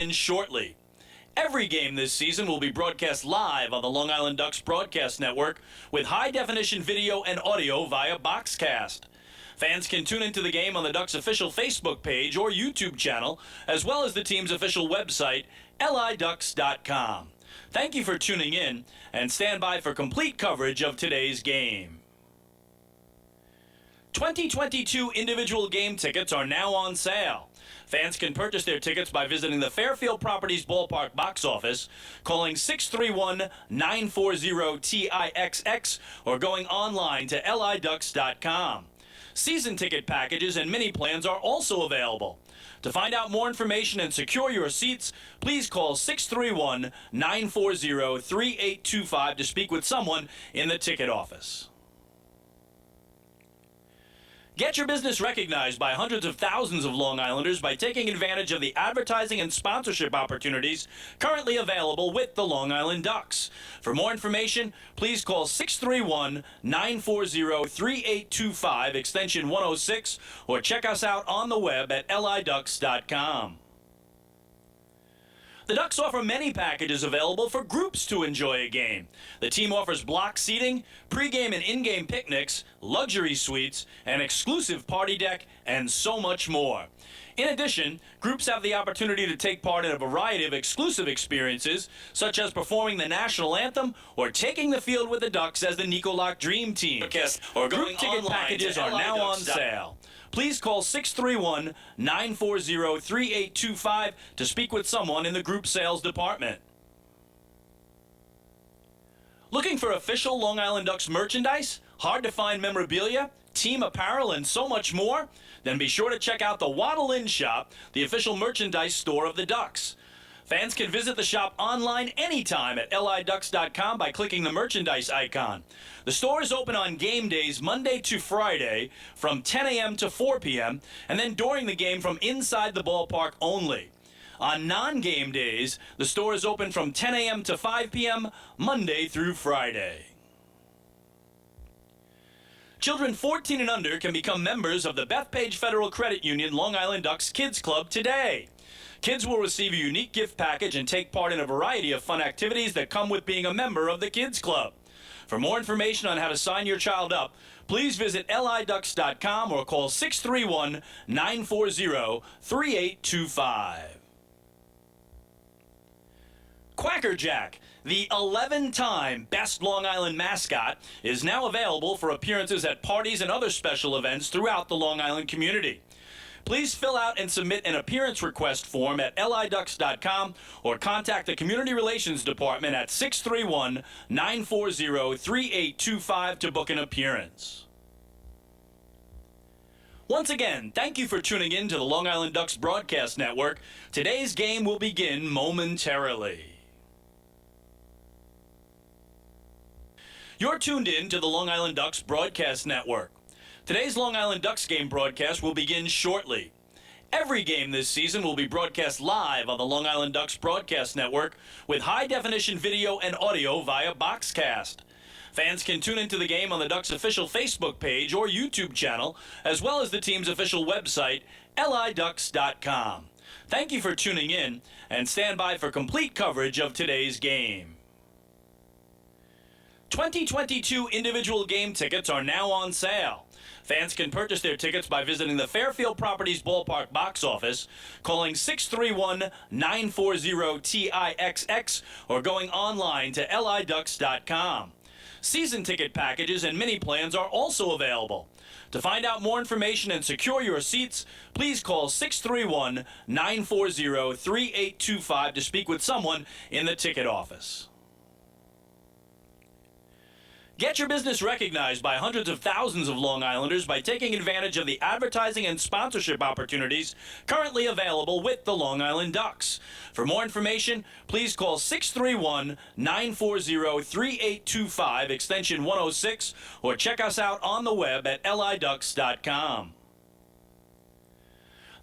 begin shortly. Every game this season will be broadcast live on the Long Island Ducks broadcast network with high-definition video and audio via Boxcast. Fans can tune into the game on the Ducks' official Facebook page or YouTube channel, as well as the team's official website, liducks.com. Thank you for tuning in, and stand by for complete coverage of today's game. 2022 individual game tickets are now on sale. Fans can purchase their tickets by visiting the Fairfield Properties Ballpark box office, calling 631-940-TIXX, or going online to liducks.com. Season ticket packages and mini plans are also available. To find out more information and secure your seats, please call 631-940-3825 to speak with someone in the ticket office. Get your business recognized by hundreds of thousands of Long Islanders by taking advantage of the advertising and sponsorship opportunities currently available with the Long Island Ducks. For more information, please call 631-940-3825, extension 106, or check us out on the web at liducks.com. The Ducks offer many packages available for groups to enjoy a game. The team offers block seating, pregame and in-game picnics, luxury suites, an exclusive party deck, and so much more. In addition, groups have the opportunity to take part in a variety of exclusive experiences, such as performing the national anthem or taking the field with the Ducks as the Nicolak Dream Team. Group ticket packages are now on sale. Please call 631-940-3825 to speak with someone in the group sales department. Looking for official Long Island Ducks merchandise, hard-to-find memorabilia, team apparel, and so much more? Then be sure to check out the Waddle Inn Shop, the official merchandise store of the Ducks. Fans can visit the shop online anytime at liducks.com by clicking the merchandise icon. The store is open on game days Monday to Friday from 10 a.m. to 4 p.m. and then during the game from inside the ballpark only. On non-game days, the store is open from 10 a.m. to 5 p.m. Monday through Friday. Children 14 and under can become members of the Bethpage Federal Credit Union Long Island Ducks Kids Club today. Kids will receive a unique gift package and take part in a variety of fun activities that come with being a member of the Kids Club. For more information on how to sign your child up, please visit liducks.com or call 631-940-3825. Quacker Jack, the 11-time Best Long Island mascot, is now available for appearances at parties and other special events throughout the Long Island community. Please fill out and submit an appearance request form at liducks.com or contact the Community Relations Department at 631-940-3825 to book an appearance. Once again, thank you for tuning in to the Long Island Ducks broadcast network. Today's game will begin momentarily. You're tuned in to the Long Island Ducks broadcast network. Today's Long Island Ducks game broadcast will begin shortly. Every game this season will be broadcast live on the Long Island Ducks broadcast network with high-definition video and audio via Boxcast. Fans can tune into the game on the Ducks' official Facebook page or YouTube channel, as well as the team's official website, liducks.com. Thank you for tuning in, and stand by for complete coverage of today's game. 2022 individual game tickets are now on sale. Fans can purchase their tickets by visiting the Fairfield Properties Ballpark box office, calling 631-940-TIXX, or going online to liducks.com. Season ticket packages and mini plans are also available. To find out more information and secure your seats, please call 631-940-3825 to speak with someone in the ticket office. Get your business recognized by hundreds of thousands of Long Islanders by taking advantage of the advertising and sponsorship opportunities currently available with the Long Island Ducks. For more information, please call 631-940-3825, extension 106, or check us out on the web at liducks.com.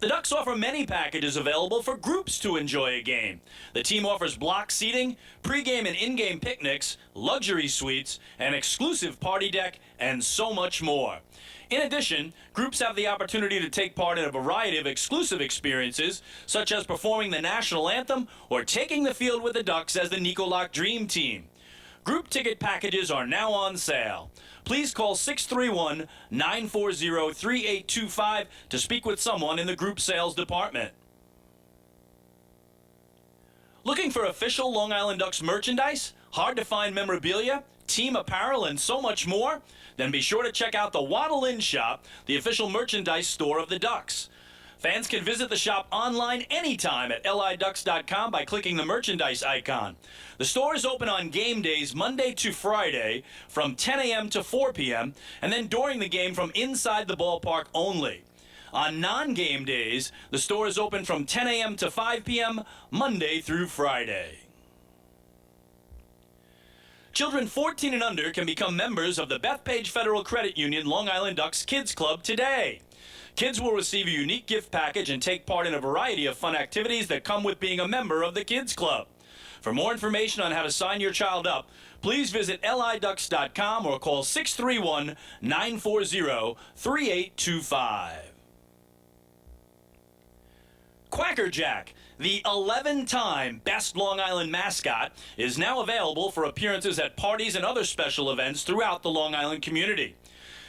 The Ducks offer many packages available for groups to enjoy a game. The team offers block seating, pregame and in-game picnics, luxury suites, an exclusive party deck, and so much more. In addition, groups have the opportunity to take part in a variety of exclusive experiences, such as performing the national anthem or taking the field with the Ducks as the Nicolak Dream Team. Group ticket packages are now on sale. Please call 631-940-3825 to speak with someone in the group sales department. Looking for official Long Island Ducks merchandise, hard-to-find memorabilia, team apparel, and so much more? Then be sure to check out the Waddle Inn Shop, the official merchandise store of the Ducks. Fans can visit the shop online anytime at liducks.com by clicking the merchandise icon. The store is open on game days Monday to Friday from 10 a.m. to 4 p.m. and then during the game from inside the ballpark only. On non-game days, the store is open from 10 a.m. to 5 p.m. Monday through Friday. Children 14 and under can become members of the Bethpage Federal Credit Union Long Island Ducks Kids Club today. Kids will receive a unique gift package and take part in a variety of fun activities that come with being a member of the Kids Club. For more information on how to sign your child up, please visit liducks.com or call 631-940-3825. Quacker Jack, the 11-time Best Long Island mascot, is now available for appearances at parties and other special events throughout the Long Island community.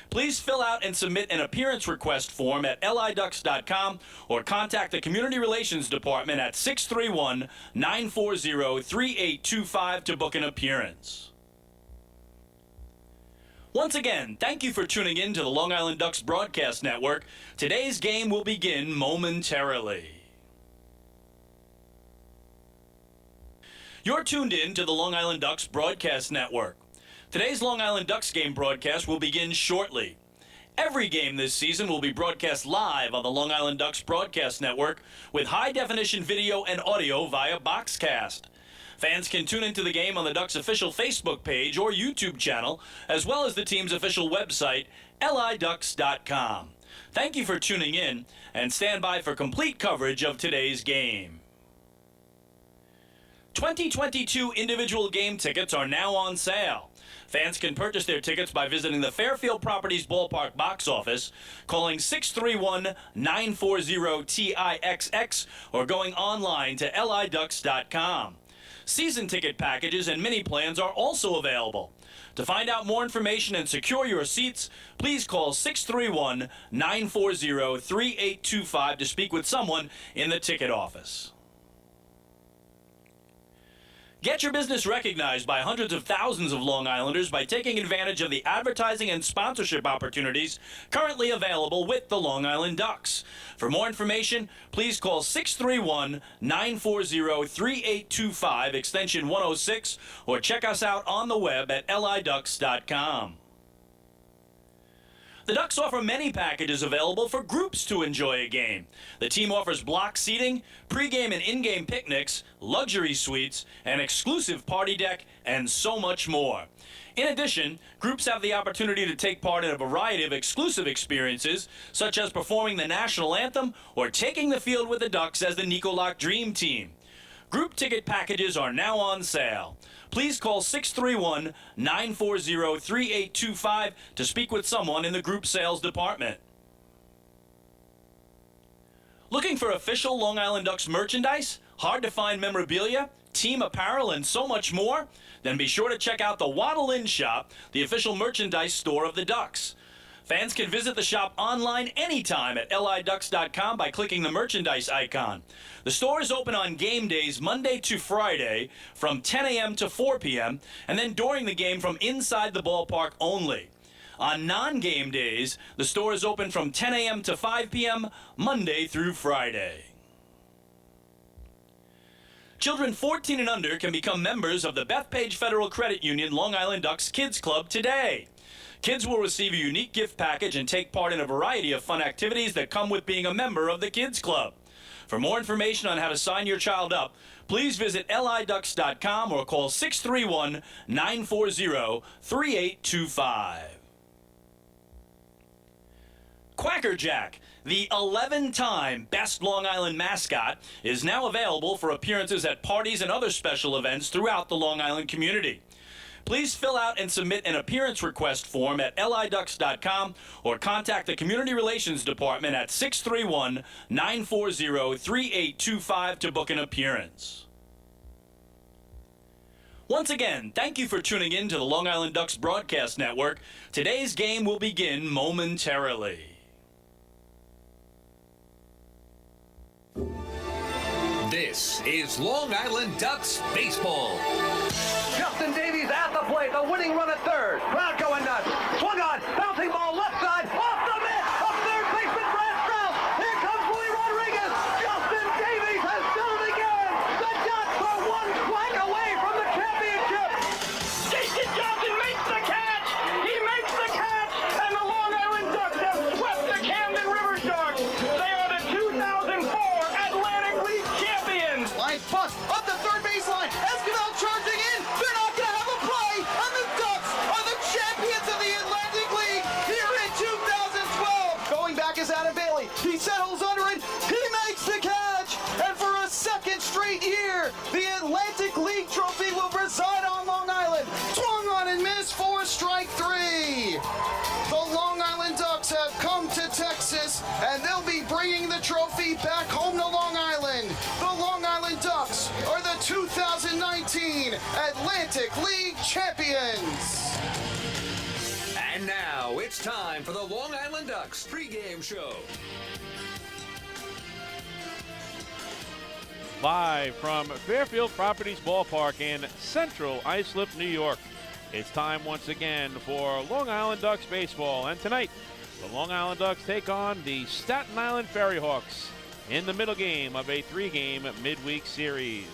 Please fill out and submit an appearance request form at liducks.com or contact the Community Relations Department at 631-940-3825 to book an appearance. Once again, thank you for tuning in to the Long Island Ducks Broadcast Network. Today's game will begin momentarily. You're tuned in to the Long Island Ducks Broadcast Network. Today's Long Island Ducks game broadcast will begin shortly. Every game this season will be broadcast live on the Long Island Ducks Broadcast Network with high-definition video and audio via Boxcast. Fans can tune into the game on the Ducks' official Facebook page or YouTube channel, as well as the team's official website, liducks.com. Thank you for tuning in, and stand by for complete coverage of today's game. 2022 individual game tickets are now on sale. Fans can purchase their tickets by visiting the Fairfield Properties Ballpark box office, calling 631-940-TIXX, or going online to liducks.com. Season ticket packages and mini plans are also available. To find out more information and secure your seats, please call 631-940-3825 to speak with someone in the ticket office. Get your business recognized by hundreds of thousands of Long Islanders by taking advantage of the advertising and sponsorship opportunities currently available with the Long Island Ducks. For more information, please call 631-940-3825, extension 106, or check us out on the web at liducks.com. The Ducks offer many packages available for groups to enjoy a game. The team offers block seating, pregame and in-game picnics, luxury suites, an exclusive party deck, and so much more. In addition, groups have the opportunity to take part in a variety of exclusive experiences, such as performing the national anthem or taking the field with the Ducks as the Nicolak Dream Team. Group ticket packages are now on sale. Please call 631-940-3825 to speak with someone in the group sales department. Looking for official Long Island Ducks merchandise, hard-to-find memorabilia, team apparel, and so much more? Then be sure to check out the Waddle Inn Shop, the official merchandise store of the Ducks. Fans can visit the shop online anytime at liducks.com by clicking the merchandise icon. The store is open on game days Monday to Friday from 10 a.m. to 4 p.m. and then during the game from inside the ballpark only. On non-game days, the store is open from 10 a.m. to 5 p.m. Monday through Friday. Children 14 and under can become members of the Bethpage Federal Credit Union Long Island Ducks Kids Club today. Kids will receive a unique gift package and take part in a variety of fun activities that come with being a member of the Kids Club. For more information on how to sign your child up, please visit liducks.com or call 631-940-3825. Quacker Jack, The 11-time Best Long Island mascot is now available for appearances at parties and other special events throughout the Long Island community. Please fill out and submit an appearance request form at liducks.com or contact the Community Relations Department at 631-940-3825 to book an appearance. Once again, thank you for tuning in to the Long Island Ducks Broadcast Network. Today's game will begin momentarily. This is Long Island Ducks baseball. Justin Davies at the plate, the winning run at third. Crowd going nuts. Swung on, bouncing ball left side, off the mitt, up third baseman Brad Strauss. Here comes Willie Rodriguez. Justin Davies has done it again. The Ducks are one flag away from the championship. Jason Johnson makes the catch. He makes the catch, and the Long Island Ducks have swept the Camden River Sharks. They are the 2004 Atlantic League champions. Line bust up the third baseline. Esquivel charging in. They're not going to have a play, and the Ducks are the champions of the Atlantic League here in 2012. Going back is Adam Bailey. He settles under it. He makes the catch, and for a second straight year, the Atlantic League trophy will reside on Long Island. Swung on and missed for strike three. The Long Island Ducks have come to Texas, and they'll be bringing the trophy back home to Long Island. The Long Island Ducks are the 2019 Atlantic League champions. And now it's time for the Long Island Ducks pregame show. Live from Fairfield Properties Ballpark in central Islip, New York. It's time once again for Long Island Ducks baseball. And tonight, the Long Island Ducks take on the Staten Island FerryHawks in the middle game of a 3-game midweek series.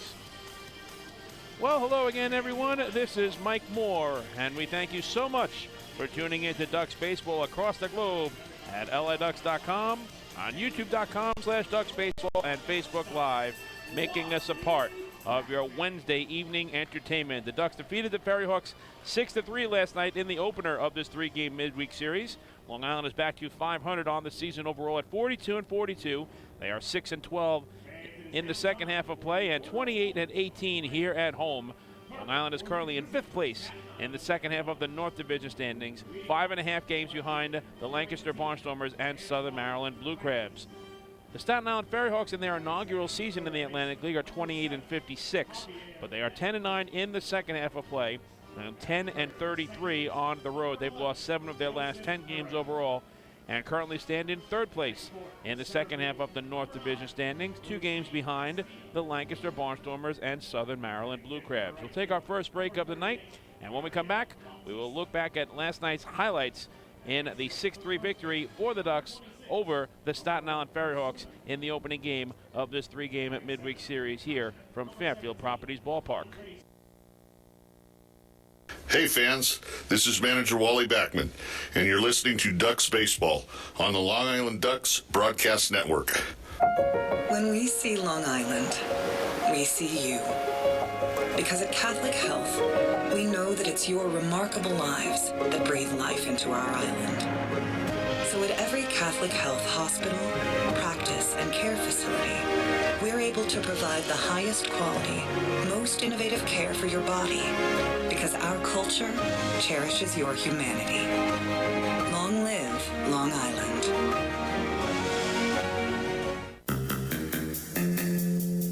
Well, hello again, everyone. This is Mike Moore, and we thank you so much for tuning in to Ducks baseball across the globe at liducks.com, on youtube.com/ducksbaseball, and Facebook Live, making us a part of your Wednesday evening entertainment. The Ducks defeated the FerryHawks 6-3 last night in the opener of this 3-game midweek series. Long Island is back to 500 on the season overall at 42-42. They are 6-12 in the second half of play and 28-18 here at home. Long Island is currently in 5th place in the second half of the North Division standings, 5.5 games behind the Lancaster Barnstormers and Southern Maryland Blue Crabs. The Staten Island FerryHawks in their inaugural season in the Atlantic League are 28-56, but they are 10-9 in the second half of play and 10-33 on the road. They've lost 7 of their last 10 games overall and currently stand in 3rd place in the second half of the North Division standings, 2 games behind the Lancaster Barnstormers and Southern Maryland Blue Crabs. We'll take our first break of the night, and when we come back, we will look back at last night's highlights in the 6-3 victory for the Ducks over the Staten Island FerryHawks in the opening game of this 3-game midweek series here from Fairfield Properties Ballpark. Hey fans, this is manager Wally Backman, and you're listening to Ducks Baseball on the Long Island Ducks Broadcast Network. When we see Long Island, we see you. Because at Catholic Health, we know that it's your remarkable lives that breathe life into our island. So at every Catholic Health hospital, practice, and care facility, we're able to provide the highest quality, most innovative care for your body, because our culture cherishes your humanity. Long live Long Island.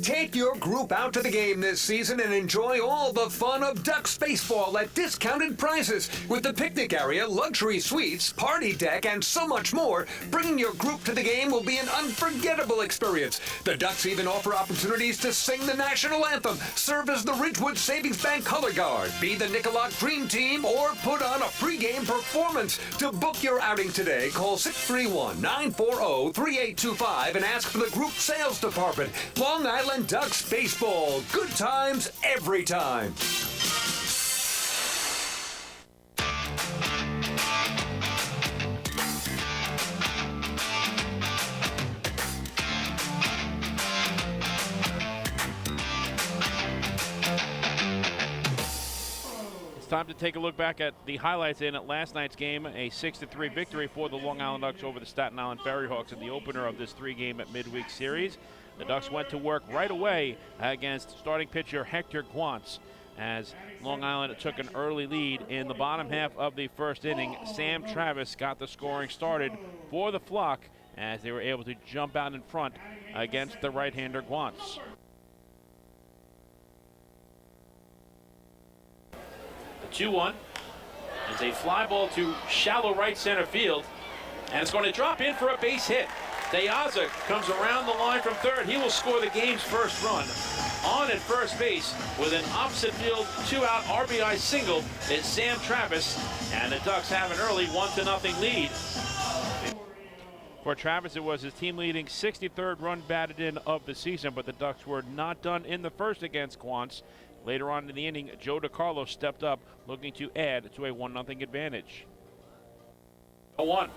Take your group out to the game this season and enjoy all the fun of Ducks baseball at discounted prices with the picnic area, luxury suites, party deck, and so much more. Bringing your group to the game will be an unforgettable experience. The Ducks even offer opportunities to sing the national anthem, serve as the Ridgewood Savings Bank color guard, be the Nicolak Dream Team, or put on a pregame performance. To book your outing today, call 631-940-3825 and ask for the group sales department. Long Island Ducks baseball. Good times every time. time to take a look back at the highlights in last night's game, a 6-3 victory for the Long Island Ducks over the Staten Island FerryHawks in the opener of this three-game midweek series. The Ducks went to work right away against starting pitcher Hector Guantz as Long Island took an early lead in the bottom half of the first inning. Sam Travis got the scoring started for the Flock as they were able to jump out in front against the right-hander Guantz. The 2-1 is a fly ball to shallow right center field, and it's going to drop in for a base hit. Deaza comes around the line from third. He will score the game's first run. On at first base with an opposite field two-out RBI single is Sam Travis, and the Ducks have an early 1-0 lead. For Travis, it was his team-leading 63rd run batted in of the season, but the Ducks were not done in the first against Guantz. Later on in the inning, Joe DiCarlo stepped up, looking to add to a 1-0 advantage. 0-1.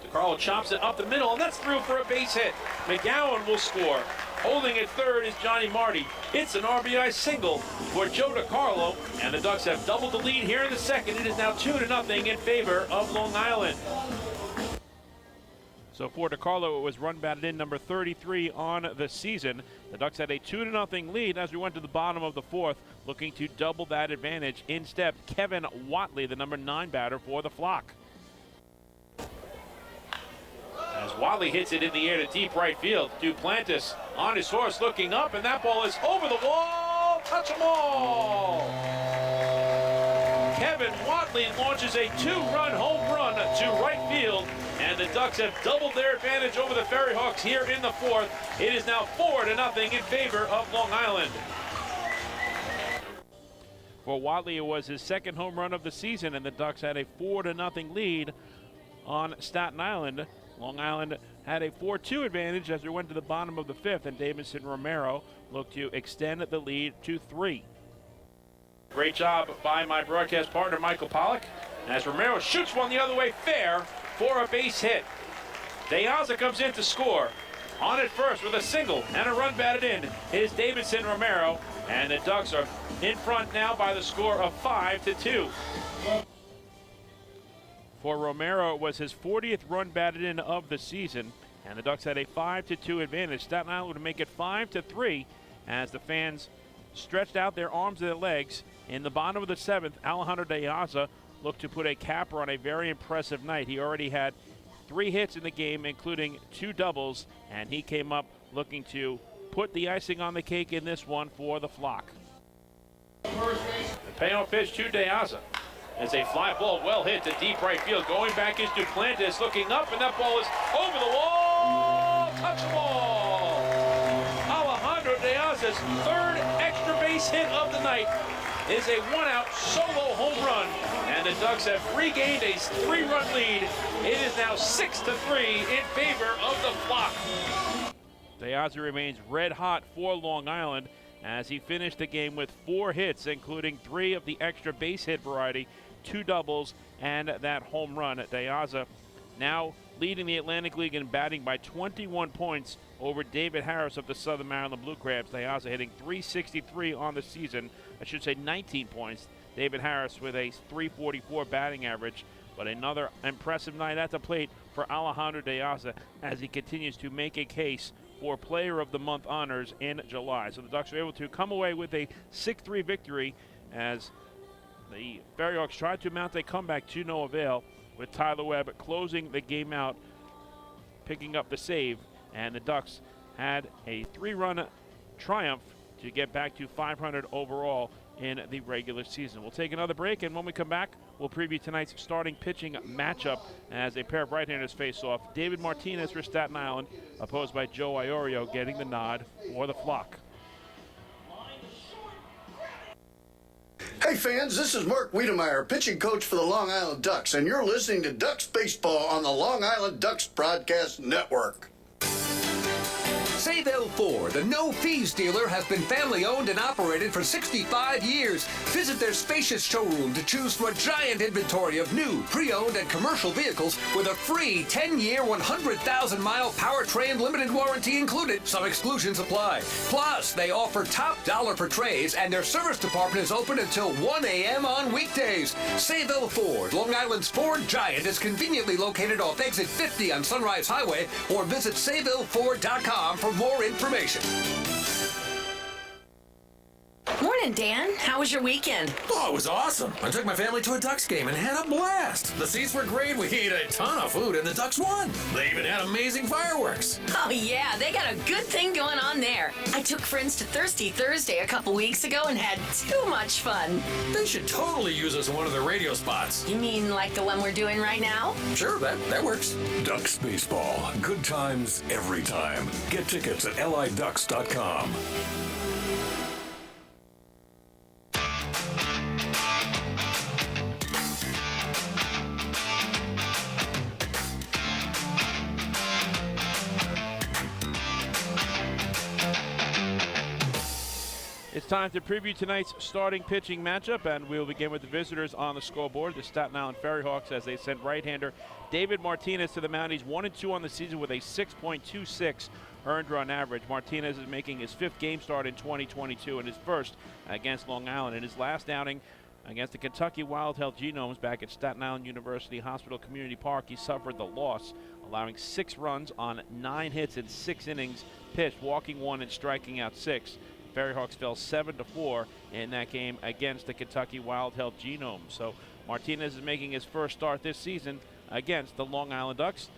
DiCarlo chops it up the middle, and that's through for a base hit. McGowan will score. Holding at third is Johnny Marty. It's an RBI single for Joe DiCarlo, and the Ducks have doubled the lead here in the second. It is now 2-0 in favor of Long Island. So for DiCarlo, it was run batted in number 33 on the season. The Ducks had a 2-0 lead as we went to the bottom of the fourth, looking to double that advantage. In stepped Kevin Watley, the number 9 batter for the Flock. As Watley hits it in the air to deep right field, Duplantis on his horse looking up, and that ball is over the wall. Touch 'em all. Kevin Watley launches a 2-run home run to right field, and the Ducks have doubled their advantage over the FerryHawks here in the fourth. It is now 4-0 in favor of Long Island. For Watley, it was his second home run of the season, and the Ducks had a 4-0 lead on Staten Island. Long Island had a 4-2 advantage as we went to the bottom of the fifth, and Davidson Romero looked to extend the lead to 3. Great job by my broadcast partner, Michael Pollock, as Romero shoots one the other way fair for a base hit. Deaza comes in to score. On at first with a single and a run batted in is Davidson Romero, and the Ducks are in front now by the score of 5-2. For Romero, it was his 40th run batted in of the season, and the Ducks had a 5-2 advantage. Staten Island would make it 5-3 as the fans stretched out their arms and their legs. In the bottom of the seventh, Alejandro Deaza looked to put a capper on a very impressive night. He already had 3 hits in the game, including 2 doubles, and he came up looking to put the icing on the cake in this one for the Flock. The payoff pitch to Deaza. It's a fly ball well hit to deep right field. Going back is Duplantis looking up, and that ball is over the wall. Touch the ball. Alejandro Deaza's 3rd extra base hit of the night is a 1-out solo home run, and the Ducks have regained a 3-run lead. It is now 6-3 in favor of the Flock. Deaza remains red hot for Long Island as he finished the game with 4 hits, including 3 of the extra base hit variety, 2 doubles, and that home run. Deaza now leading the Atlantic League in batting by 21 points over David Harris of the Southern Maryland Blue Crabs. Deaza hitting .363 on the season. I should say 19 points. David Harris with a .344 batting average. But another impressive night at the plate for Alejandro Deaza as he continues to make a case for Player of the Month honors in July. So the Ducks were able to come away with a 6-3 victory as the FerryHawks tried to mount a comeback to no avail, with Tyler Webb closing the game out, picking up the save, and the Ducks had a 3-run triumph to get back to 500 overall in the regular season. We'll take another break, and when we come back, we'll preview tonight's starting pitching matchup as a pair of right-handers face off. David Martinez for Staten Island, opposed by Joe Iorio, getting the nod for the Flock. Hey fans, this is Mark Wiedemeyer, pitching coach for the Long Island Ducks, and you're listening to Ducks Baseball on the Long Island Ducks Broadcast Network. Save Sayville Ford, the no-fees dealer, has been family-owned and operated for 65 years. Visit their spacious showroom to choose from a giant inventory of new, pre-owned, and commercial vehicles with a free 10-year, 100,000-mile powertrain limited warranty included. Some exclusions apply. Plus, they offer top dollar for trades, and their service department is open until 1 a.m. on weekdays. Sayville Ford, Long Island's Ford giant, is conveniently located off exit 50 on Sunrise Highway, or visit SayvilleFord.com for more information. Morning, Dan. How was your weekend? Oh, it was awesome. I took my family to a Ducks game and had a blast. The seats were great. We ate a ton of food, and the Ducks won. They even had amazing fireworks. Oh, yeah. They got a good thing going on there. I took friends to Thirsty Thursday a couple weeks ago and had too much fun. They should totally use us in one of their radio spots. You mean like the one we're doing right now? Sure, that works. Ducks Baseball. Good times every time. Get tickets at liducks.com. It's time to preview tonight's starting pitching matchup, and we'll begin with the visitors on the scoreboard, the Staten Island FerryHawks, as they send right-hander David Martinez to the mound. He's 1-2 on the season with a 6.26 earned run average. Martinez is making his 5th game start in 2022 and his first against Long Island. In his last outing against the Kentucky Wild Health Genomes back at Staten Island University Hospital Community Park, he suffered the loss, allowing 6 runs on 9 hits in 6 innings pitched, walking 1 and striking out 6. FerryHawks fell 7-4 in that game against the Kentucky Wild Health Genome. So Martinez is making his first start this season against the Long Island Ducks.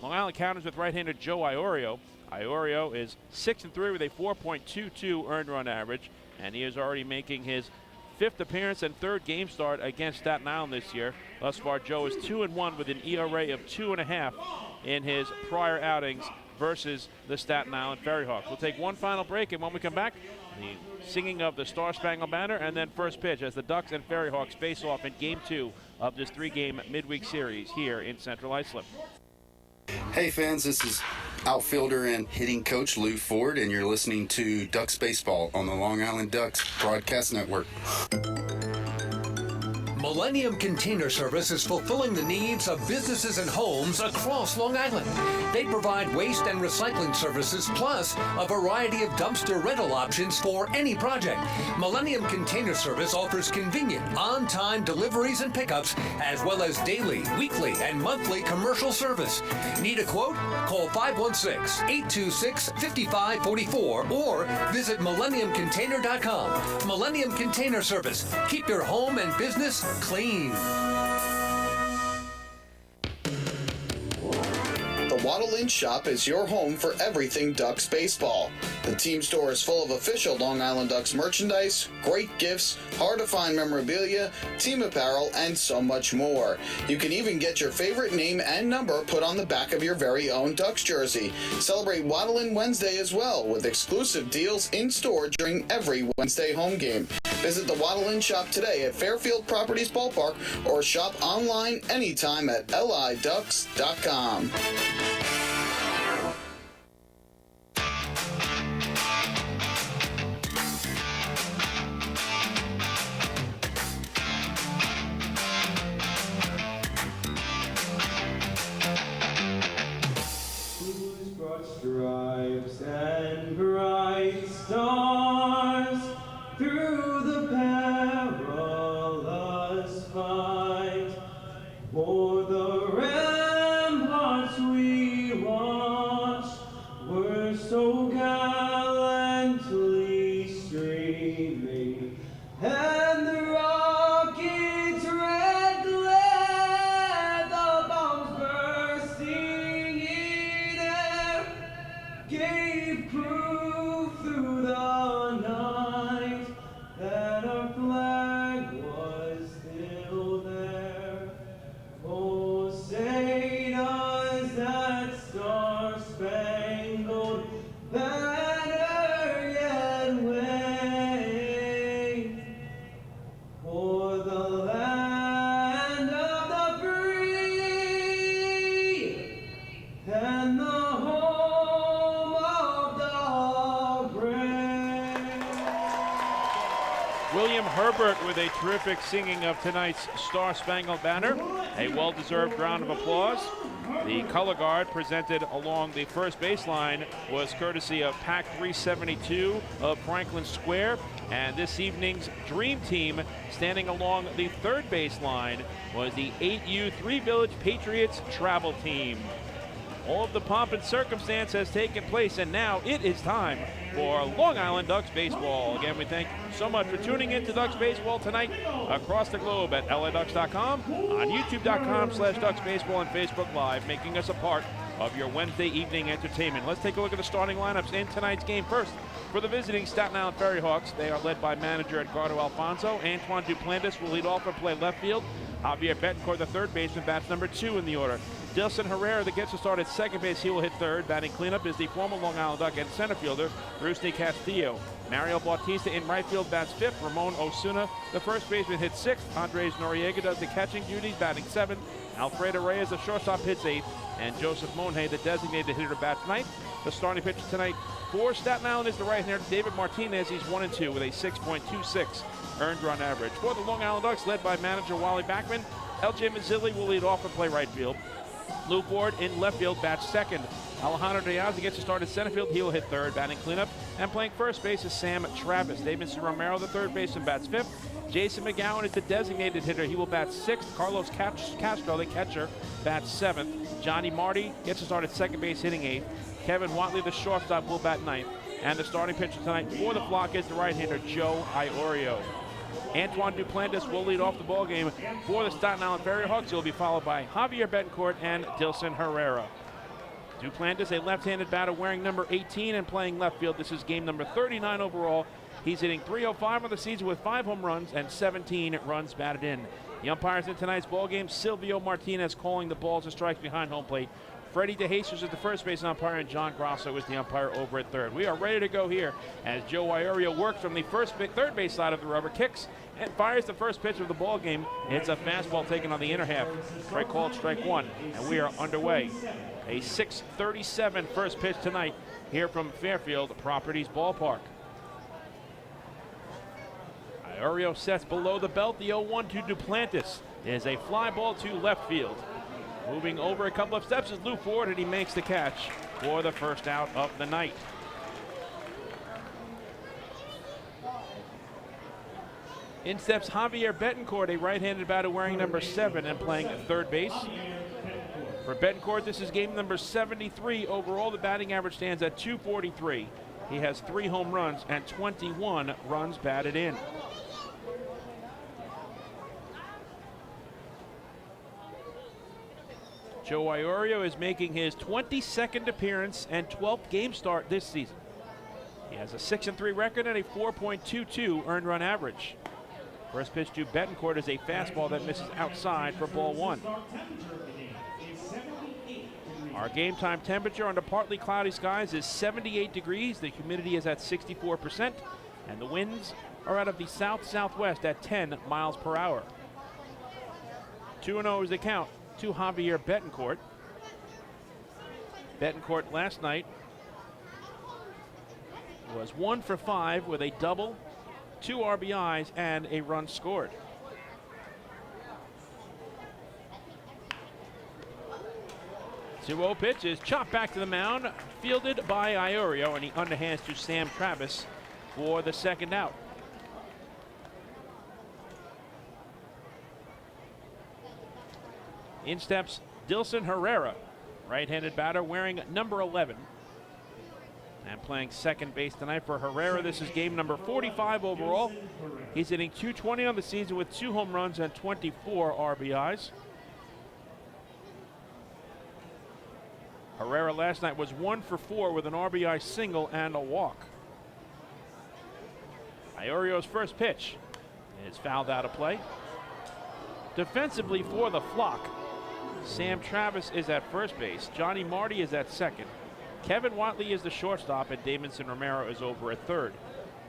Long Island counters with right-hander Joe Iorio. Iorio is 6-3 with a 4.22 earned run average, and he is already making his 5th appearance and 3rd game start against Staten Island this year. Thus far, Joe is 2-1 with an ERA of 2.5 in his prior outings versus the Staten Island FerryHawks. We'll take one final break, and when we come back, the singing of the Star Spangled Banner, and then first pitch as the Ducks and FerryHawks face off in Game 2 of this 3-game midweek series here in Central Islip. Hey fans, this is outfielder and hitting coach Lou Ford, and you're listening to Ducks Baseball on the Long Island Ducks Broadcast Network. Millennium Container Service is fulfilling the needs of businesses and homes across Long Island. They provide waste and recycling services, plus a variety of dumpster rental options for any project. Millennium Container Service offers convenient, on-time deliveries and pickups, as well as daily, weekly, and monthly commercial service. Need a quote? Call 516-826-5544 or visit millenniumcontainer.com. Millennium Container Service. Keep your home and business clean. The Waddle Inn Shop is your home for everything Ducks baseball. The team store is full of official Long Island Ducks merchandise, great gifts, hard-to-find memorabilia, team apparel, and so much more. You can even get your favorite name and number put on the back of your very own Ducks jersey. Celebrate Waddle Inn Wednesday as well, with exclusive deals in store during every Wednesday home game. Visit the Waddle Inn Shop today at Fairfield Properties Ballpark or shop online anytime at liducks.com. Stripes and bright stars through the perilous fight, for the ramparts we watched were so gallantly streaming, and the rockets' red glare, the bombs bursting in air, gave proof through the night that William Herbert with a terrific singing of tonight's Star Spangled Banner. A well-deserved round of applause. The color guard presented along the first baseline was courtesy of Pack 372 of Franklin Square. And this evening's Dream Team standing along the third baseline was the 8U3 Village Patriots Travel Team. All of the pomp and circumstance has taken place, and now it is time for Long Island Ducks baseball. Again, we thank you so much for tuning in to Ducks baseball tonight across the globe at LADucks.com, on YouTube.com/Ducks baseball, and Facebook Live, making us a part of your Wednesday evening entertainment. Let's take a look at the starting lineups in tonight's game. First, for the visiting Staten Island FerryHawks, they are led by manager Edgardo Alfonso. Antoine Duplantis will lead off and play left field. Javier Betancourt, the third baseman, bats number 2 in the order. Dilson Herrera, that gets to start at second base, he will hit third. Batting cleanup is the former Long Island Duck and center fielder, Rusney Castillo. Mario Bautista in right field bats 5th. Ramon Osuna, the first baseman, hits 6th. Andres Noriega does the catching duties, batting 7th. Alfredo Reyes, the shortstop, hits 8th. And Joseph Monje, the designated hitter, bats 9th. The starting pitcher tonight for Staten Island is the right-hander David Martinez. He's 1-2 with a 6.26 earned run average. For the Long Island Ducks, led by manager Wally Backman, LJ Mazzilli will lead off and play right field. Lou Ford in left field bats second. Alejandro Diaz gets to start at center field. He will hit third, batting cleanup. And playing first base is Sam Travis. Davidson Romero, the third baseman, bats 5th. Jason McGowan is the designated hitter. He will bat 6th. Carlos Castro, the catcher, bats 7th. Johnny Marty gets to start at second base, hitting 8th. Kevin Watley, the shortstop, will bat 9th. And the starting pitcher tonight for the Flock is the right-hander Joe Iorio. Antoine Duplantis will lead off the ballgame for the Staten Island FerryHawks. He'll be followed by Javier Betancourt and Dilson Herrera. Duplantis, a left-handed batter wearing number 18 and playing left field. This is game number 39 overall. He's hitting .305 on the season with 5 home runs and 17 runs batted in. The umpires in tonight's ballgame, Silvio Martinez calling the balls and strikes behind home plate. Freddie DeJesus is the first base umpire, and John Grosso is the umpire over at third. We are ready to go here as Joe Iorio works from the third base side of the rubber, kicks and fires the first pitch of the ball game. It's a fastball taken on the inner half. Strike called, strike 1, and we are underway. A 6:37 first pitch tonight here from Fairfield Properties Ballpark. Iorio sets below the belt. The 0-1 to Duplantis is a fly ball to left field. Moving over a couple of steps is Lou Ford, and he makes the catch for the first out of the night. In steps Javier Betancourt, a right-handed batter wearing number 7 and playing third base. For Betancourt, this is game number 73 overall. The batting average stands at .243. He has 3 home runs and 21 runs batted in. Joe Iorio is making his 22nd appearance and 12th game start this season. He has a 6-3 record and a 4.22 earned run average. First pitch to Betancourt is a fastball that misses outside for ball 1. Our game time temperature under partly cloudy skies is 78 degrees. The humidity is at 64%, and the winds are out of the south-southwest at 10 miles per hour. 2-0 is the count to Javier Betancourt. Betancourt last night was 1 for 5 with a double, 2 RBIs, and a run scored. Zero pitch is chopped back to the mound, fielded by Iorio, and he underhands to Sam Travis for the second out. In steps Dilson Herrera, right-handed batter wearing number 11. And playing second base tonight for Herrera. This is game number 45 overall. He's hitting .220 on the season with 2 home runs and 24 RBIs. Herrera last night was 1 for 4 with an RBI single and a walk. Iorio's first pitch is fouled out of play. Defensively for the Flock, Sam Travis is at first base. Johnny Marty is at second. Kevin Watley is the shortstop, and Davidson Romero is over at third.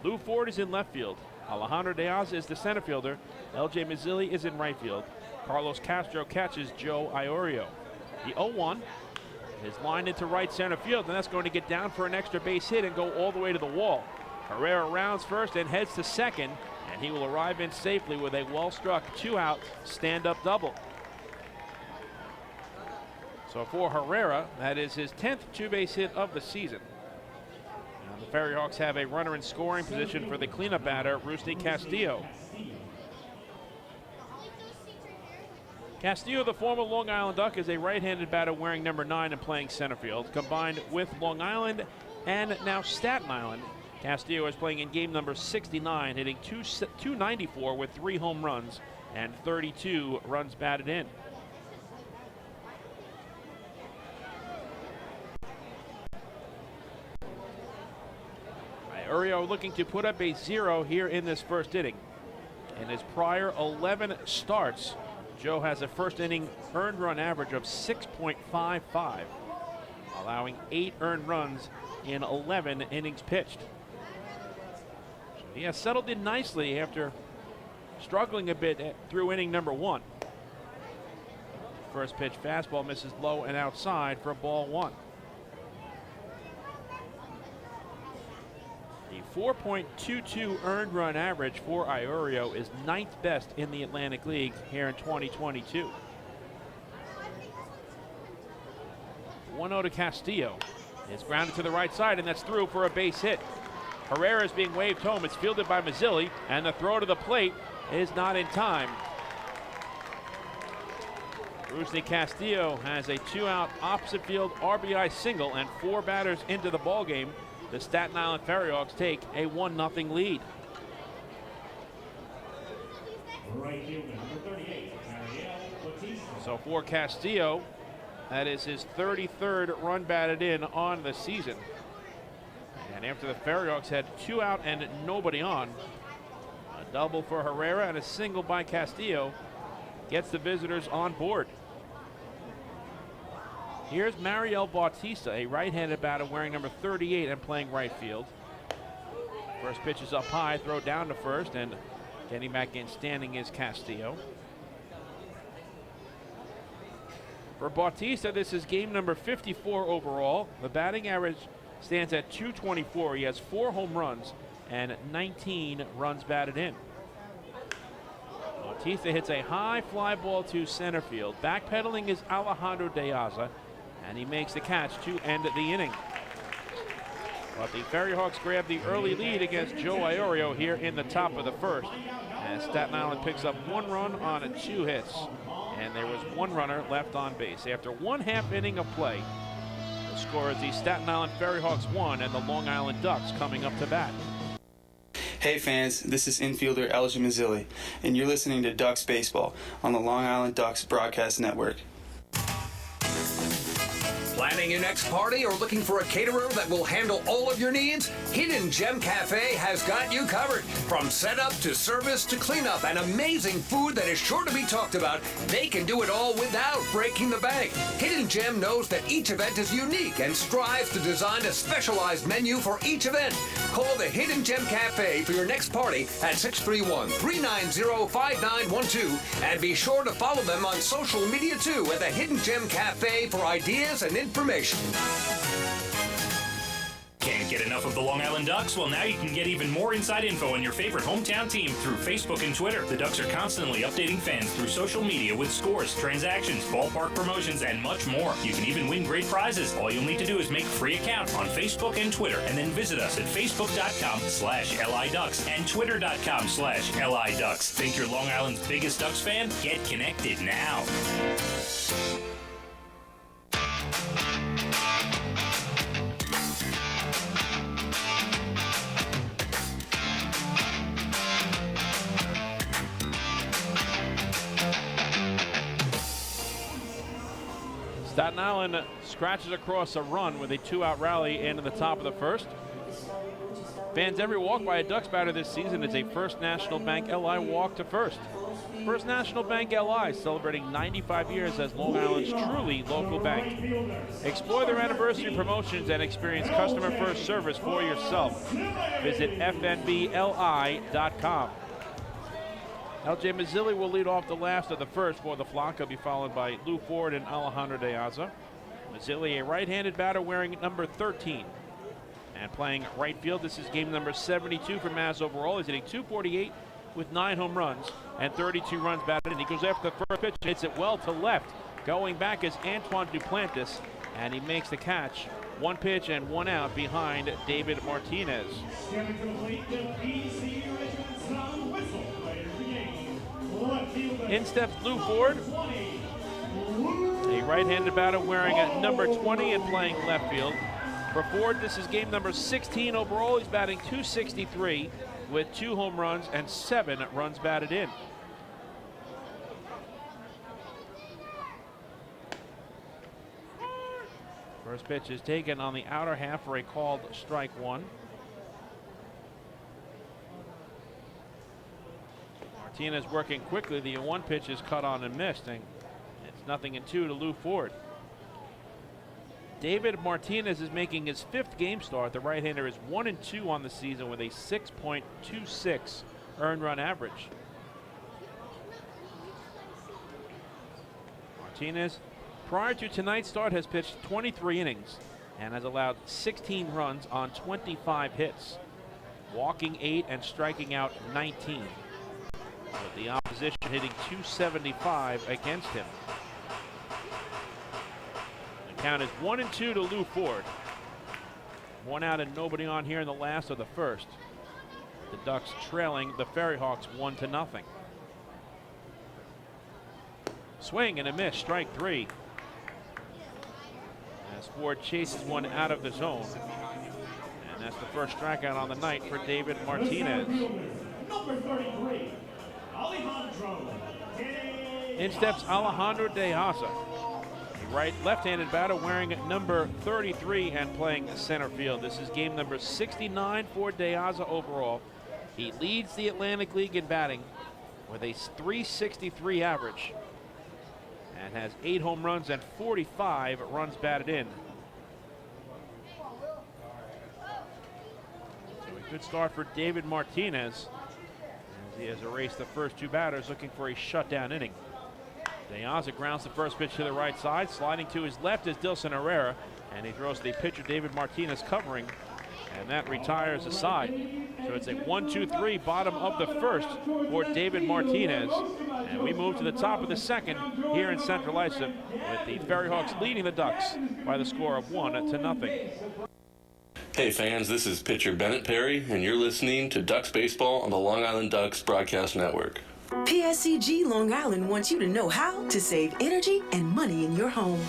Lou Ford is in left field. Alejandro Diaz is the center fielder. LJ Mazzilli is in right field. Carlos Castro catches Joe Iorio. The 0-1 is lined into right center field, and that's going to get down for an extra base hit and go all the way to the wall. Herrera rounds first and heads to second, And he will arrive in safely with a well-struck 2-out stand-up double. So for Herrera, that is his 10th two-base hit of the season. Now the FerryHawks have a runner in scoring position for the cleanup batter, Rusney Castillo. Castillo, the former Long Island Duck, is a right-handed batter wearing number 9 and playing center field. Combined with Long Island and now Staten Island, Castillo is playing in game number 69, hitting .294 with 3 home runs and 32 runs batted in. Uriel looking to put up a 0 here in this first inning. In his prior 11 starts, Joe has a first inning earned run average of 6.55, allowing 8 earned runs in 11 innings pitched. So he has settled in nicely after struggling a bit through inning number 1. First pitch fastball misses low and outside for ball 1. The 4.22 earned run average for Iorio is 9th best in the Atlantic League here in 2022. 1-0 to Castillo. It's grounded to the right side, and that's through for a base hit. Herrera is being waved home. It's fielded by Mazzilli, and the throw to the plate is not in time. Rusney Castillo has a 2-out opposite field RBI single, and 4 batters into the ballgame. The Staten Island FerryHawks take a 1-0 lead. So for Castillo, that is his 33rd run batted in on the season. And after the FerryHawks had 2 out and nobody on, a double for Herrera and a single by Castillo gets the visitors on board. Here's Mariel Bautista, a right-handed batter wearing number 38 and playing right field. First pitch is up high, throw down to first, and getting back in standing is Castillo. For Bautista, this is game number 54 overall. The batting average stands at .224. He has 4 home runs and 19 runs batted in. Bautista hits a high fly ball to center field. Backpedaling is Alejandro De Aza, and he makes the catch to end the inning. But the FerryHawks grab the early lead against Joe Iorio here in the top of the first, as Staten Island picks up 1 run on 2 hits, and there was 1 runner left on base. After 1/2 inning of play, the score is the Staten Island FerryHawks 1 and the Long Island Ducks coming up to bat. Hey fans, this is infielder Elgin Mazzilli, and you're listening to Ducks Baseball on the Long Island Ducks Broadcast Network. Planning your next party or looking for a caterer that will handle all of your needs? Hidden Gem Cafe has got you covered. From setup to service to cleanup and amazing food that is sure to be talked about, they can do it all without breaking the bank. Hidden Gem knows that each event is unique and strives to design a specialized menu for each event. Call the Hidden Gem Cafe for your next party at 631-390-5912, and be sure to follow them on social media too at the Hidden Gem Cafe for ideas and information. Can't get enough of the Long Island Ducks? Well, now you can get even more inside info on your favorite hometown team through Facebook and Twitter. The Ducks are constantly updating fans through social media with scores, transactions, ballpark promotions, and much more. You can even win great prizes. All you'll need to do is make a free account on Facebook and Twitter, and then visit us at facebook.com/LIDucks and twitter.com/LIDucks. Think you're Long Island's biggest Ducks fan? Get connected now. Staten Island scratches across a run with a 2-out rally into the top of the first. Fans, every walk by a Ducks batter this season is a First National Bank LI walk to first. First National Bank LI celebrating 95 years as Long Island's truly local bank. Explore their anniversary promotions and experience customer first service for yourself. Visit fnbli.com. LJ Mazzilli will lead off the last of the first for the flock. He'll be followed by Lou Ford and Alejandro De Aza. Mazzilli, a right-handed batter wearing number 13. And playing right field, this is game number 72 for Maz overall. He's hitting .248 with 9 home runs and 32 runs batted in. He goes after the first pitch, hits it well to left. Going back is Antoine Duplantis, and he makes the catch. 1 pitch and 1 out behind David Martinez. In steps Lou Ford, a right-handed batter wearing a number 20 and playing left field. For Ford, this is game number 16 overall. He's batting .263 with 2 home runs and 7 runs batted in. First pitch is taken on the outer half for a called strike 1. Martinez working quickly. The 1 pitch is cut on and missed, and it's 0-2 to Lou Ford. David Martinez is making his 5th game start. The right-hander is 1-2 on the season with a 6.26 earned run average. Martinez, prior to tonight's start, has pitched 23 innings and has allowed 16 runs on 25 hits, walking 8 and striking out 19. With the opposition hitting .275 against him. The count is 1-2 to Lou Ford. 1 out and nobody on here in the last of the first. The Ducks trailing the FerryHawks 1-0. Swing and a miss, strike 3. As Ford chases one out of the zone. And that's the first strikeout on the night for David Martinez. Number 33, Alejandro. In steps Alejandro De Haza, a left-handed batter wearing number 33 and playing center field. This is game number 69 for De Haza overall. He leads the Atlantic League in batting with a .363 average and has 8 home runs and 45 runs batted in. So a good start for David Martinez as he has erased the first 2 batters looking for a shutdown inning. De Haza grounds the first pitch to the right side. Sliding to his left is Dilson Herrera, and he throws the pitcher David Martinez covering, and that retires aside. So it's a 1-2-3 bottom of the first for David Martinez. And we move to the top of the second here in Central Islip with the FerryHawks leading the Ducks by the score of 1-0. Hey fans, this is pitcher Bennett Perry, and you're listening to Ducks Baseball on the Long Island Ducks Broadcast Network. PSCG Long Island wants you to know how to save energy and money in your home.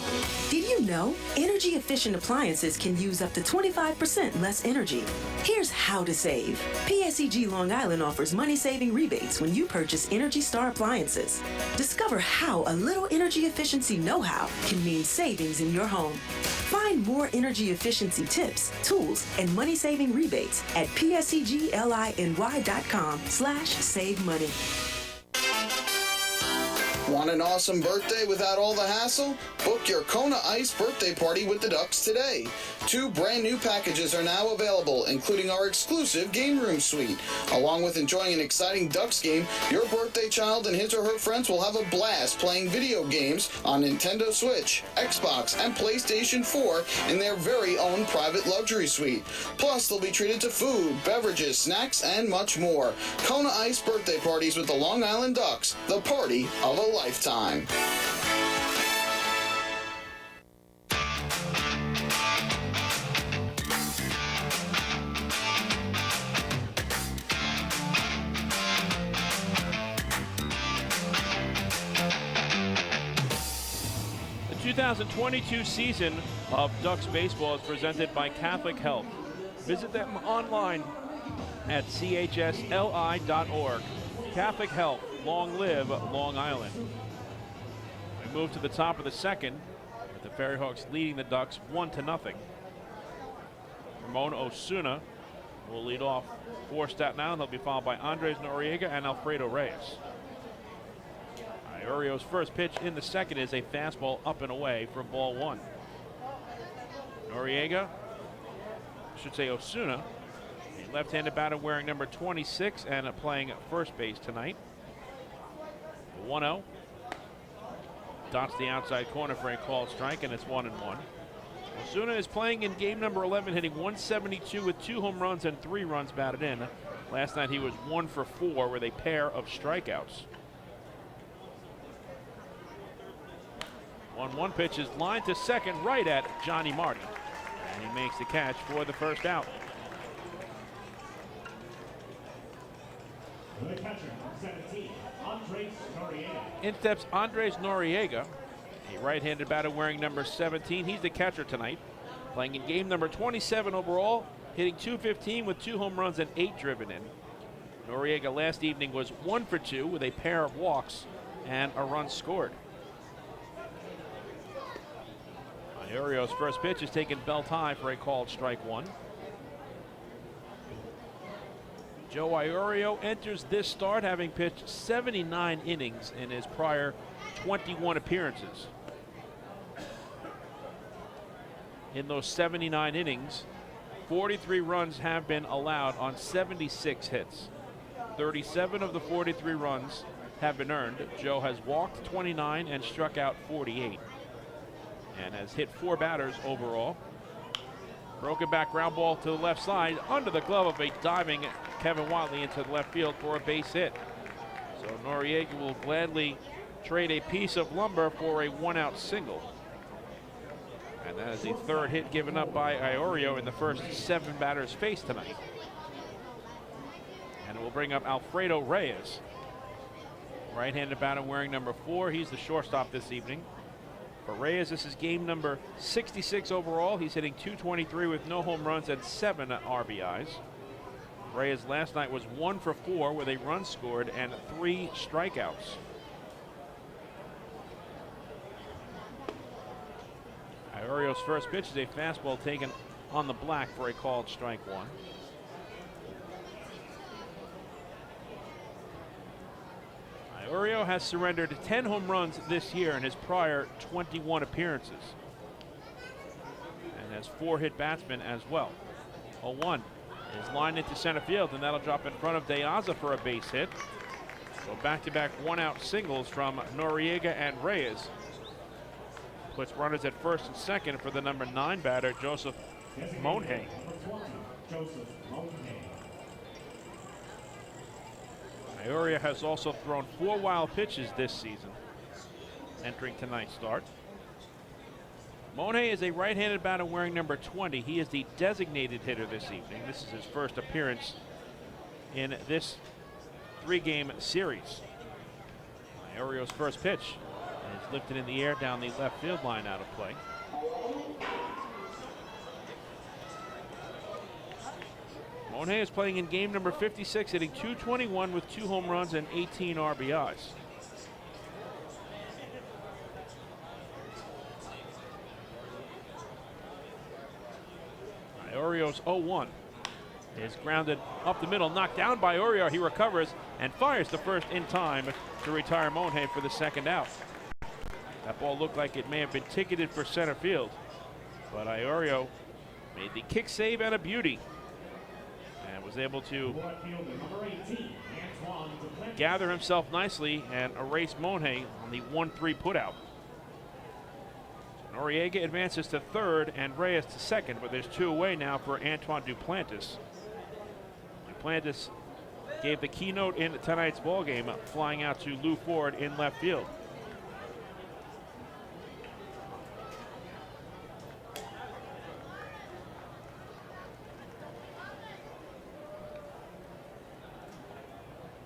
Did you know energy-efficient appliances can use up to 25% less energy? Here's how to save. PSCG Long Island offers money-saving rebates when you purchase Energy Star appliances. Discover how a little energy efficiency know-how can mean savings in your home. Find more energy efficiency tips, tools, and money-saving rebates at pscgliny.com/save money. Want an awesome birthday without all the hassle? Book your Kona Ice birthday party with the Ducks today. 2 brand new packages are now available, including our exclusive game room suite. Along with enjoying an exciting Ducks game, your birthday child and his or her friends will have a blast playing video games on Nintendo Switch, Xbox, and PlayStation 4 in their very own private luxury suite. Plus, they'll be treated to food, beverages, snacks, and much more. Kona Ice birthday parties with the Long Island Ducks, the party of a lifetime. The 2022 season of Ducks Baseball is presented by Catholic Health. Visit them online at chsli.org. Catholic Health, long live Long Island. We move to the top of the second with the FerryHawks leading the Ducks 1-0. Ramon Osuna will lead off for Staten Island. He'll be followed by Andres Noriega and Alfredo Reyes. Urio's first pitch in the second is a fastball up and away for ball 1. Noriega, I should say Osuna, a left-handed batter wearing number 26 and playing first base tonight. 1-0. Dots the outside corner for a called strike, and it's 1-1. Osuna is playing in game number 11, hitting .172 with 2 home runs and 3 runs batted in. Last night he was 1 for 4 with a pair of strikeouts. 1-1 pitch is lined to second, right at Johnny Martin. And he makes the catch for the first out. The catcher, 17, Andres Noriega. In steps Andres Noriega, a right-handed batter wearing number 17. He's the catcher tonight, playing in game number 27 overall, hitting .215 with 2 home runs and 8 driven in. Noriega last evening was 1 for 2 with a pair of walks and a run scored. Iorio's first pitch is taken belt high for a called strike 1. Joe Iorio enters this start having pitched 79 innings in his prior 21 appearances. In those 79 innings, 43 runs have been allowed on 76 hits. 37 of the 43 runs have been earned. Joe has walked 29 and struck out 48. And has hit 4 batters overall. Broken back ground ball to the left side under the glove of a diving Kevin Watley into the left field for a base hit. So Noriega will gladly trade a piece of lumber for a 1-out single. And that is the 3rd hit given up by Iorio in the first 7 batters faced tonight. And it will bring up Alfredo Reyes. Right-handed batter wearing number 4. He's the shortstop this evening. For Reyes, this is game number 66 overall. He's hitting .223 with no home runs and 7 RBIs. Reyes last night was 1 for 4 with a run scored and 3 strikeouts. Iorio's first pitch is a fastball taken on the black for a called strike 1. Iorio has surrendered 10 home runs this year in his prior 21 appearances. And has 4 hit batsmen as well. 0-1 is lined into center field, and that'll drop in front of De Aza for a base hit. So back-to-back 1-out singles from Noriega and Reyes. Puts runners at first and second for the number 9 batter, Joseph Monhe. Iorio has also thrown 4 wild pitches this season, entering tonight's start. Monhe is a right-handed batter wearing number 20. He is the designated hitter this evening. This is his first appearance in this 3-game series. Iorio's first pitch is lifted in the air down the left field line, out of play. Monhe is playing in game number 56, hitting .221 with 2 home runs and 18 RBIs. Iorio's 0-1 is grounded up the middle, knocked down by Iorio. He recovers and fires the first in time to retire Monhe for the 2nd out. That ball looked like it may have been ticketed for center field, but Iorio made the kick save and a beauty, and was able to gather himself nicely and erase Monhe on the 1-3 putout. Noriega advances to 3rd and Reyes to 2nd, but there's 2 away now for Antoine Duplantis. Duplantis gave the keynote in tonight's ballgame, flying out to Lou Ford in left field.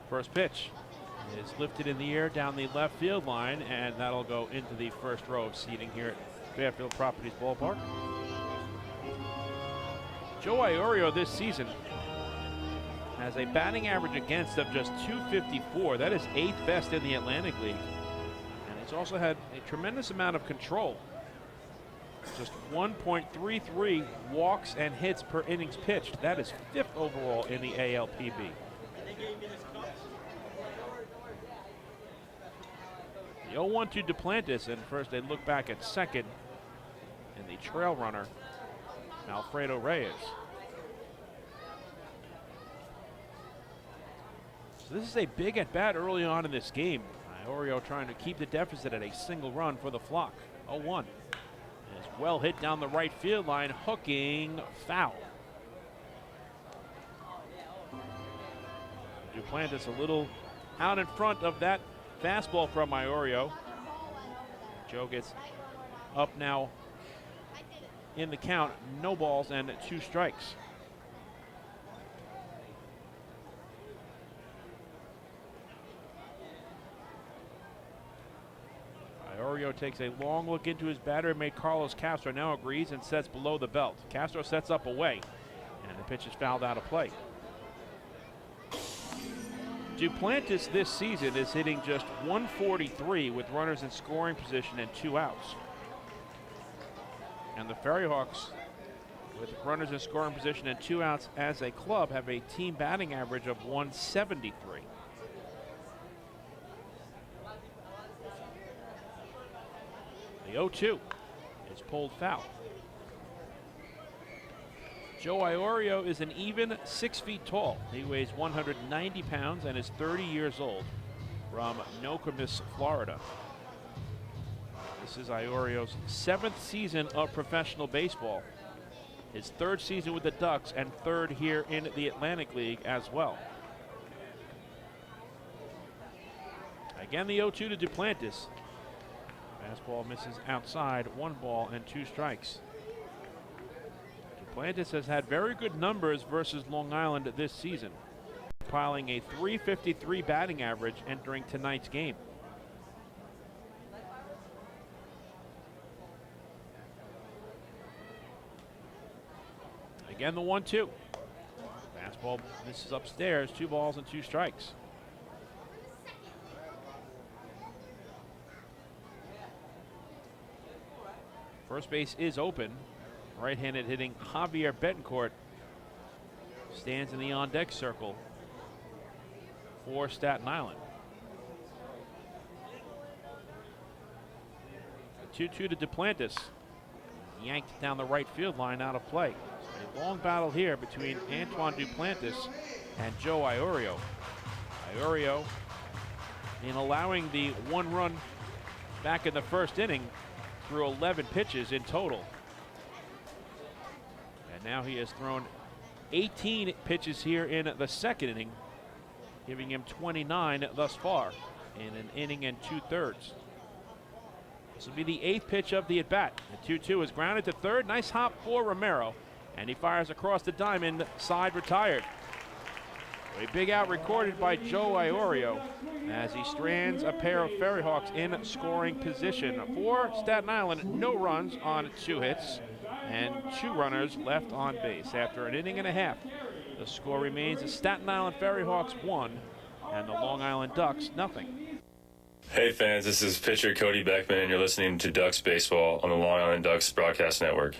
First pitch is lifted in the air down the left field line, and that'll go into the first row of seating here at Fairfield Properties Ballpark. Joe Iorio this season has a batting average against of just .254. That is 8th best in the Atlantic League. And he's also had a tremendous amount of control. Just 1.33 walks and hits per innings pitched. That is 5th overall in the ALPB. The 0-1 to Duplantis, and first they look back at second, and the trail runner, Alfredo Reyes. So this is a big at-bat early on in this game. Iorio trying to keep the deficit at a single run for the flock. 0-1 is well hit down the right field line, hooking foul. Duplantis a little out in front of that fastball from Iorio. Joe gets up now in the count, no balls and 2 strikes. Iorio takes a long look into his batter, made Carlos Castro, now agrees and sets below the belt. Castro sets up away, and the pitch is fouled out of play. Duplantis this season is hitting just .143 with runners in scoring position and 2 outs. And the FerryHawks, with runners in scoring position and 2 outs as a club, have a team batting average of .173. The 0-2 is pulled foul. Joe Iorio is an even 6 feet tall. He weighs 190 pounds and is 30 years old, from Nokomis, Florida. This is Iorio's 7th season of professional baseball, his 3rd season with the Ducks, and 3rd here in the Atlantic League as well. Again, the 0-2 to Duplantis. Fastball misses outside, 1 ball and 2 strikes. Duplantis has had very good numbers versus Long Island this season, piling a .353 batting average entering tonight's game. Again, the 1-2. Fastball misses upstairs, 2 balls and 2 strikes. First base is open. Right-handed hitting Javier Betancourt stands in the on-deck circle for Staten Island. 2-2 to Duplantis. Yanked down the right field line, out of play. A long battle here between Antoine Duplantis and Joe Iorio. Iorio, in allowing the 1 run back in the 1st inning, threw 11 pitches in total. And now he has thrown 18 pitches here in the 2nd inning, giving him 29 thus far in an inning and 2/3. This will be the 8th pitch of the at-bat. The 2-2 is grounded to 3rd. Nice hop for Romero, and he fires across the diamond, side retired. A big out recorded by Joe Iorio as he strands a pair of FerryHawks in scoring position. For Staten Island, no runs on 2 hits and 2 runners left on base. After an inning and a half, the score remains the Staten Island FerryHawks 1 and the Long Island Ducks 0. Hey fans, this is pitcher Cody Beckman, and you're listening to Ducks Baseball on the Long Island Ducks Broadcast Network.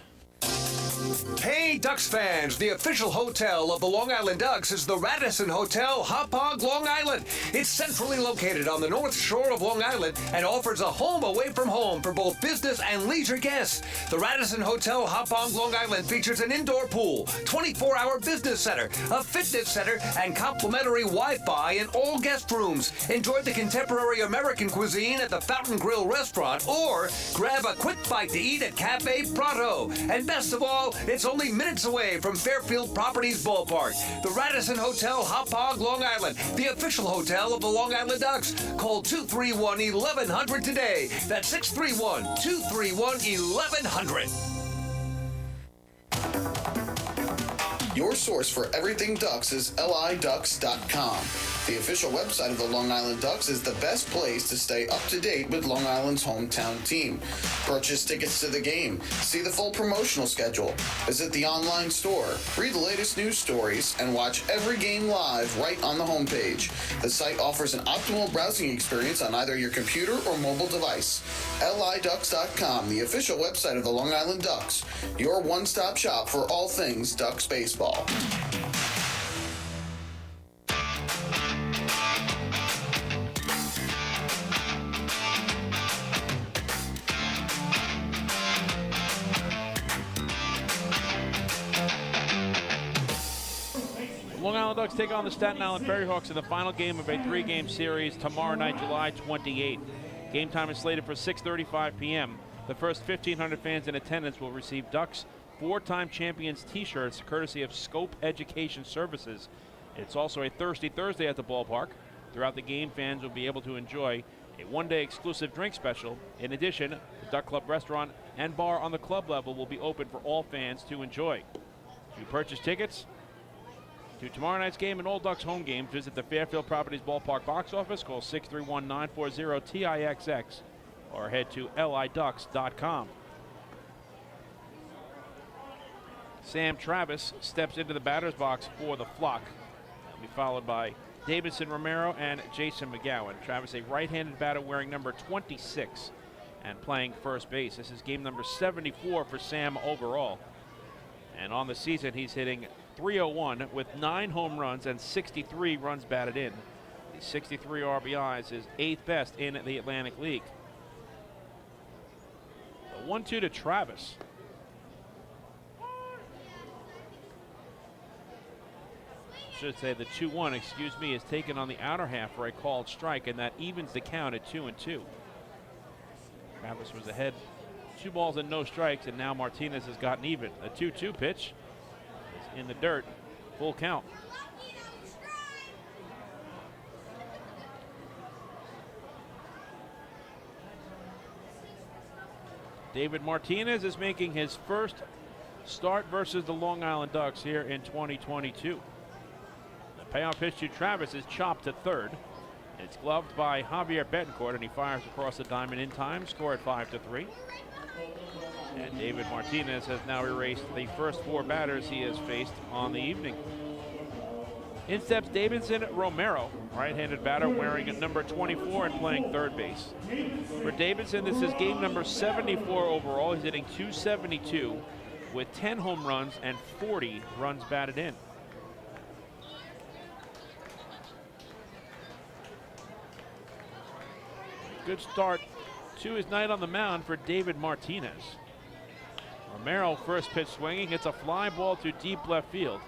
Hey, Ducks fans, the official hotel of the Long Island Ducks is the Radisson Hotel, Hauppauge, Long Island. It's centrally located on the north shore of Long Island and offers a home away from home for both business and leisure guests. The Radisson Hotel, Hauppauge, Long Island features an indoor pool, 24-hour business center, a fitness center, and complimentary Wi-Fi in all guest rooms. Enjoy the contemporary American cuisine at the Fountain Grill restaurant, or grab a quick bite to eat at Cafe Prato. And best of all, it's only minutes away from Fairfield Properties Ballpark. The Radisson Hotel, Hauppauge, Long Island, the official hotel of the Long Island Ducks. Call 231-1100 today. That's 631-231-1100. Your source for everything Ducks is liducks.com. The official website of the Long Island Ducks is the best place to stay up to date with Long Island's hometown team. Purchase tickets to the game, see the full promotional schedule, visit the online store, read the latest news stories, and watch every game live right on the homepage. The site offers an optimal browsing experience on either your computer or mobile device. liducks.com, the official website of the Long Island Ducks, your one-stop shop for all things Ducks baseball. Long Island Ducks take on the Staten Island FerryHawks in the final game of a 3-game series tomorrow night, July 28th. Game time is slated for 6:35 p.m. The first 1,500 fans in attendance will receive Ducks 4-time champions t-shirts courtesy of Scope Education Services It's also a Thirsty Thursday at the ballpark. Throughout the game, fans will be able to enjoy a one-day exclusive drink special. In addition, the Duck Club restaurant and bar on the club level will be open for all fans to enjoy. To purchase tickets to tomorrow night's game and all Ducks home games, visit the Fairfield Properties Ballpark box office, call 631-940-TIXX, or head to liducks.com. Sam Travis steps into the batter's box for the Flock. He'll be followed by Davidson Romero and Jason McGowan. Travis, a right-handed batter wearing number 26 and playing first base. This is game number 74 for Sam overall. And on the season, he's hitting .301 with 9 home runs and 63 runs batted in. His 63 RBIs is 8th best in the Atlantic League. The 1-2 to Travis. Should say the 2-1, excuse me, is taken on the outer half for a called strike, and that evens the count at 2-2. Travis was ahead 2 balls and no strikes, and now Martinez has gotten even. The 2-2 pitch is in the dirt, full count. David Martinez is making his first start versus the Long Island Ducks here in 2022. The payoff pitch to Travis is chopped to third. It's gloved by Javier Betancourt, and he fires across the diamond in time, score at 5-3. And David Martinez has now erased the first 4 batters he has faced on the evening. In steps Davidson Romero, right-handed batter wearing number 24 and playing third base. For Davidson, this is game number 74 overall. He's hitting .272 with 10 home runs and 40 runs batted in. Good start to his night on the mound for David Martinez. Romero, first pitch swinging, it's a fly ball to deep left field.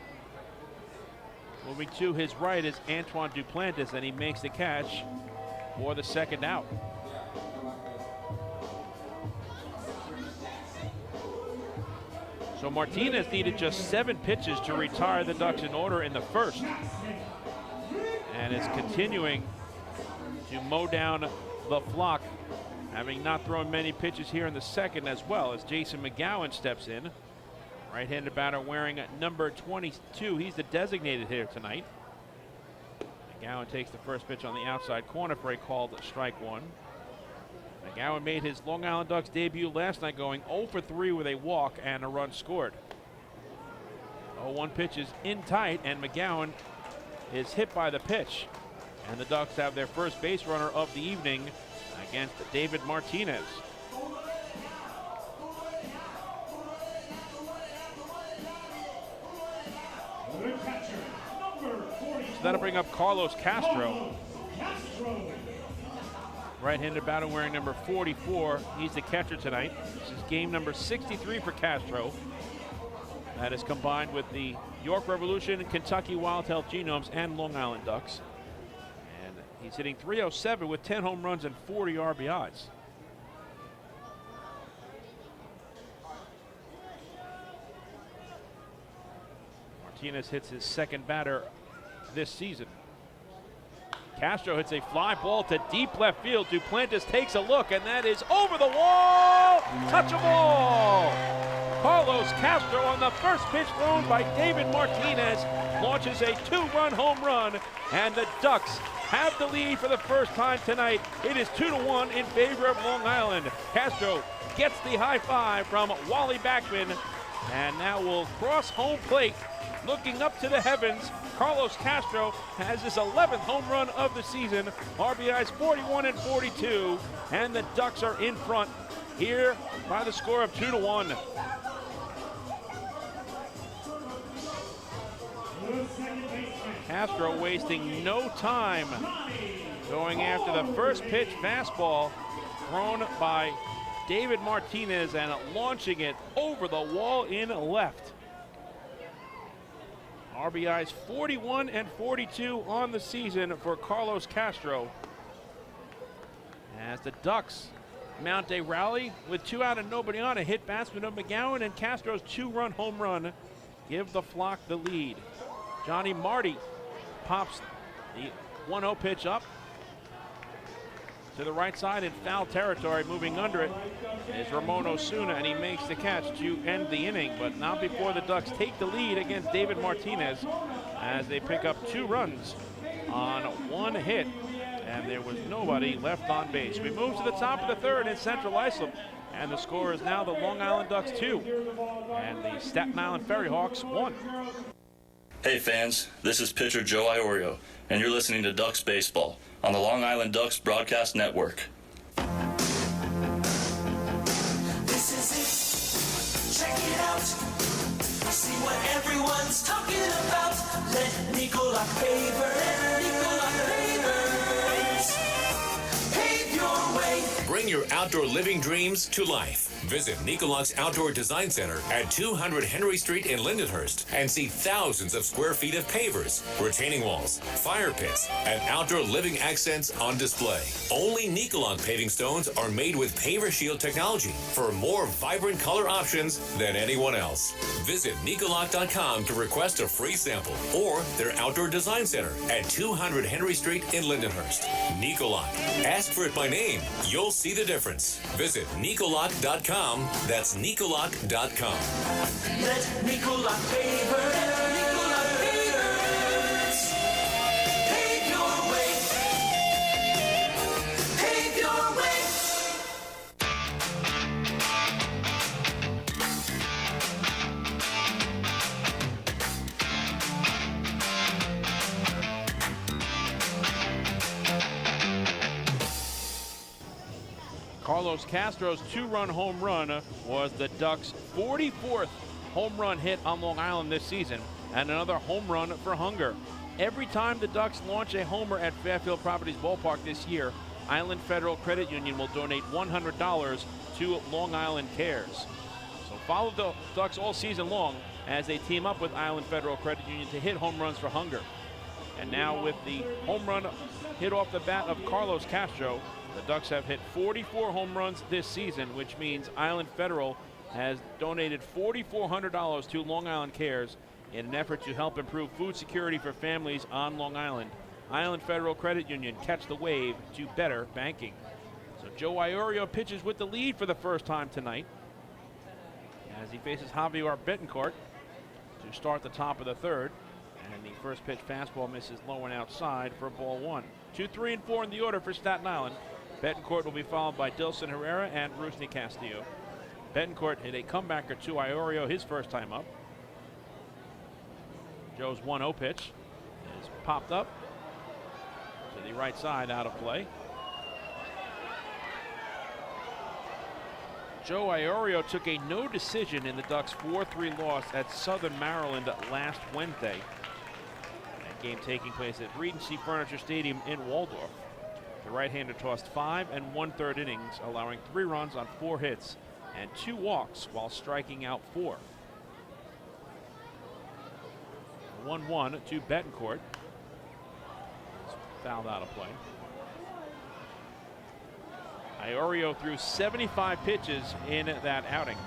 Moving to his right is Antoine Duplantis, and he makes the catch for the second out. So Martinez needed just 7 pitches to retire the Ducks in order in the first, and is continuing to mow down the Flock, having not thrown many pitches here in the second as well, as Jason McGowan steps in. Right-handed batter wearing number 22. He's the designated hitter tonight. McGowan takes the first pitch on the outside corner for a called strike 1. McGowan made his Long Island Ducks debut last night, going 0 for 3 with a walk and a run scored. 0-1 pitch is in tight, and McGowan is hit by the pitch. And the Ducks have their first base runner of the evening against David Martinez. So that'll bring up Carlos Castro. Right-handed batter wearing number 44. He's the catcher tonight. This is game number 63 for Castro. That is combined with the York Revolution, Kentucky Wildtail Genomes, and Long Island Ducks. And he's hitting .307 with 10 home runs and 40 RBIs. Martinez hits his second batter this season. Castro hits a fly ball to deep left field. Duplantis takes a look, and that is over the wall. Touch a ball. Carlos Castro on the first pitch thrown by David Martinez launches a 2-run home run, and the Ducks have the lead for the first time tonight. It is 2-1 in favor of Long Island. Castro gets the high five from Wally Backman, and now will cross home plate. Looking up to the heavens, Carlos Castro has his 11th home run of the season. RBIs 41 and 42, and the Ducks are in front here by the score of 2-1. Castro wasting no time going after the first pitch fastball thrown by David Martinez and launching it over the wall in left. RBIs 41 and 42 on the season for Carlos Castro, as the Ducks mount a rally with 2 out and nobody on. A hit batsman of McGowan, and Castro's 2-run home run give the Flock the lead. Johnny Marty pops the 1-0 pitch up to the right side in foul territory. Moving under it is Ramon Osuna, and he makes the catch to end the inning, but not before the Ducks take the lead against David Martinez as they pick up 2 runs on 1 hit, and there was nobody left on base. We move to the top of the third in Central Islip, and the score is now the Long Island Ducks 2 and the Staten Island FerryHawks 1. Hey fans, this is pitcher Joe Iorio, and you're listening to Ducks Baseball on the Long Island Ducks Broadcast Network. This is it. Check it out. See what everyone's talking about. Let Nicolak pave your way. Bring your outdoor living dreams to life. Visit Nicolak's Outdoor Design Center at 200 Henry Street in Lindenhurst and see thousands of square feet of pavers, retaining walls, fire pits, and outdoor living accents on display. Only Nicolak paving stones are made with Paver Shield technology for more vibrant color options than anyone else. Visit Nicolak.com to request a free sample or their Outdoor Design Center at 200 Henry Street in Lindenhurst. Nicolak. Ask for it by name. You'll see the difference. Visit Nicolak.com. That's Nicolak.com. Let Nicolak pave your way. Pave your way. Carlos Castro's 2-run home run was the Ducks' 44th home run hit on Long Island this season, and another home run for Hunger. Every time the Ducks launch a homer at Fairfield Properties Ballpark this year, Island Federal Credit Union will donate $100 to Long Island Cares. So follow the Ducks all season long as they team up with Island Federal Credit Union to hit home runs for Hunger. And now with the home run hit off the bat of Carlos Castro, the Ducks have hit 44 home runs this season, which means Island Federal has donated $4,400 to Long Island Cares in an effort to help improve food security for families on Long Island. Island Federal Credit Union, catch the wave to better banking. So Joe Iorio pitches with the lead for the first time tonight as he faces Javier Betancourt to start the top of the third. And the first pitch fastball misses low and outside for ball 1. 2, 3, and 4 in the order for Staten Island. Betancourt will be followed by Dilson Herrera and Rusney Castillo. Betancourt hit a comebacker to Iorio his first time up. Joe's 1-0 pitch is popped up to the right side, out of play. Joe Iorio took a no decision in the Ducks' 4-3 loss at Southern Maryland last Wednesday. That game taking place at Regency Furniture Stadium in Waldorf. The right-hander tossed 5 1/3 innings, allowing 3 runs on 4 hits and 2 walks while striking out 4. 1-1 to Betancourt. It's fouled out of play. Iorio threw 75 pitches in that outing,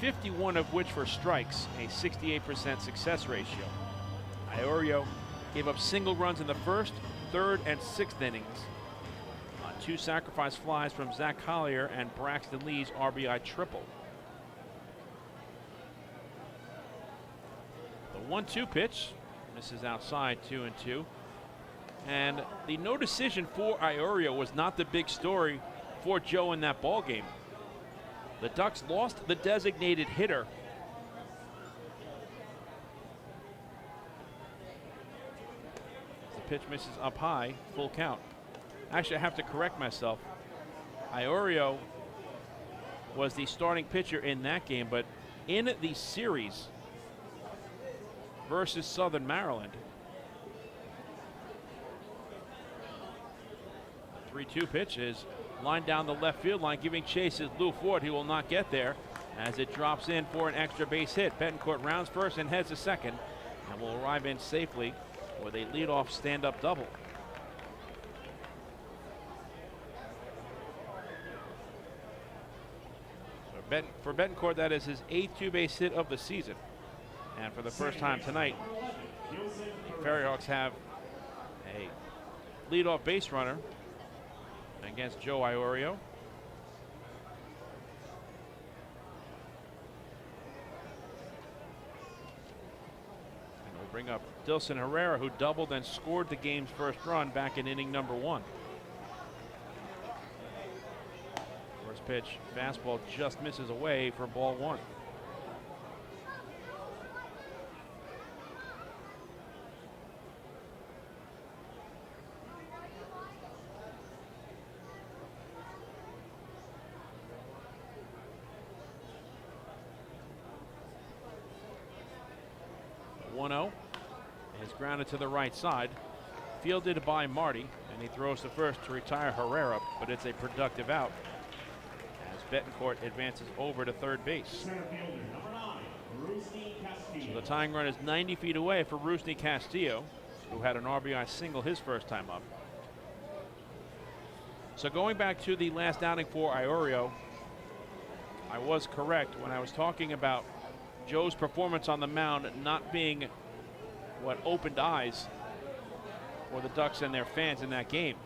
51 of which were strikes, a 68% success ratio. Iorio gave up single runs in the first, third, and 6th innings on 2 sacrifice flies from Zach Collier and Braxton Lee's RBI triple. The 1-2 pitch misses outside, 2-2. And the no decision for Iorio was not the big story for Joe in that ball game. The Ducks lost the designated hitter. The pitch misses up high, full count. Actually, I have to correct myself. Iorio was the starting pitcher in that game, but in the series versus Southern Maryland, 3-2 pitch is lined down the left field line, giving chase is Lou Ford. He will not get there as it drops in for an extra base hit. Betancourt rounds first and heads to second and will arrive in safely with a leadoff stand-up double. For Betancourt, that is his 8th 2-base hit of the season. And for the first time tonight, The FerryHawks have a leadoff base runner against Joe Iorio. And we'll bring up Dilson Herrera, who doubled and scored the game's first run back in inning number 1. First pitch, fastball just misses away for ball 1. Is grounded to the right side, fielded by Marty, and he throws to first to retire Herrera, but it's a productive out as Betancourt advances over to third base. So the tying run is 90 feet away for Rusney Castillo, who had an RBI single his first time up. So going back to the last outing for Iorio, I was correct when I was talking about Joe's performance on the mound not being what opened eyes for the Ducks and their fans in that game.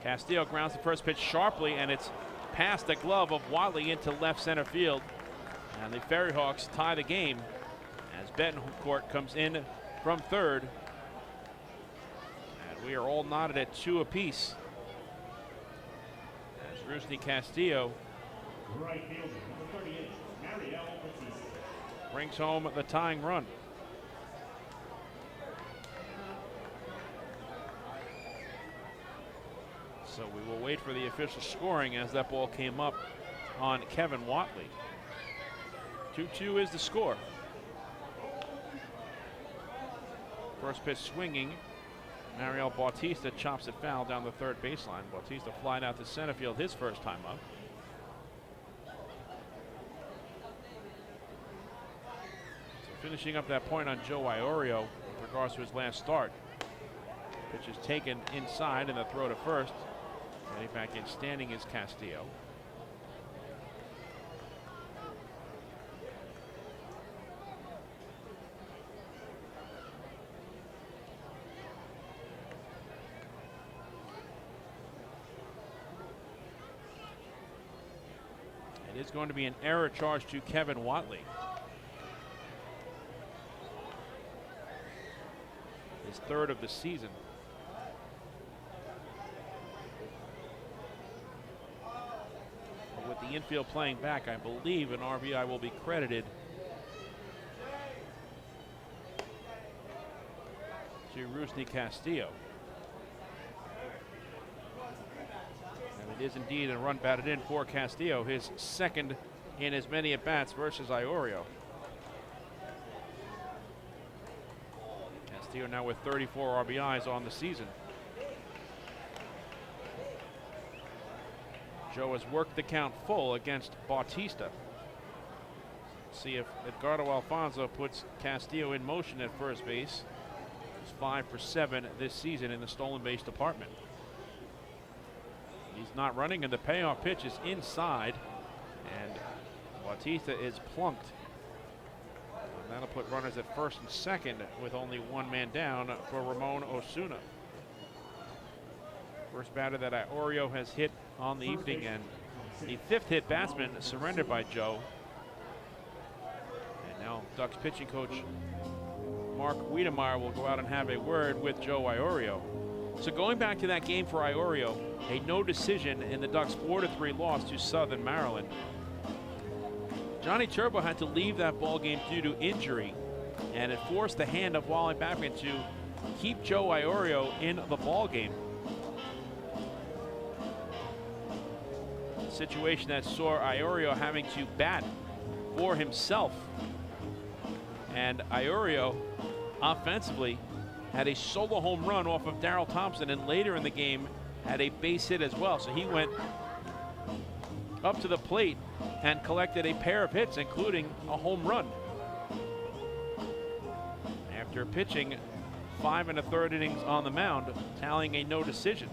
Castillo grounds the first pitch sharply, and it's past the glove of Watley into left center field. And the FerryHawks tie the game as Betancourt comes in from third. And we are all knotted at 2 apiece as Rusney Castillo brings home the tying run. So we will wait for the official scoring as that ball came up on Kevin Watley. 2-2 is the score. First pitch swinging. Mariel Bautista chops it foul down the third baseline. Bautista flying out to center field his first time up. So finishing up that point on Joe Iorio with regards to his last start. Pitch is taken inside and the throw to first. Getting back in standing is Castillo. It is going to be an error charge to Kevin Watley. His third of the season. With the infield playing back, I believe an RBI will be credited to Rusney Castillo. And it is indeed a run batted in for Castillo, his second in as many at-bats versus Iorio. Castillo now with 34 RBIs on the season. Joe has worked the count full against Bautista. See if Edgardo Alfonso puts Castillo in motion at first base. He's 5 for 7 this season in the stolen base department. He's not running, and the payoff pitch is inside, and Bautista is plunked. And that'll put runners at first and second with only one man down for Ramon Osuna. First batter that Iorio has hit on the evening, and the 5th hit batsman surrendered by Joe. And now Ducks pitching coach Mark Wiedemeyer will go out and have a word with Joe Iorio. So going back to that game for Iorio, a no decision in the Ducks 4-3 loss to Southern Maryland. Johnny Turbo had to leave that ball game due to injury, and it forced the hand of Wally Backman to keep Joe Iorio in the ball game. Situation that saw Iorio having to bat for himself. And Iorio offensively had a solo home run off of Darrell Thompson, and later in the game had a base hit as well. So he went up to the plate and collected a pair of hits, including a home run. After pitching 5 1/3 innings on the mound, tallying a no decision.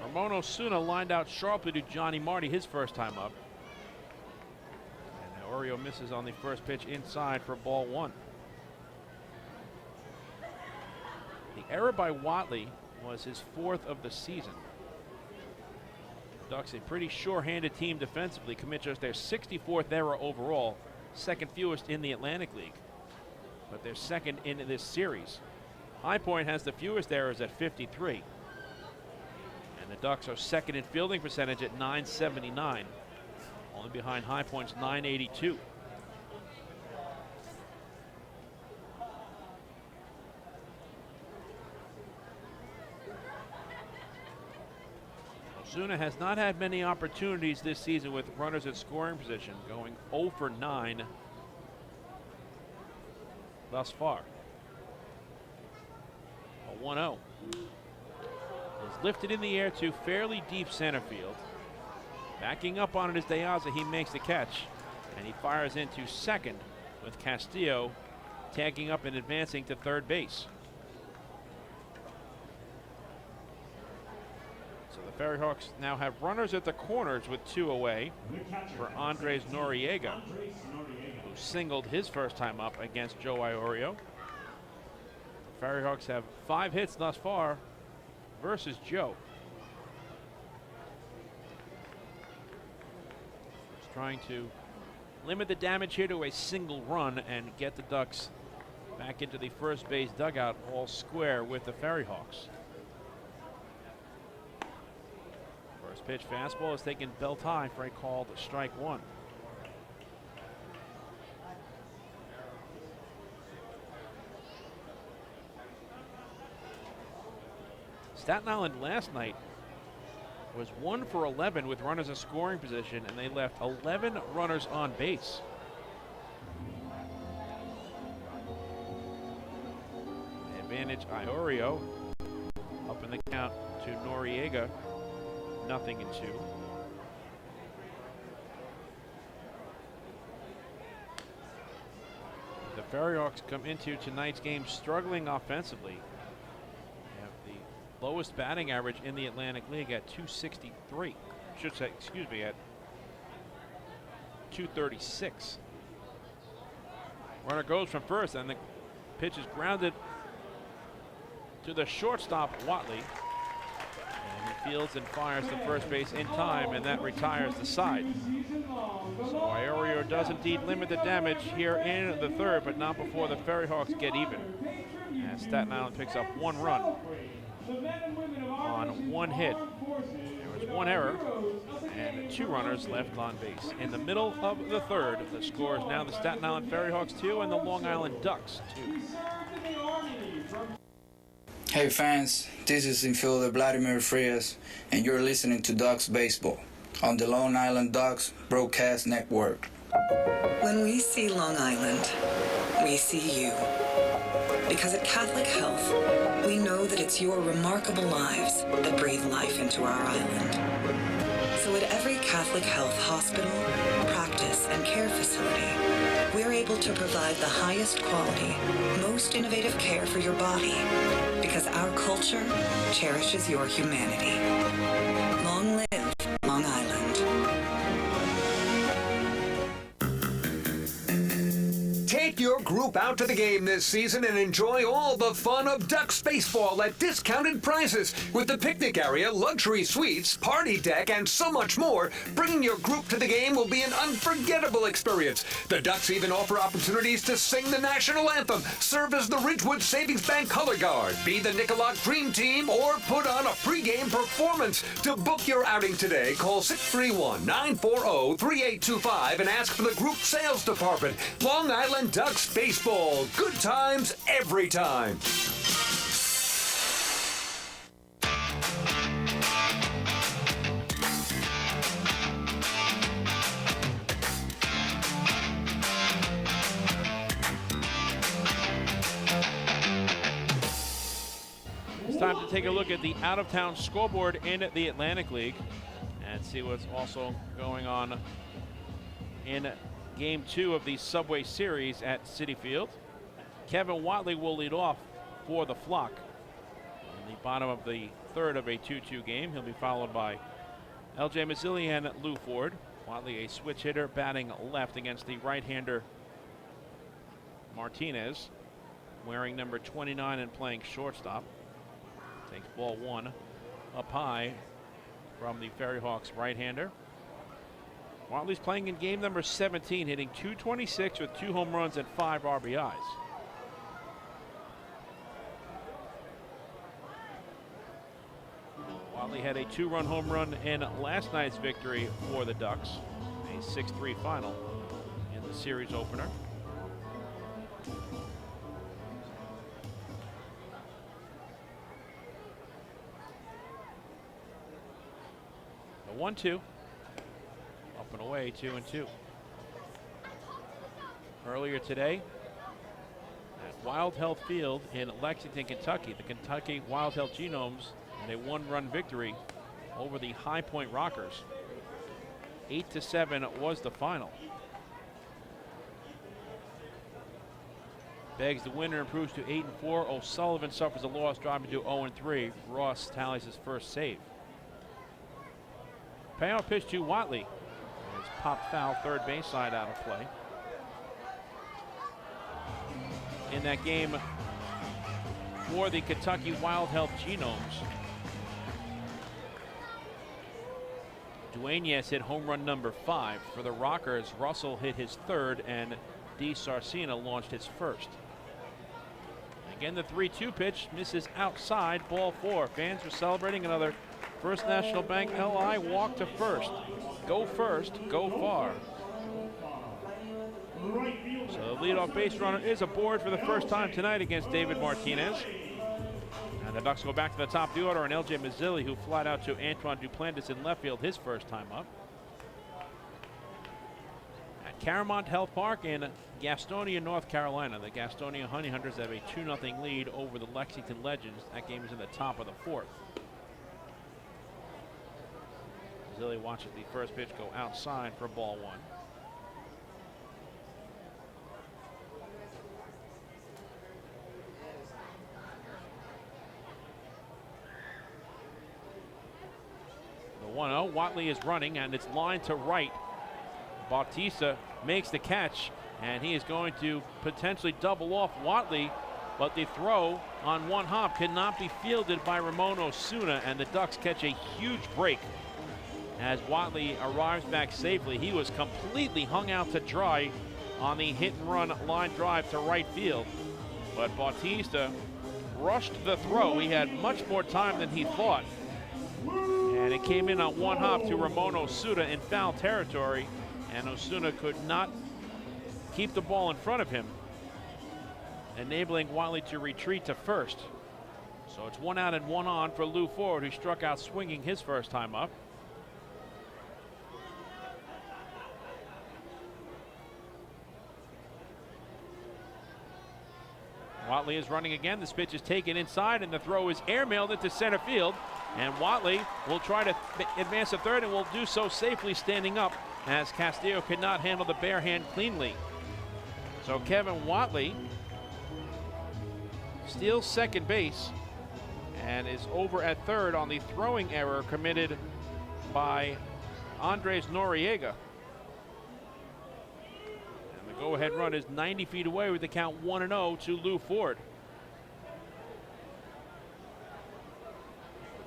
Ramon Osuna lined out sharply to Johnny Marty his first time up. Iorio misses on the first pitch inside for ball one. The error by Watley was his fourth of the season. Ducks, a pretty sure-handed team defensively, commit just their 64th error overall, second fewest in the Atlantic League, but they're second in this series. High Point has the fewest errors at 53, and the Ducks are second in fielding percentage at .979, only behind High Point's .982. Osuna has not had many opportunities this season with runners at scoring position, going 0 for 9 thus far. A 1-0 is lifted in the air to fairly deep center field. Backing up on it is Deaza. He makes the catch, and he fires into second with Castillo tagging up and advancing to third base. So the FerryHawks now have runners at the corners with 2 away for Andres Noriega, who singled his first time up against Joe Iorio. The FerryHawks have 5 hits thus far versus Joe. Just trying to limit the damage here to a single run and get the Ducks back into the first base dugout all square with the FerryHawks. First pitch fastball is taken belt high for a called strike one. Staten Island last night was 1 for 11 with runners in scoring position, and they left 11 runners on base. Advantage Iorio up in the count to Noriega, 0-2. The FerryHawks come into tonight's game struggling offensively. They have the lowest batting average in the Atlantic League at 263. Should say, excuse me, at 236. Runner goes from first, and the pitch is grounded to the shortstop, Watley. And he fields and fires the first base in time, and that retires the side. So Iorio does indeed limit the damage here in the third, but not before the FerryHawks get even. And Staten Island picks up 1 run on 1 hit. There was 1 error and 2 runners left on base. In the middle of the third, the score is now the Staten Island FerryHawks 2 and the Long Island Ducks 2. Hey fans, this is infielder Vladimir Frias, and you're listening to Ducks Baseball on the Long Island Ducks Broadcast Network. When we see Long Island, we see you. Because at Catholic Health, we know that it's your remarkable lives that breathe life into our island. So at every Catholic Health hospital, practice, and care facility, we're able to provide the highest quality, most innovative care for your body, because our culture cherishes your humanity. Long live Long Island. Take your group out to the game this season and enjoy all the fun of Ducks baseball at discounted prices with the picnic area, luxury suites, party deck, and so much more. Bringing your group to the game will be an unforgettable experience. The Ducks even offer opportunities to sing the national anthem, serve as the Ridgewood Savings Bank color guard, be the Nicolak Dream Team, or put on a pregame performance. To book your outing today, call 631-940-3825 and ask for the group sales department. Long Island Ducks baseball. Good times every time. It's time to take a look at the out-of-town scoreboard in the Atlantic League and see what's also going on in Game 2 of the Subway Series at Citi Field. Kevin Watley will lead off for the Flock in the bottom of the third of a 2-2 game. He'll be followed by L.J. Mazzilli and Lou Ford. Watley, a switch hitter, batting left against the right-hander Martinez, wearing number 29 and playing shortstop. Takes ball one up high from the FerryHawks right-hander. Watley's playing in game number 17, hitting .226 with 2 home runs and 5 RBIs. Watley had a 2-run home run in last night's victory for the Ducks, a 6-3 final in the series opener. The 1-2, up and away, 2-2. Earlier today at Wild Health Field in Lexington, Kentucky, the Kentucky Wild Health Genomes had a 1-run victory over the High Point Rockers. 8-7 was the final. Beggs the winner, improves to 8-4. O'Sullivan suffers a loss, dropping to 0-3. Ross tallies his first save. Payoff pitch to Watley. It's popped foul, third base side out of play. In that game for the Kentucky Wild Health Genomes, Dueñas hit home run number 5. For the Rockers, Russell hit his 3rd, and D. Sarcina launched his 1st. Again, the 3-2 pitch misses outside, ball 4. Fans are celebrating another First National Bank LI walk to first. Go first, go far. So the leadoff base runner is aboard for the first time tonight against David Martinez. And the Ducks go back to the top of the order, and L.J. Mazzilli, who flied out to Antoine Duplantis in left field his first time up. At Caramount Health Park in Gastonia, North Carolina, the Gastonia Honey Hunters have a 2-0 lead over the Lexington Legends. That game is in the top of the 4th. Mazzilli watches the first pitch go outside for ball 1. The 1-0, Watley is running, and it's lined to right. Bautista makes the catch, and he is going to potentially double off Watley, but the throw on one hop cannot be fielded by Ramon Osuna, and the Ducks catch a huge break as Watley arrives back safely. He was completely hung out to dry on the hit-and-run line drive to right field, but Bautista rushed the throw. He had much more time than he thought, and it came in on one hop to Ramon Osuna in foul territory, and Osuna could not keep the ball in front of him, enabling Watley to retreat to first. So it's 1 out and 1 on for Lou Ford, who struck out swinging his first time up. Watley is running again. This pitch is taken inside, and the throw is airmailed into center field. And Watley will try to advance to third, and will do so safely standing up, as Castillo could not handle the bare hand cleanly. So Kevin Watley steals second base and is over at third on the throwing error committed by Andres Noriega. And the go-ahead run is 90 feet away with the count 1-0 to Lou Ford.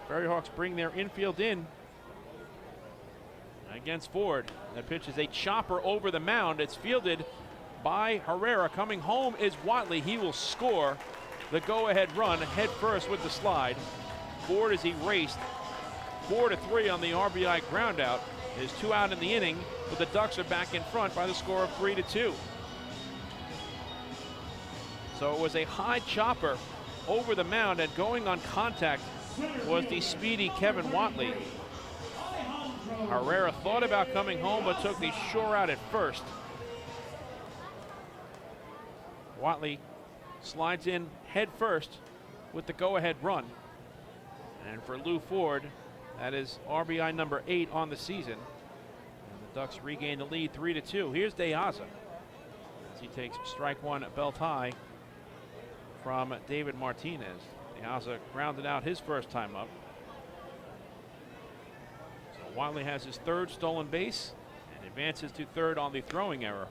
FerryHawks bring their infield in against Ford. That pitch is a chopper over the mound. It's fielded by Herrera. Coming home is Watley. He will score the go-ahead run head first with the slide. Ford is erased 4-3 on the RBI groundout. There's 2 out in the inning, but the Ducks are back in front by the score of 3-2. So it was a high chopper over the mound, and going on contact was the speedy Kevin Watley. Herrera thought about coming home, but took the shore out at first. Watley slides in head first with the go-ahead run. And for Lou Ford, that is RBI number 8 on the season. And the Ducks regain the lead 3-2. Here's De Aza as he takes strike one belt high from David Martinez. De Aza grounded out his first time up. So Watley has his 3rd stolen base, and and advances to third on the throwing error.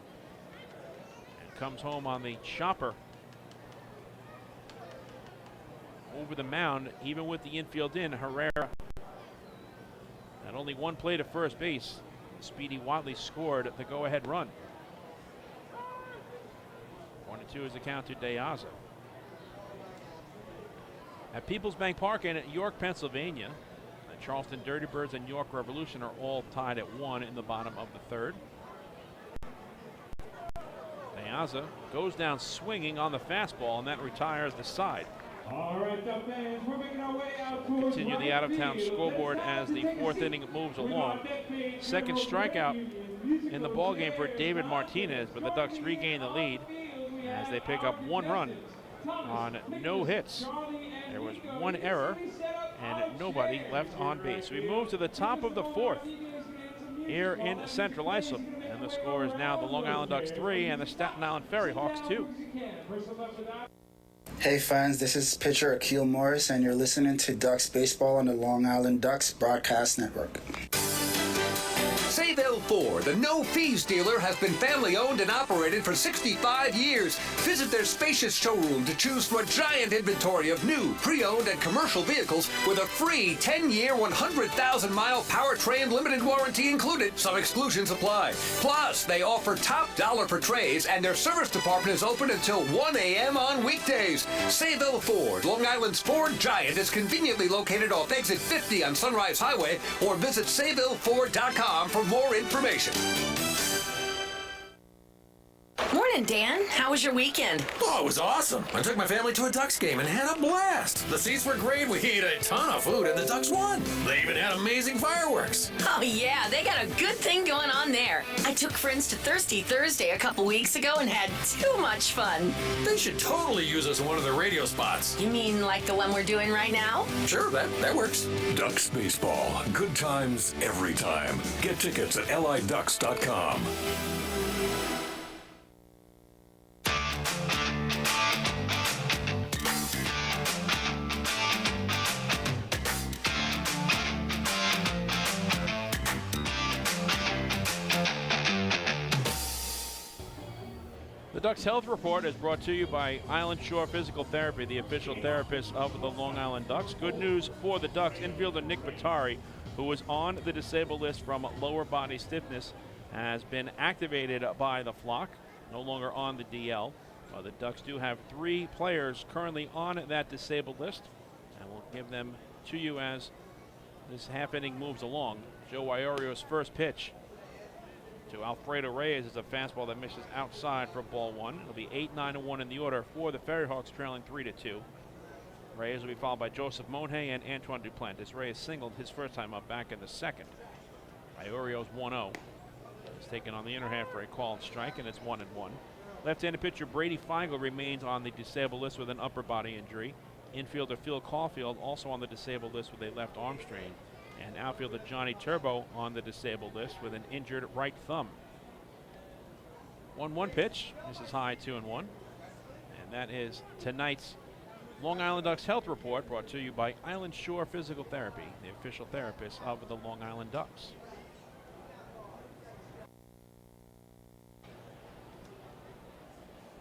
And comes home on the chopper over the mound, even with the infield in. Herrera had only one play to first base. Speedy Watley scored the go-ahead run. 1-2 is the count to De Aza. At Peoples Bank Park in York, Pennsylvania, the Charleston Dirty Birds and York Revolution are all tied at 1 in the bottom of the third. De Aza goes down swinging on the fastball, and that retires the side. All right, the fans, we're making our way out towards Continue the out-of-town scoreboard as the fourth inning moves along. Second strikeout in the ballgame for David Martinez, but the Ducks regain the lead as they pick up one run on no hits. There was one error and nobody left on base. We move to the top of the fourth here in Central Islip, and the score is now the Long Island Ducks 3 and the Staten Island FerryHawks 2. Hey fans, this is pitcher Akil Morris, and you're listening to Ducks Baseball on the Long Island Ducks Broadcast Network. Sayville Ford, the no-fees dealer, has been family-owned and operated for 65 years. Visit their spacious showroom to choose from a giant inventory of new, pre-owned, and commercial vehicles with a free 10-year, 100,000-mile powertrain limited warranty included. Some exclusions apply. Plus, they offer top dollar for trays, and their service department is open until 1 a.m. on weekdays. Sayville Ford, Long Island's Ford giant, is conveniently located off exit 50 on Sunrise Highway, or visit SayvilleFord.com for more information. Morning, Dan. How was your weekend? Oh, it was awesome. I took my family to a Ducks game and had a blast. The seats were great. We ate a ton of food, and the Ducks won. They even had amazing fireworks. Oh, yeah. They got a good thing going on there. I took friends to Thirsty Thursday a couple weeks ago and had too much fun. They should totally use us in one of their radio spots. You mean like the one we're doing right now? Sure, that works. Ducks Baseball. Good times every time. Get tickets at liducks.com. The Ducks Health Report is brought to you by Island Shore Physical Therapy, the official therapist of the Long Island Ducks. Good news for the Ducks. Infielder Nick Batari, who was on the disabled list from lower body stiffness, has been activated by the flock, no longer on the DL. The Ducks do have 3 players currently on that disabled list, and we'll give them to you as this half inning moves along. Joe Iorio's first pitch to Alfredo Reyes is a fastball that misses outside for ball 1. It'll be 8-9-1 in the order for the FerryHawks, trailing 3-2. Reyes will be followed by Joseph Monhay and Antoine Duplantis. Reyes singled his first time up back in the second. Iorio's 1-0. He's taken on the inner half for a called strike, and it's 1-1. Left-handed pitcher Brady Feigl remains on the disabled list with an upper body injury. Infielder Phil Caulfield also on the disabled list with a left arm strain. And outfielder Johnny Turbo on the disabled list with an injured right thumb. 1-1 pitch. This is high, 2-1. And that is tonight's Long Island Ducks Health Report, brought to you by Island Shore Physical Therapy, the official therapist of the Long Island Ducks.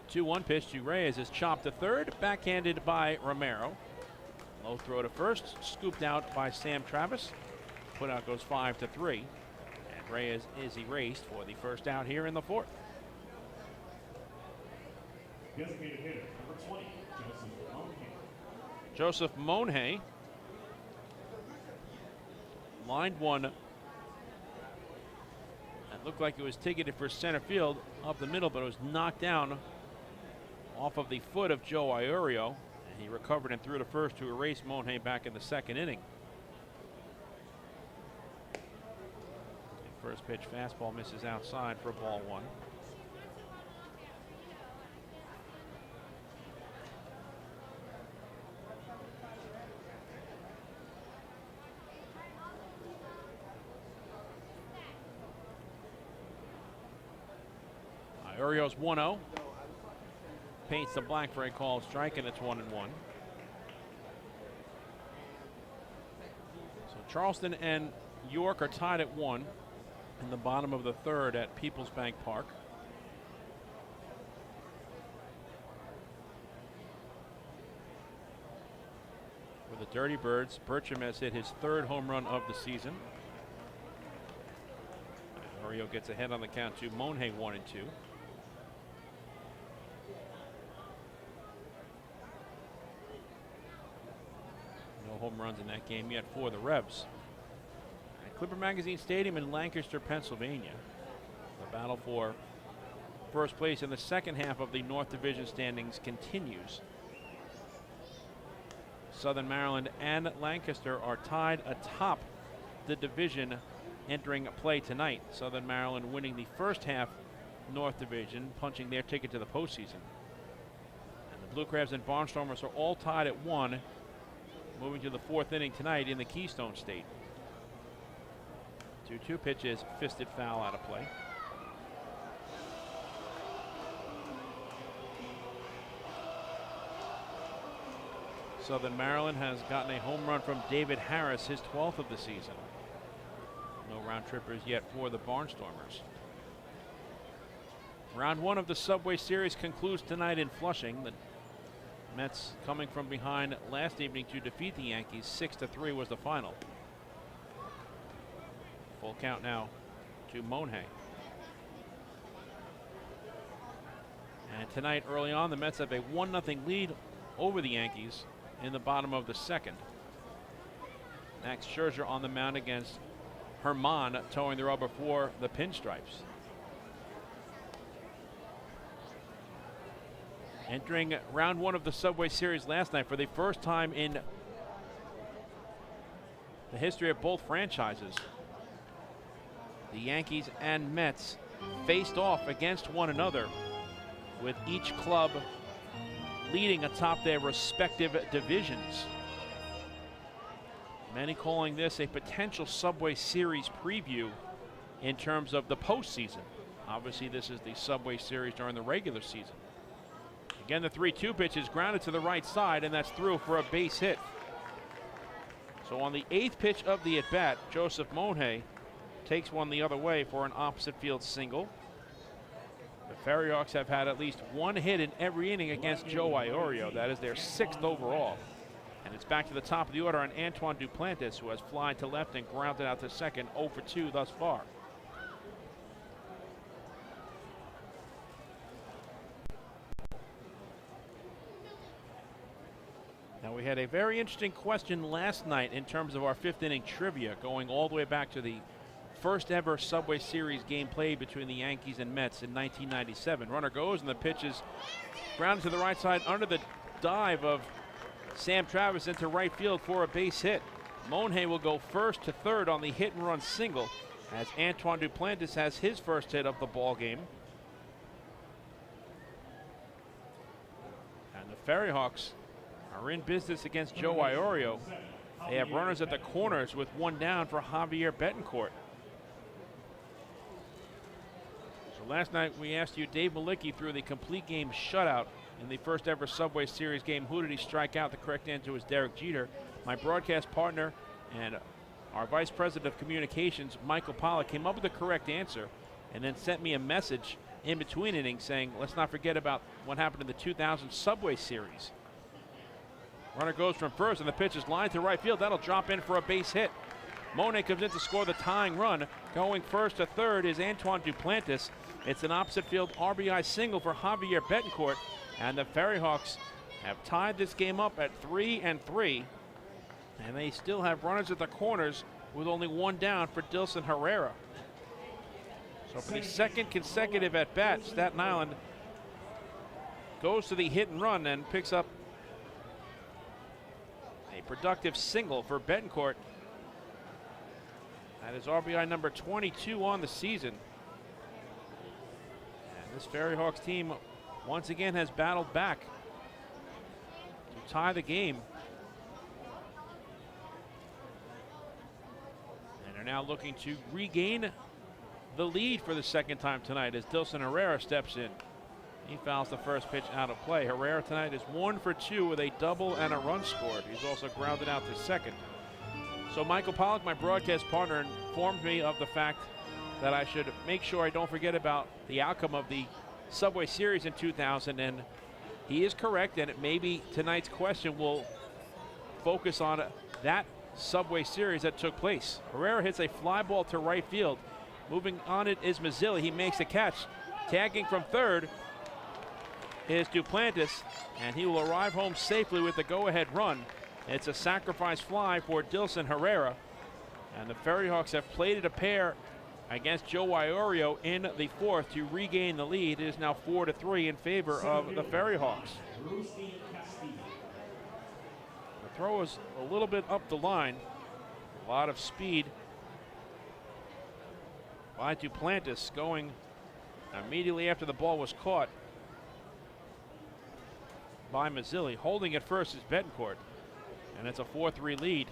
The 2-1 pitch to Reyes is chopped to third, backhanded by Romero. Low throw to first, scooped out by Sam Travis. Put out goes 5-3, and Reyes is erased for the first out here in the fourth. Designated hitter, number 20, Joseph Monhay lined one. It looked like it was ticketed for center field up the middle, but it was knocked down off of the foot of Joe Iorio, and he recovered and threw to first to erase Monhay back in the second inning. First pitch fastball misses outside for ball 1. Iorio's 1-0. Paints the black for a called strike, and it's 1-1. So Charleston and York are tied at 1. in the bottom of the third at Peoples Bank Park. For the Dirty Birds, Bertram has hit his third home run of the season. Mario gets ahead on the count to Monhay 1-2. No home runs in that game yet for the Revs. At Clipper Magazine Stadium in Lancaster, Pennsylvania, the battle for first place in the second half of the North Division standings continues. Southern Maryland and Lancaster are tied atop the division entering play tonight. Southern Maryland winning the first half North Division, punching their ticket to the postseason. And the Blue Crabs and Barnstormers are all tied at 1, moving to the fourth inning tonight in the Keystone State. 2-2 pitches, fisted foul out of play. Southern Maryland has gotten a home run from David Harris, his 12th of the season. No round trippers yet for the Barnstormers. Round 1 of the Subway Series concludes tonight in Flushing. The Mets coming from behind last evening to defeat the Yankees. 6-3 was the final. Full count now to Monhay. And tonight, early on, the Mets have a 1-0 lead over the Yankees in the bottom of the second. Max Scherzer on the mound against Herman, towing the rubber for the Pinstripes. Entering round 1 of the Subway Series last night for the first time in the history of both franchises, the Yankees and Mets faced off against one another, with each club leading atop their respective divisions. Many calling this a potential Subway Series preview in terms of the postseason. Obviously, this is the Subway Series during the regular season. Again, the 3-2 pitch is grounded to the right side, and that's through for a base hit. So on the 8th pitch of the at-bat, Joseph Monhay takes one the other way for an opposite field single. The FerryHawks have had at least one hit in every inning against Joe Iorio. That is their 6th overall. And it's back to the top of the order on Antoine Duplantis, who has flied to left and grounded out to second, 0 for 2 thus far. Now, we had a very interesting question last night in terms of our 5th inning trivia, going all the way back to the first ever Subway Series game played between the Yankees and Mets in 1997. Runner goes, and the pitch is grounded to the right side under the dive of Sam Travis into right field for a base hit. Monhay will go first to third on the hit and run single, as Antoine Duplantis has his first hit of the ball game. And the FerryHawks are in business against Joe Iorio. They have runners at the corners with one down for Javier Betancourt. So last night we asked you, Dave Malicki threw the complete game shutout in the first ever Subway Series game. Who did he strike out? The correct answer was Derek Jeter. My broadcast partner and our Vice President of Communications, Michael Pollack, came up with the correct answer and then sent me a message in between innings saying, let's not forget about what happened in the 2000 Subway Series. Runner goes from first, and the pitch is lined to right field. That'll drop in for a base hit. Monhay comes in to score the tying run. Going first to third is Antoine Duplantis. It's an opposite field RBI single for Javier Betancourt, and the FerryHawks have tied this game up at 3-3, and they still have runners at the corners with only one down for Dilson Herrera. So for the second consecutive at-bat, Staten Island goes to the hit and run and picks up a productive single for Betancourt. That is RBI number 22 on the season. And this FerryHawks team once again has battled back to tie the game. And are now looking to regain the lead for the second time tonight as Dilson Herrera steps in. He fouls the first pitch out of play. Herrera tonight is 1 for 2 with a double and a run scored. He's also grounded out to second. So Michael Pollack, my broadcast partner, informed me of the fact that I should make sure I don't forget about the outcome of the Subway Series in 2000, and he is correct, and maybe tonight's question will focus on that Subway Series that took place. Herrera hits a fly ball to right field. Moving on it is Mazzilli. He makes the catch. Tagging from third is Duplantis, and he will arrive home safely with the go-ahead run. It's a sacrifice fly for Dilson Herrera, and the FerryHawks have plated a pair against Joe Iorio in the fourth to regain the lead. It is now 4-3 in favor of the FerryHawks. The throw is a little bit up the line. A lot of speed by Duplantis, going immediately after the ball was caught by Mazzilli. Holding at first is Betancourt, and it's a 4-3 lead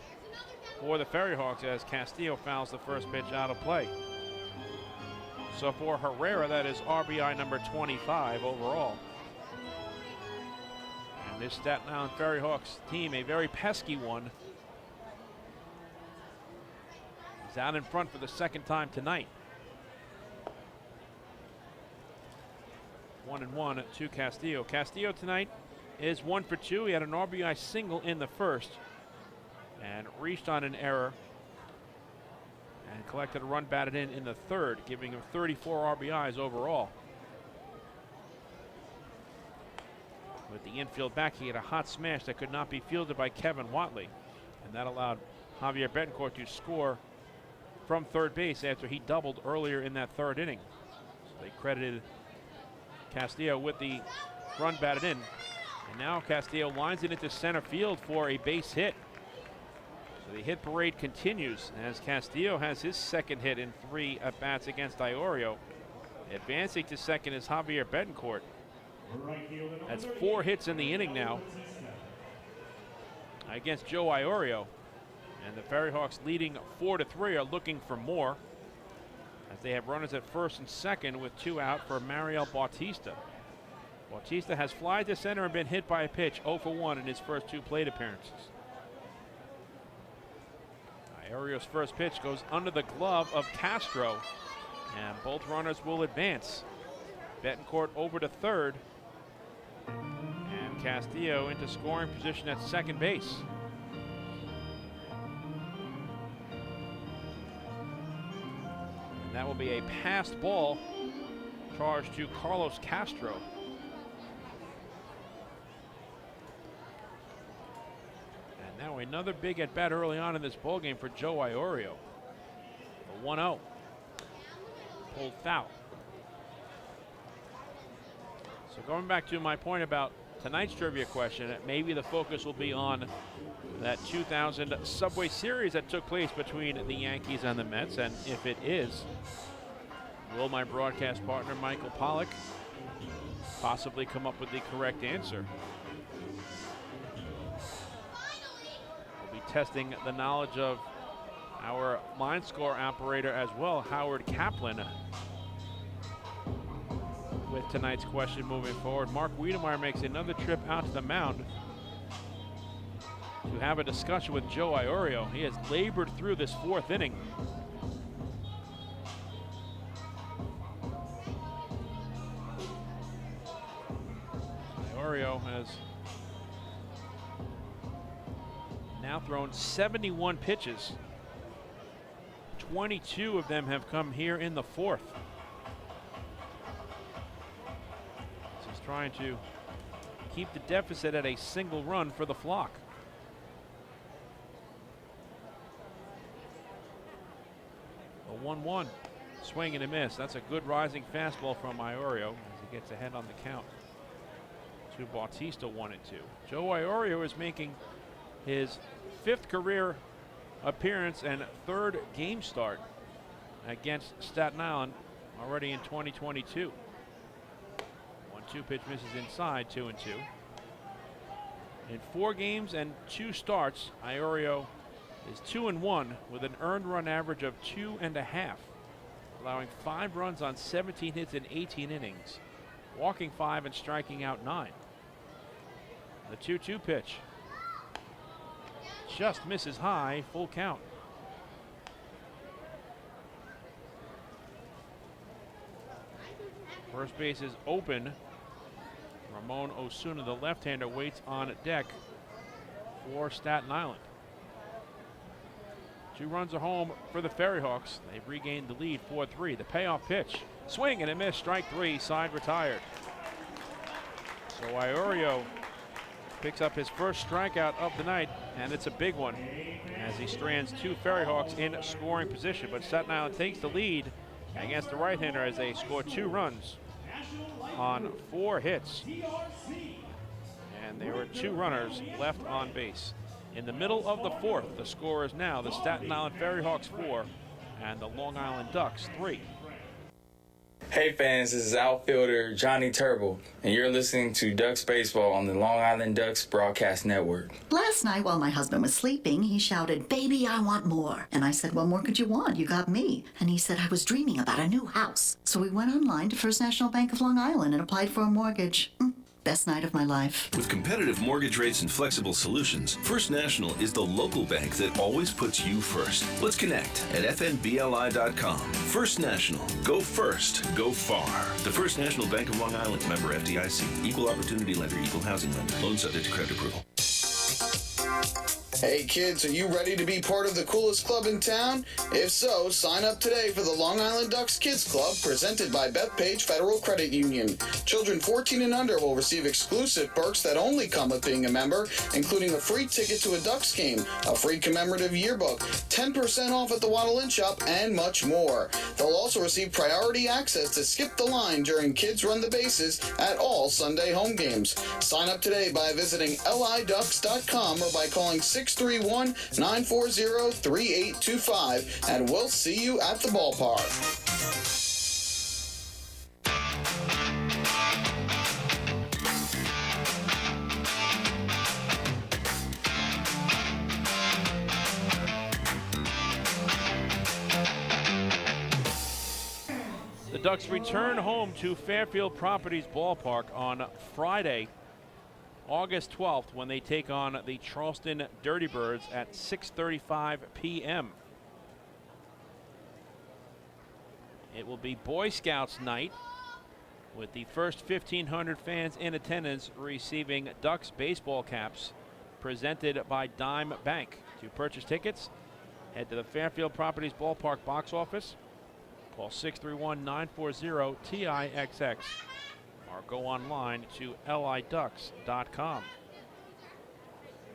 for the FerryHawks as Castillo fouls the first pitch out of play. So for Herrera, that is RBI number 25 overall. And this Staten Island FerryHawks team, a very pesky one, is out in front for the second time tonight. 1-1 to Castillo. Castillo tonight is 1 for 2. He had an RBI single in the first and reached on an error and collected a run batted in the third, giving him 34 RBIs overall. With the infield back, he had a hot smash that could not be fielded by Kevin Watley, and that allowed Javier Betancourt to score from third base after he doubled earlier in that third inning. So they credited Castillo with the run batted in, and now Castillo lines it into center field for a base hit. So the hit parade continues as Castillo has his second hit in 3 at-bats against Iorio. Advancing to second is Javier Betancourt. That's 4 hits in the inning now against Joe Iorio. And the FerryHawks, leading 4-3, are looking for more as they have runners at first and second with 2 out for Mariel Bautista. Bautista has flied to center and been hit by a pitch, 0 for 1 in his first 2 plate appearances. Iorio's first pitch goes under the glove of Castro, and both runners will advance. Betancourt over to third, and Castillo into scoring position at second base. And that will be a passed ball charged to Carlos Castro. Now another big at bat early on in this ballgame for Joe Iorio. A 1-0. Pulled foul. So going back to my point about tonight's trivia question, maybe the focus will be on that 2000 Subway Series that took place between the Yankees and the Mets. And if it is, will my broadcast partner Michael Pollack possibly come up with the correct answer? Testing the knowledge of our line score operator as well, Howard Kaplan, with tonight's question moving forward. Mark Wiedemeyer makes another trip out to the mound to have a discussion with Joe Iorio. He has labored through this 4th inning. Iorio has now thrown 71 pitches. 22 of them have come here in the 4th. So he's trying to keep the deficit at a single run for the flock. A 1-1. Swing and a miss. That's a good rising fastball from Iorio as he gets ahead on the count to Bautista, 1-2. Joe Iorio is making his 5th career appearance and 3rd game start against Staten Island already in 2022. 1-2 pitch misses inside, 2-2. In 4 games and 2 starts, Iorio is 2-1 with an earned run average of 2.5, allowing 5 runs on 17 hits in 18 innings, walking 5 and striking out 9. The 2-2 pitch just misses high, full count. First base is open. Ramon Osuna, the left-hander, waits on deck for Staten Island. 2 runs are home for the FerryHawks. They've regained the lead 4-3. The payoff pitch. Swing and a miss. Strike 3. Side retired. So Iorio picks up his first strikeout of the night, and it's a big one as he strands 2 FerryHawks in scoring position. But Staten Island takes the lead against the right-hander as they score 2 runs on 4 hits. And there were 2 runners left on base. In the middle of the 4th, the score is now the Staten Island FerryHawks 4 and the Long Island Ducks 3. Hey fans, this is outfielder Johnny Turble, and you're listening to Ducks Baseball on the Long Island Ducks Broadcast Network. Last night while my husband was sleeping, he shouted, "Baby, I want more." And I said, "What more could you want? You got me." And he said, "I was dreaming about a new house." So we went online to First National Bank of Long Island and applied for a mortgage. Best night of my life. With competitive mortgage rates and flexible solutions, First National is the local bank that always puts you first. Let's connect at fnbli.com. First National. Go first. Go far. The First National Bank of Long Island. Member FDIC. Equal opportunity lender. Equal housing lender. Loan subject to credit approval. Hey kids, are you ready to be part of the coolest club in town? If so, sign up today for the Long Island Ducks Kids Club presented by Bethpage Federal Credit Union. Children 14 and under will receive exclusive perks that only come with being a member, including a free ticket to a Ducks game, a free commemorative yearbook, 10% off at the Waddle Inn Shop, and much more. They'll also receive priority access to skip the line during Kids Run the Bases at all Sunday home games. Sign up today by visiting liducks.com or by calling 631-940-3825, and we'll see you at the ballpark. The Ducks return home to Fairfield Properties Ballpark on Friday, August 12th, when they take on the Charleston Dirty Birds at 6:35 p.m. It will be Boy Scouts night, with the first 1,500 fans in attendance receiving Ducks baseball caps presented by Dime Bank. To purchase tickets, head to the Fairfield Properties Ballpark box office, call 631-940-TIXX, or go online to liducks.com.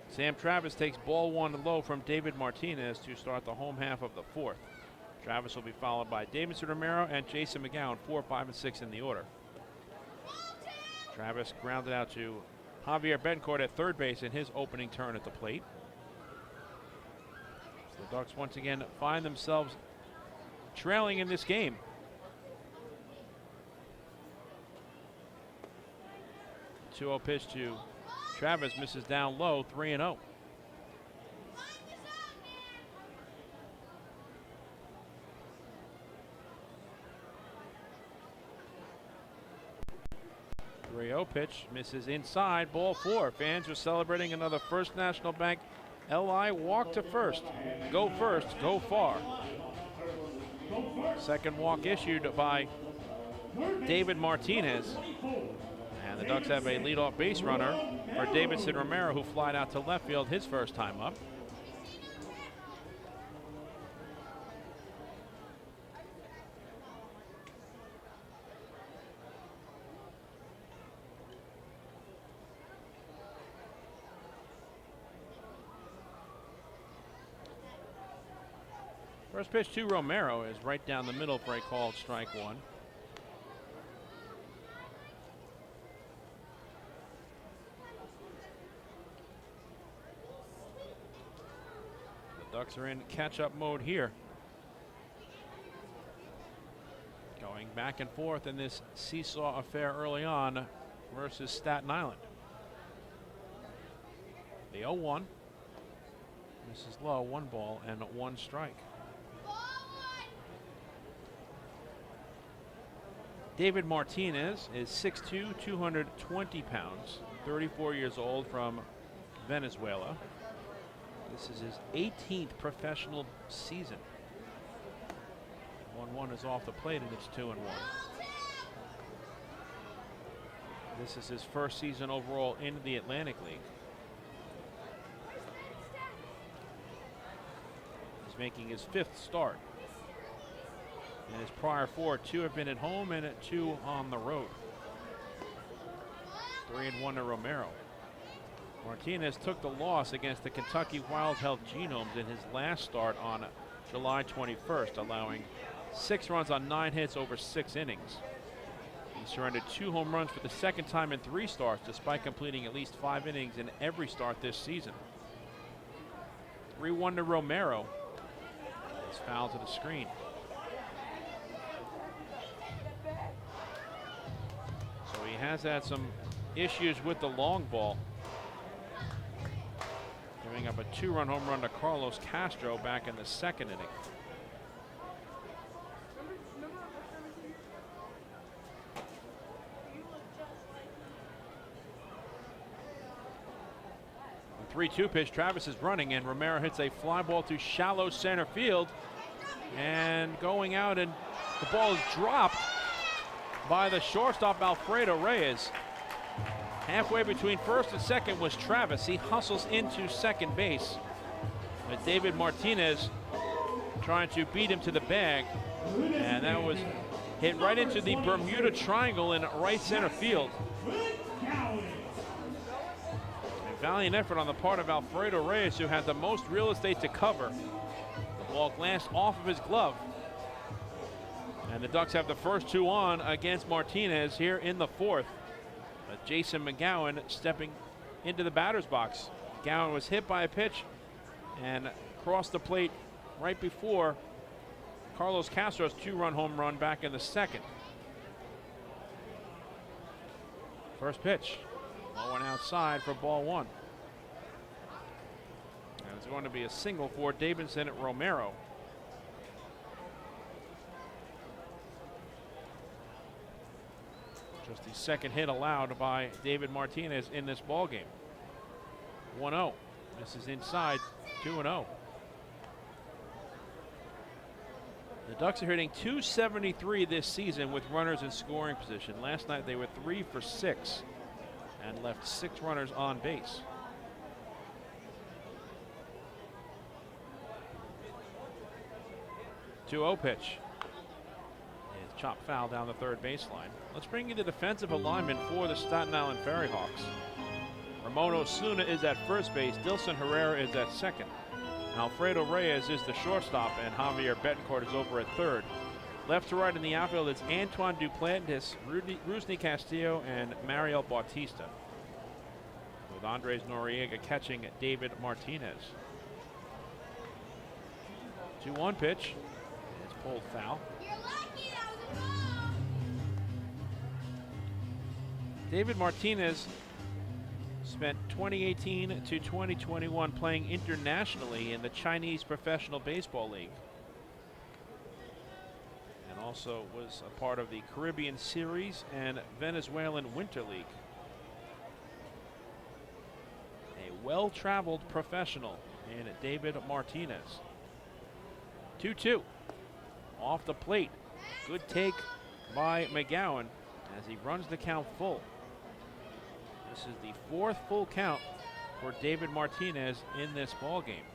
Sam Travis takes ball 1 low from David Martinez to start the home half of the 4th. Travis will be followed by Davidson Romero and Jason McGowan, 4, 5, and 6 in the order. Travis grounded out to Javier Bencourt at third base in his opening turn at the plate. So the Ducks once again find themselves trailing in this game. The 2-0 pitch to Travis misses down low, 3-0. The 3-0 pitch misses inside, ball 4. Fans are celebrating another First National Bank LI walk to first. Go first, go far. Second walk issued by David Martinez. And the Ducks have a leadoff base runner for Davidson Romero, who flied out to left field his first time up. First pitch to Romero is right down the middle for a called strike 1. The Ducks are in catch-up mode here. Going back and forth in this seesaw affair early on versus Staten Island. The 0-1. This is low, 1 ball and 1 strike. David Martinez is 6'2", 220 pounds, 34 years old, from Venezuela. This is his 18th professional season. 1-1 is off the plate, and it's 2-1. This is his first season overall in the Atlantic League. He's making his 5th start. In his prior 4, 2 have been at home and 2 on the road. 3-1 to Romero. Martinez took the loss against the Kentucky Wild Health Genomes in his last start on July 21st, allowing 6 runs on 9 hits over 6 innings. He surrendered 2 home runs for the second time in 3 starts, despite completing at least 5 innings in every start this season. 3-1 to Romero. It's foul to the screen. So he has had some issues with the long ball, giving up a 2-run home run to Carlos Castro back in the 2nd inning. The 3-2 pitch, Travis is running, and Romero hits a fly ball to shallow center field, and going out, and the ball is dropped by the shortstop Alfredo Reyes. Halfway between first and second was Travis. He hustles into second base, with David Martinez trying to beat him to the bag, and that was hit right into the Bermuda Triangle in right center field. A valiant effort on the part of Alfredo Reyes, who had the most real estate to cover. The ball glanced off of his glove, and the Ducks have the first 2 on against Martinez here in the 4th. Jason McGowan stepping into the batter's box. McGowan was hit by a pitch and crossed the plate right before Carlos Castro's 2-run home run back in the 2nd. First pitch, low and outside for ball 1. And it's going to be a single for Davidson Romero. Just the 2nd hit allowed by David Martinez in this ball game. 1-0. This is inside. 2-0. The Ducks are hitting .273 this season with runners in scoring position. Last night they were 3 for 6 and left 6 runners on base. .2-0 pitch. It's chopped foul down the 3rd baseline. Let's bring you the defensive alignment for the Staten Island FerryHawks. Ramon Osuna is at first base. Dilson Herrera is at second. Alfredo Reyes is the shortstop, and Javier Betancourt is over at third. Left to right in the outfield, it's Antoine Duplantis, Rusney Castillo, and Mariel Bautista, with Andres Noriega catching David Martinez. 2-1 pitch. It's pulled foul. David Martinez spent 2018 to 2021 playing internationally in the Chinese Professional Baseball League, and also was a part of the Caribbean Series and Venezuelan Winter League. A well-traveled professional in David Martinez. 2-2 off the plate. Good take by McGowan as he runs the count full. This is the 4th full count for David Martinez in this ball game.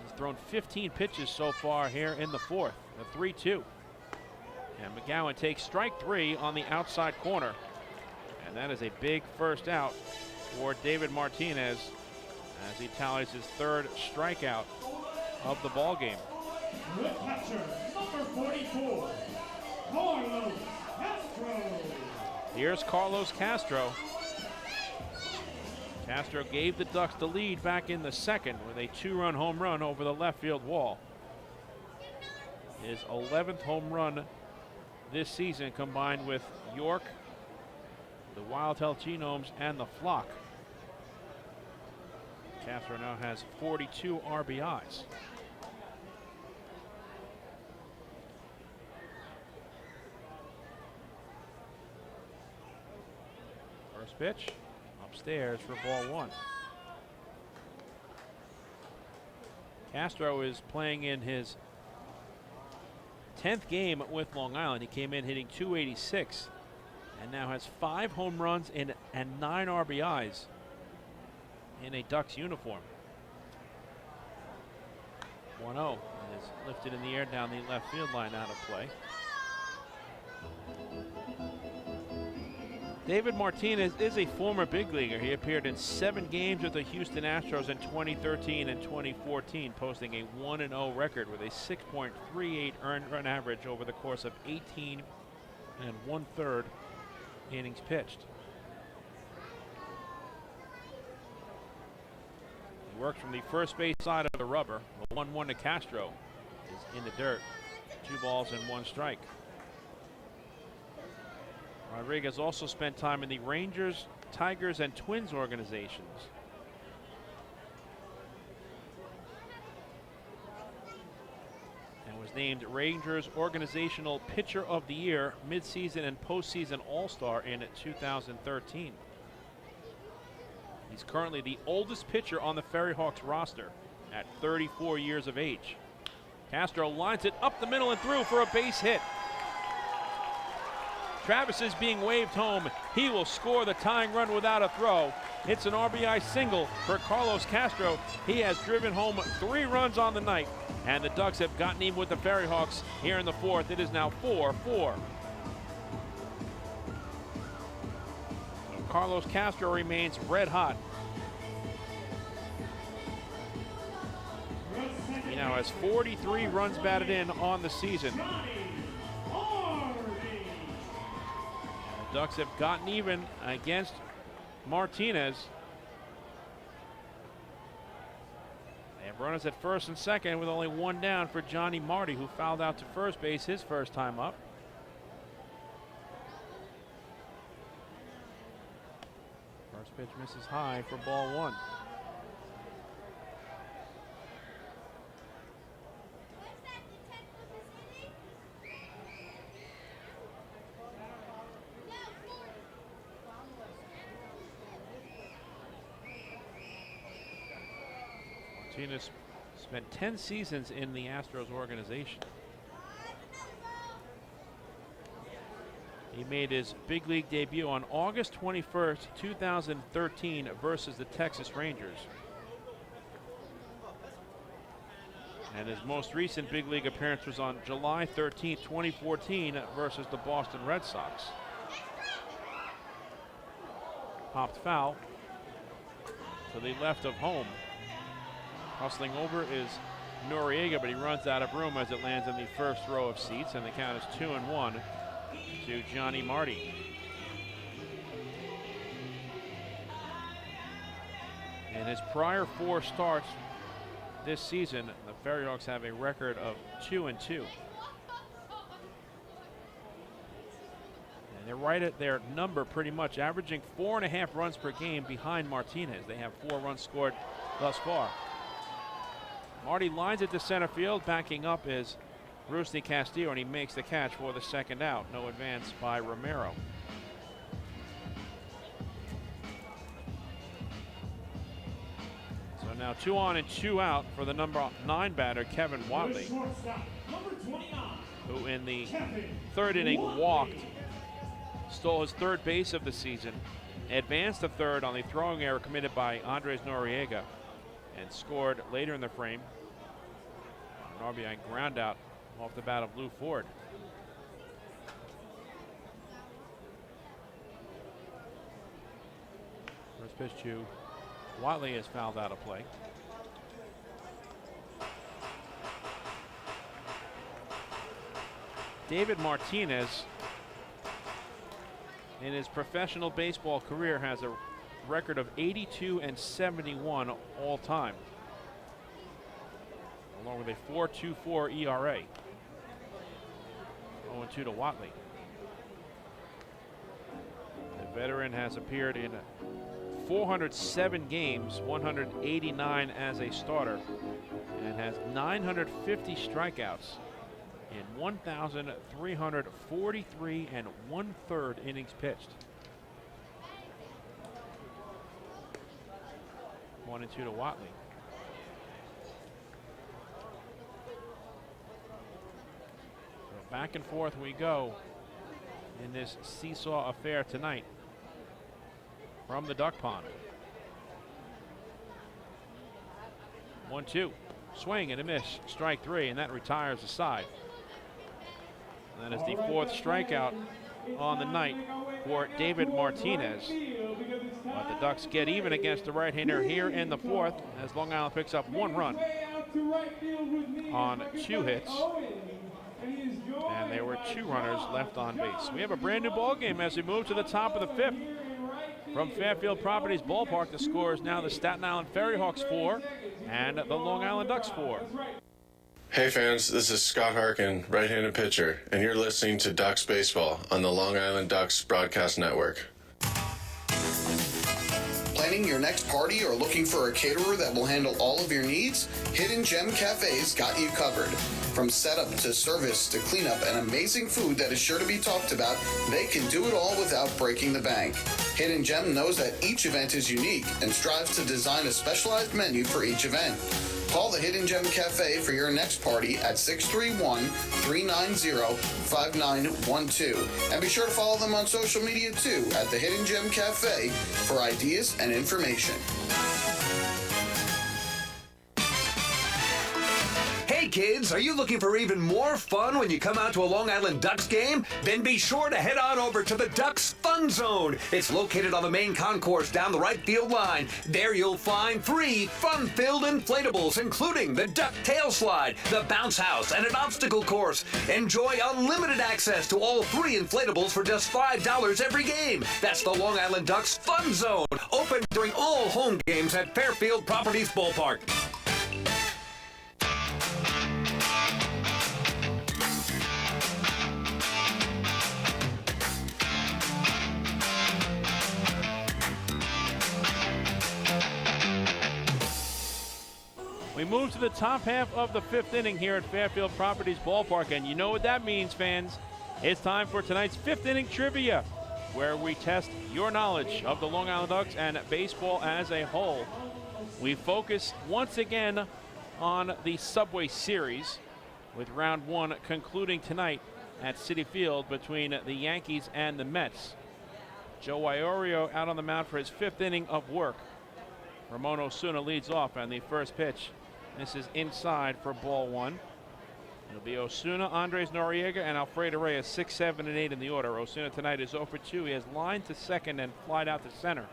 He's thrown 15 pitches so far here in the 4th, a 3-2. And McGowan takes strike 3 on the outside corner. And that is a big first out for David Martinez as he tallies his 3rd strikeout of the ball game. The catcher, number 44, Carlos Castro. Here's Carlos Castro. Castro gave the Ducks the lead back in the 2nd with a 2-run home run over the left field wall. His 11th home run this season, combined with York, the Wild Health Genomes, and the Flock. Castro now has 42 RBIs. First pitch, upstairs for ball 1. Castro is playing in his 10th game with Long Island. He came in hitting .286 and now has 5 home runs and 9 RBIs in a Ducks uniform. 1-0 is lifted in the air down the left field line, out of play. David Martinez is a former big leaguer. He appeared in 7 games with the Houston Astros in 2013 and 2014, posting a 1-0 record with a 6.38 earned run average over the course of 18 1/3 innings pitched. He works from the first base side of the rubber. The 1-1 to Castro is in the dirt. 2 balls and 1 strike. Rodriguez also spent time in the Rangers, Tigers, and Twins organizations. And was named Rangers Organizational Pitcher of the Year, midseason and postseason All-Star in 2013. He's currently the oldest pitcher on the FerryHawks roster at 34 years of age. Castro lines it up the middle and through for a base hit. Travis is being waved home. He will score the tying run without a throw. It's an RBI single for Carlos Castro. He has driven home 3 runs on the night, and the Ducks have gotten even with the FerryHawks here in the 4th. It is now 4-4. Carlos Castro remains red hot. He now has 43 runs batted in on the season. Ducks have gotten even against Martinez. They have runners at first and second with only 1 down for Johnny Marty, who fouled out to first base his first time up. First pitch misses high for ball 1. Martinez spent 10 seasons in the Astros organization. He made his big league debut on August 21st, 2013 versus the Texas Rangers. And his most recent big league appearance was on July 13th, 2014 versus the Boston Red Sox. Popped foul to the left of home. Hustling over is Noriega, but he runs out of room as it lands in the first row of seats, and the count is 2-1 to Johnny Marty. In his prior 4 starts this season, the FerryHawks have a record of 2-2. And they're right at their number pretty much, averaging 4.5 runs per game behind Martinez. They have 4 runs scored thus far. Marty lines it to center field. Backing up is Rusney Castillo, and he makes the catch for the second out. No advance by Romero. So now 2 on and 2 out for the number 9 batter, Kevin Watley, who in the 3rd inning walked, stole his 3rd base of the season, advanced to 3rd on the throwing error committed by Andres Noriega, and scored later in the frame. An RBI ground out off the bat of Lou Ford. First pitch to Watley is fouled out of play. David Martinez, in his professional baseball career, has a record of 82-71 all time, along with a 4.24 ERA. 0-2 to Watley. The veteran has appeared in 407 games, 189 as a starter, and has 950 strikeouts in 1,343 1/3 innings pitched. 1-2 to Watley. So back and forth we go in this seesaw affair tonight from the duck pond. 1-2. Swing and a miss. Strike 3, and that retires the side. And that is the 4th strikeout on the night for David Martinez. But the Ducks get even against the right-hander here in the 4th as Long Island picks up 1 run on 2 hits. And there were 2 runners left on base. We have a brand new ball game as we move to the top of the 5th. From Fairfield Properties Ballpark, the score is now the Staten Island FerryHawks 4 and the Long Island Ducks 4. Hey fans, this is Scott Harkin, right-handed pitcher, and you're listening to Ducks Baseball on the Long Island Ducks Broadcast Network. Planning your next party or looking for a caterer that will handle all of your needs? Hidden Gem Cafe's got you covered. From setup to service to cleanup and amazing food that is sure to be talked about, they can do it all without breaking the bank. Hidden Gem knows that each event is unique and strives to design a specialized menu for each event. Call the Hidden Gem Cafe for your next party at 631-390-5912. And be sure to follow them on social media too at the Hidden Gem Cafe for ideas and information. Hey kids, are you looking for even more fun when you come out to a Long Island Ducks game? Then be sure to head on over to the Ducks Fun Zone. It's located on the main concourse down the right field line. There you'll find 3 fun-filled inflatables, including the Duck Tail Slide, the Bounce House, and an obstacle course. Enjoy unlimited access to all 3 inflatables for just $5 every game. That's the Long Island Ducks Fun Zone, open during all home games at Fairfield Properties Ballpark. We move to the top half of the 5th inning here at Fairfield Properties Ballpark, and you know what that means, fans. It's time for tonight's 5th inning trivia, where we test your knowledge of the Long Island Ducks and baseball as a whole. We focus once again on the Subway Series, with round 1 concluding tonight at Citi Field between the Yankees and the Mets. Joe Iorio out on the mound for his 5th inning of work. Ramon Osuna leads off, and the first pitch. This is inside for ball 1. It'll be Osuna, Andres Noriega, and Alfredo Reyes, 6, 7, and 8 in the order. Osuna tonight is 0 for 2. He has lined to second and flied out to center.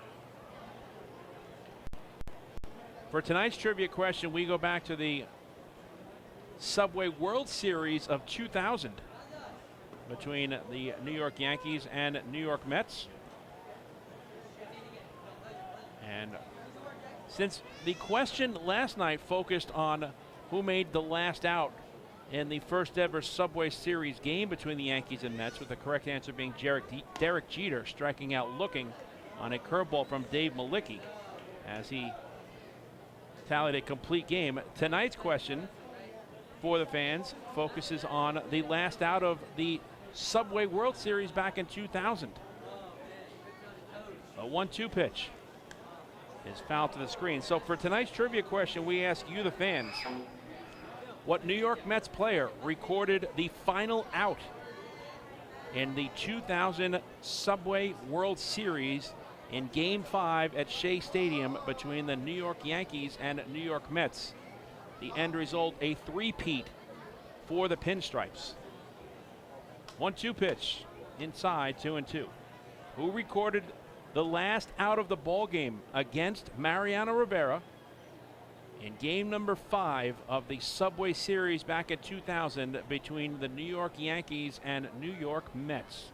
For tonight's trivia question, we go back to the Subway World Series of 2000 between the New York Yankees and New York Mets. And since the question last night focused on who made the last out in the first ever Subway Series game between the Yankees and Mets, with the correct answer being Derek Jeter striking out looking on a curveball from Dave Malicki as he tallied a complete game. Tonight's question for the fans focuses on the last out of the Subway World Series back in 2000. A 1-2 pitch is fouled to the screen. So for tonight's trivia question, we ask you, the fans, what New York Mets player recorded the final out in the 2000 Subway World Series in Game 5 at Shea Stadium between the New York Yankees and New York Mets? The end result, a 3-peat for the Pinstripes. 1-2 pitch inside, 2-2. Who recorded the last out of the ball game against Mariano Rivera in game number 5 of the Subway Series back in 2000 between the New York Yankees and New York Mets?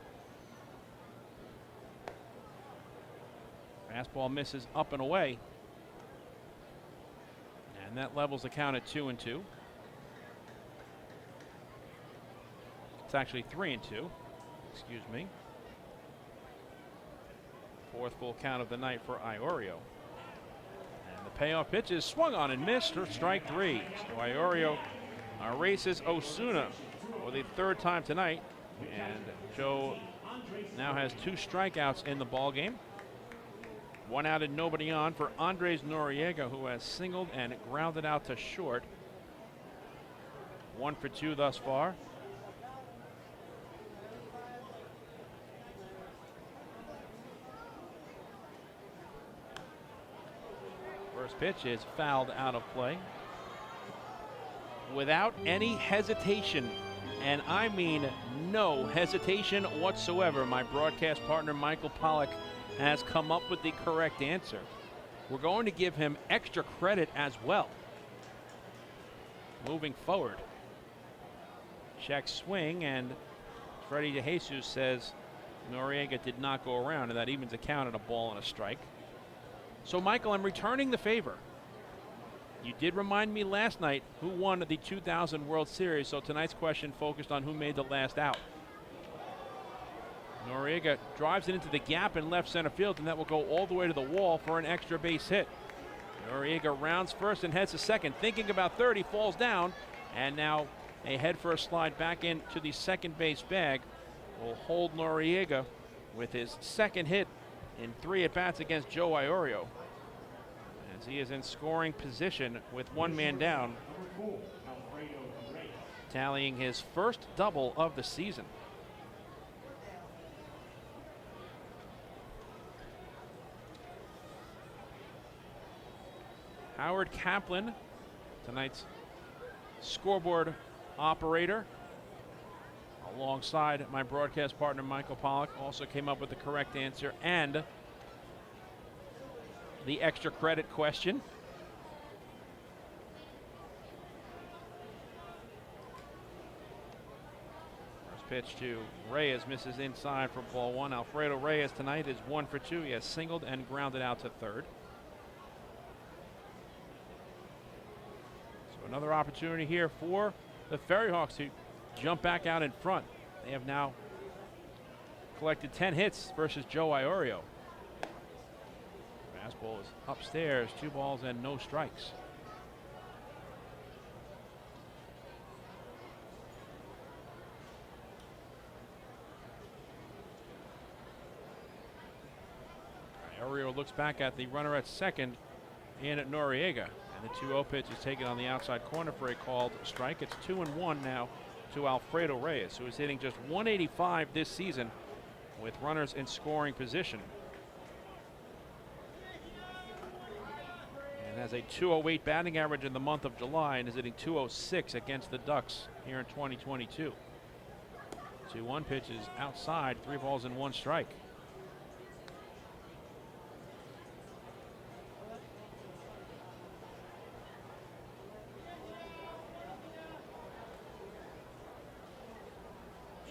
Fastball misses up and away, and that levels the count at 2-2. It's actually 3-2, excuse me. 4th full count of the night for Iorio. And the payoff pitch is swung on and missed for strike 3. So Iorio erases Osuna for the 3rd time tonight. And Joe now has 2 strikeouts in the ball game. 1 out and nobody on for Andres Noriega, who has singled and grounded out to short. 1 for 2 thus far. First pitch is fouled out of play. Without any hesitation, and I mean no hesitation whatsoever, my broadcast partner Michael Pollack has come up with the correct answer. We're going to give him extra credit as well. Moving forward. Check swing, and Freddie DeJesus says Noriega did not go around, and that evens a count at a ball and a strike. So, Michael, I'm returning the favor. You did remind me last night who won the 2000 World Series, so tonight's question focused on who made the last out. Noriega drives it into the gap in left center field, and that will go all the way to the wall for an extra base hit. Noriega rounds first and heads to second. Thinking about third, he falls down, and now a head first slide back into the second base bag will hold Noriega with his second hit in 3 at-bats against Joe Iorio, as he is in scoring position with one man down, tallying his first double of the season. Howard Kaplan, tonight's scoreboard operator, alongside my broadcast partner Michael Pollack, also came up with the correct answer and the extra credit question. First pitch to Reyes misses inside for ball one. Alfredo Reyes tonight is 1 for 2. He has singled and grounded out to third. So another opportunity here for the FerryHawks to jump back out in front. They have now collected 10 hits versus Joe Iorio. Fastball is upstairs, 2 balls and no strikes. Iorio looks back at the runner at second in at Noriega, and the 2-0 pitch is taken on the outside corner for a called strike. It's 2-1 now to Alfredo Reyes, who is hitting just 185 this season with runners in scoring position. And has a 208 batting average in the month of July and is hitting 206 against the Ducks here in 2022. 2-1 pitch is outside, 3 balls and 1 strike.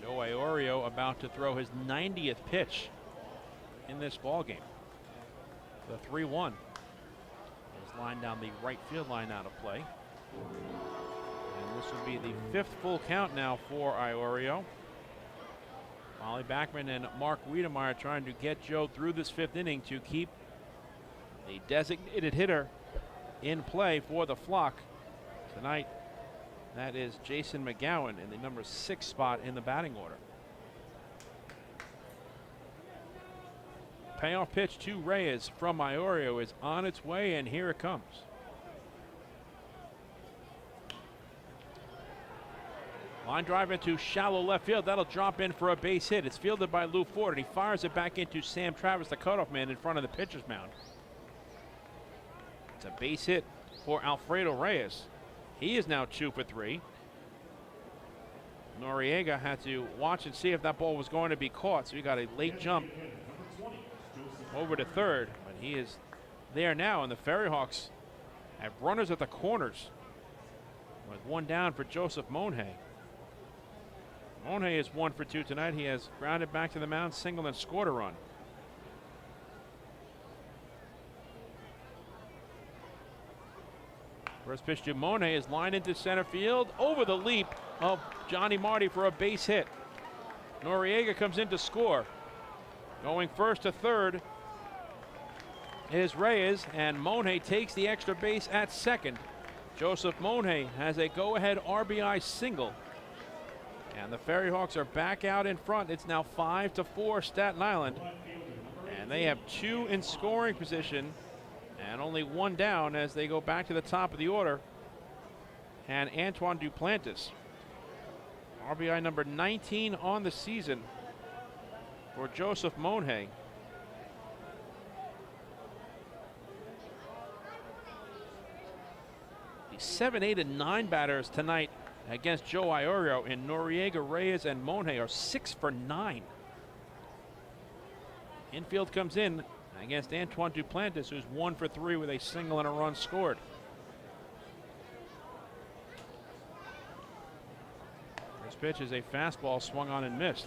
Joe Iorio about to throw his 90th pitch in this ball game. The 3-1 is lined down the right field line out of play. And this will be the 5th full count now for Iorio. Molly Backman and Mark Wiedemeyer trying to get Joe through this 5th inning to keep the designated hitter in play for the flock tonight. That is Jason McGowan in the number 6 spot in the batting order. Payoff pitch to Reyes from Iorio is on its way, and here it comes. Line drive into shallow left field. That'll drop in for a base hit. It's fielded by Lou Ford, and he fires it back into Sam Travis, the cutoff man, in front of the pitcher's mound. It's a base hit for Alfredo Reyes. He is now 2 for 3. Noriega had to watch and see if that ball was going to be caught, so he got a late jump over to third, but he is there now, and the FerryHawks have runners at the corners with 1 down for Joseph Monhe. Monhe is 1 for 2 tonight. He has grounded back to the mound, singled, and scored a run. First pitch to Monhe is lined into center field over the leap of Johnny Marty for a base hit. Noriega comes in to score. Going first to third is Reyes, and Monhe takes the extra base at second. Joseph Monhe has a go-ahead RBI single. And the FerryHawks are back out in front. It's now 5-4 Staten Island. And they have 2 in scoring position and only 1 down as they go back to the top of the order. And Antoine Duplantis, RBI number 19 on the season for Joseph Monhe. The 7, 8, and 9 batters tonight against Joe Iorio in Noriega, Reyes, and Monje are 6 for 9. Infield comes in against Antoine Duplantis, who's 1 for 3 with a single and a run scored. This pitch is a fastball swung on and missed.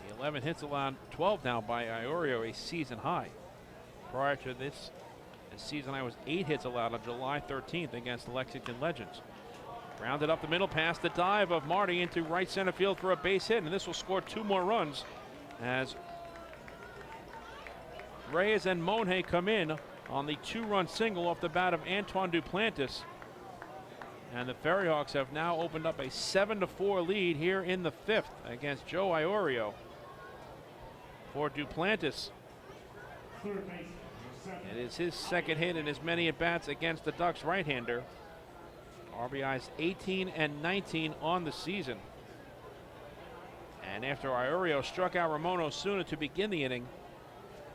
The 11 hits allowed, 12 now by Iorio, a season high. Prior to this season, I was 8 hits allowed on July 13th against the Lexington Legends. Rounded up the middle, past the dive of Marty into right center field for a base hit, and this will score 2 more runs as Reyes and Monje come in on the 2-run single off the bat of Antoine Duplantis. And the FerryHawks have now opened up a 7-4 lead here in the 5th against Joe Iorio. For Duplantis, it is his second hit in as many at-bats against the Ducks right-hander. RBIs 18 and 19 on the season. And after Iorio struck out Ramon Osuna to begin the inning,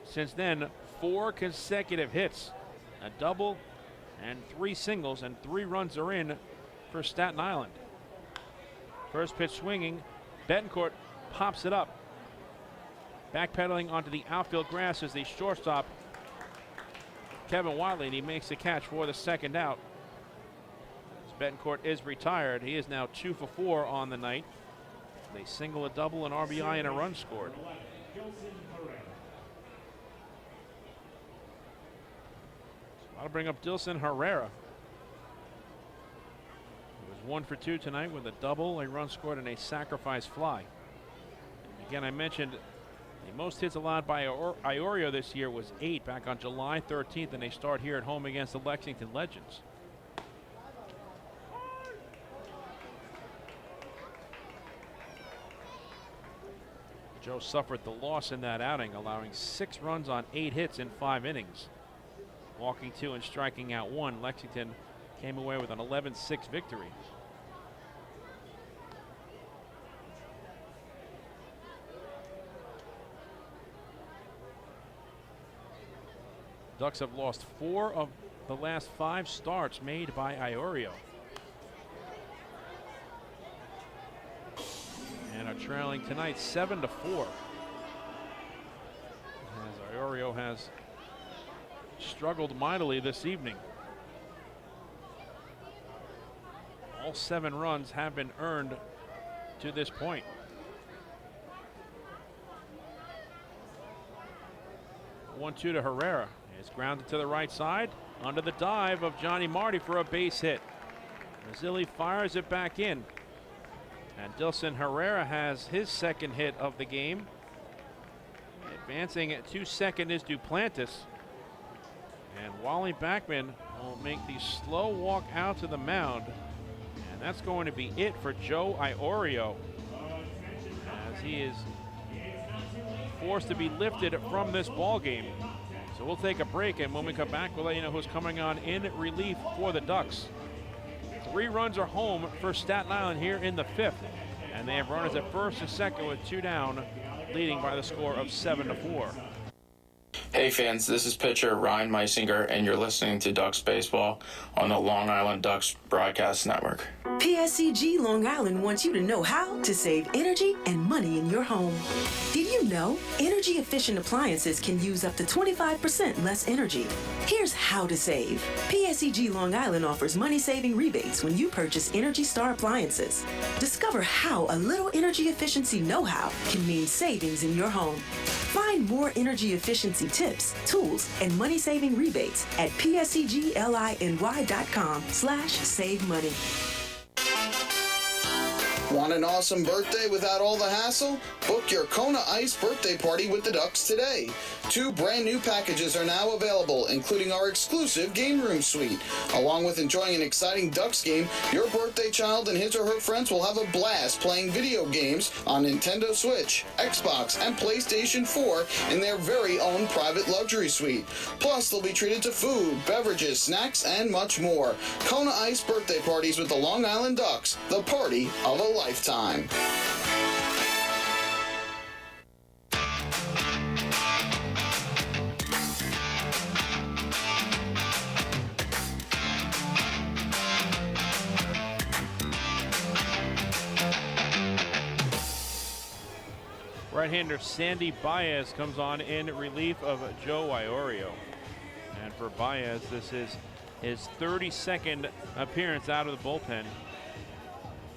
since then, 4 consecutive hits, a double and 3 singles, and 3 runs are in for Staten Island. First pitch swinging, Betancourt pops it up. Backpedaling onto the outfield grass is the shortstop, Kevin Wiley, and he makes the catch for the second out. As Betancourt is retired, he is now 2 for 4 on the night. They single, a double, an RBI, and a run scored. I'll bring up Dilson Herrera. He was 1 for 2 tonight with a double, a run scored, and a sacrifice fly. Again, I mentioned the most hits allowed by Iorio this year was 8 back on July 13th, and they start here at home against the Lexington Legends. Joe suffered the loss in that outing, allowing 6 runs on 8 hits in 5 innings. Walking 2 and striking out 1, Lexington came away with an 11-6 victory. Ducks have lost 4 of the last 5 starts made by Iorio. And are trailing tonight 7-4. As Iorio has struggled mightily this evening. All 7 runs have been earned to this point. One-two to Herrera. It's grounded to the right side under the dive of Johnny Marty for a base hit. Mazzilli fires it back in. And Dilson Herrera has his second hit of the game. Advancing to second is Duplantis. And Wally Backman will make the slow walk out to the mound. And that's going to be it for Joe Iorio, as he is forced to be lifted from this ball game. So we'll take a break, and when we come back, we'll let you know who's coming on in relief for the Ducks. 3 runs are home for Staten Island here in the 5th, and they have runners at first and second with 2 down, leading by the score of 7-4. Hey fans, this is pitcher Ryan Meisinger, and you're listening to Ducks Baseball on the Long Island Ducks Broadcast Network. PSEG Long Island wants you to know how to save energy and money in your home. Did you know energy-efficient appliances can use up to 25% less energy? Here's how to save. PSEG Long Island offers money-saving rebates when you purchase Energy Star appliances. Discover how a little energy efficiency know-how can mean savings in your home. Find more energy efficiency tips, tools, and money-saving rebates at pseglinY.com/save money. Want an awesome birthday without all the hassle? Book your Kona Ice birthday party with the Ducks today. 2 brand new packages are now available, including our exclusive game room suite. Along with enjoying an exciting Ducks game, your birthday child and his or her friends will have a blast playing video games on Nintendo Switch, Xbox, and PlayStation 4 in their very own private luxury suite. Plus, they'll be treated to food, beverages, snacks, and much more. Kona Ice birthday parties with the Long Island Ducks, the party of a lifetime. Right-hander Sandy Baez comes on in relief of Joe Iorio. And for Baez, this is his 32nd appearance out of the bullpen.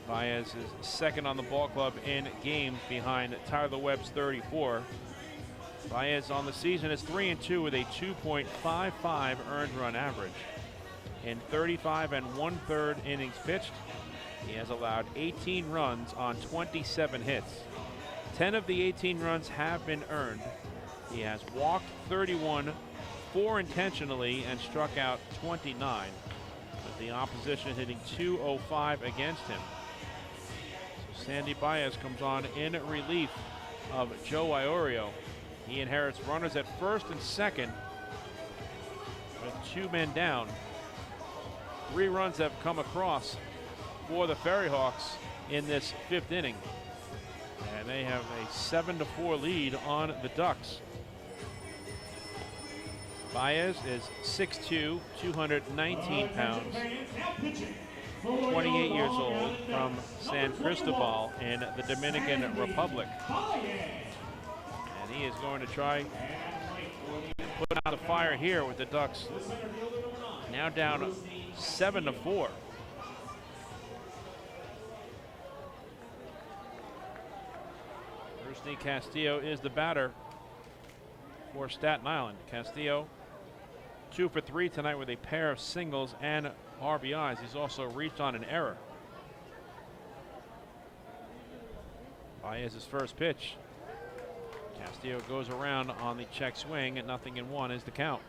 Baez is second on the ball club in games behind Tyler Webb's 34. Baez on the season is 3-2 with a 2.55 earned run average. In 35 1/3 innings pitched, he has allowed 18 runs on 27 hits. 10 of the 18 runs have been earned. He has walked 31, 4 intentionally, and struck out 29, with the opposition hitting .205 against him. So Sandy Baez comes on in relief of Joe Iorio. He inherits runners at first and second with 2 men down. 3 runs have come across for the FerryHawks in this 5th inning. And they have a 7-4 lead on the Ducks. Baez is 6'2", 219 pounds, 28 years old, from San Cristobal in the Dominican Republic. And he is going to try and put out a fire here with the Ducks now down 7-4. Rusney Castillo is the batter for Staten Island. Castillo 2 for 3 tonight with a pair of singles and RBIs. He's also reached on an error. Baez's first pitch. Castillo goes around on the check swing, and 0-1 is the count.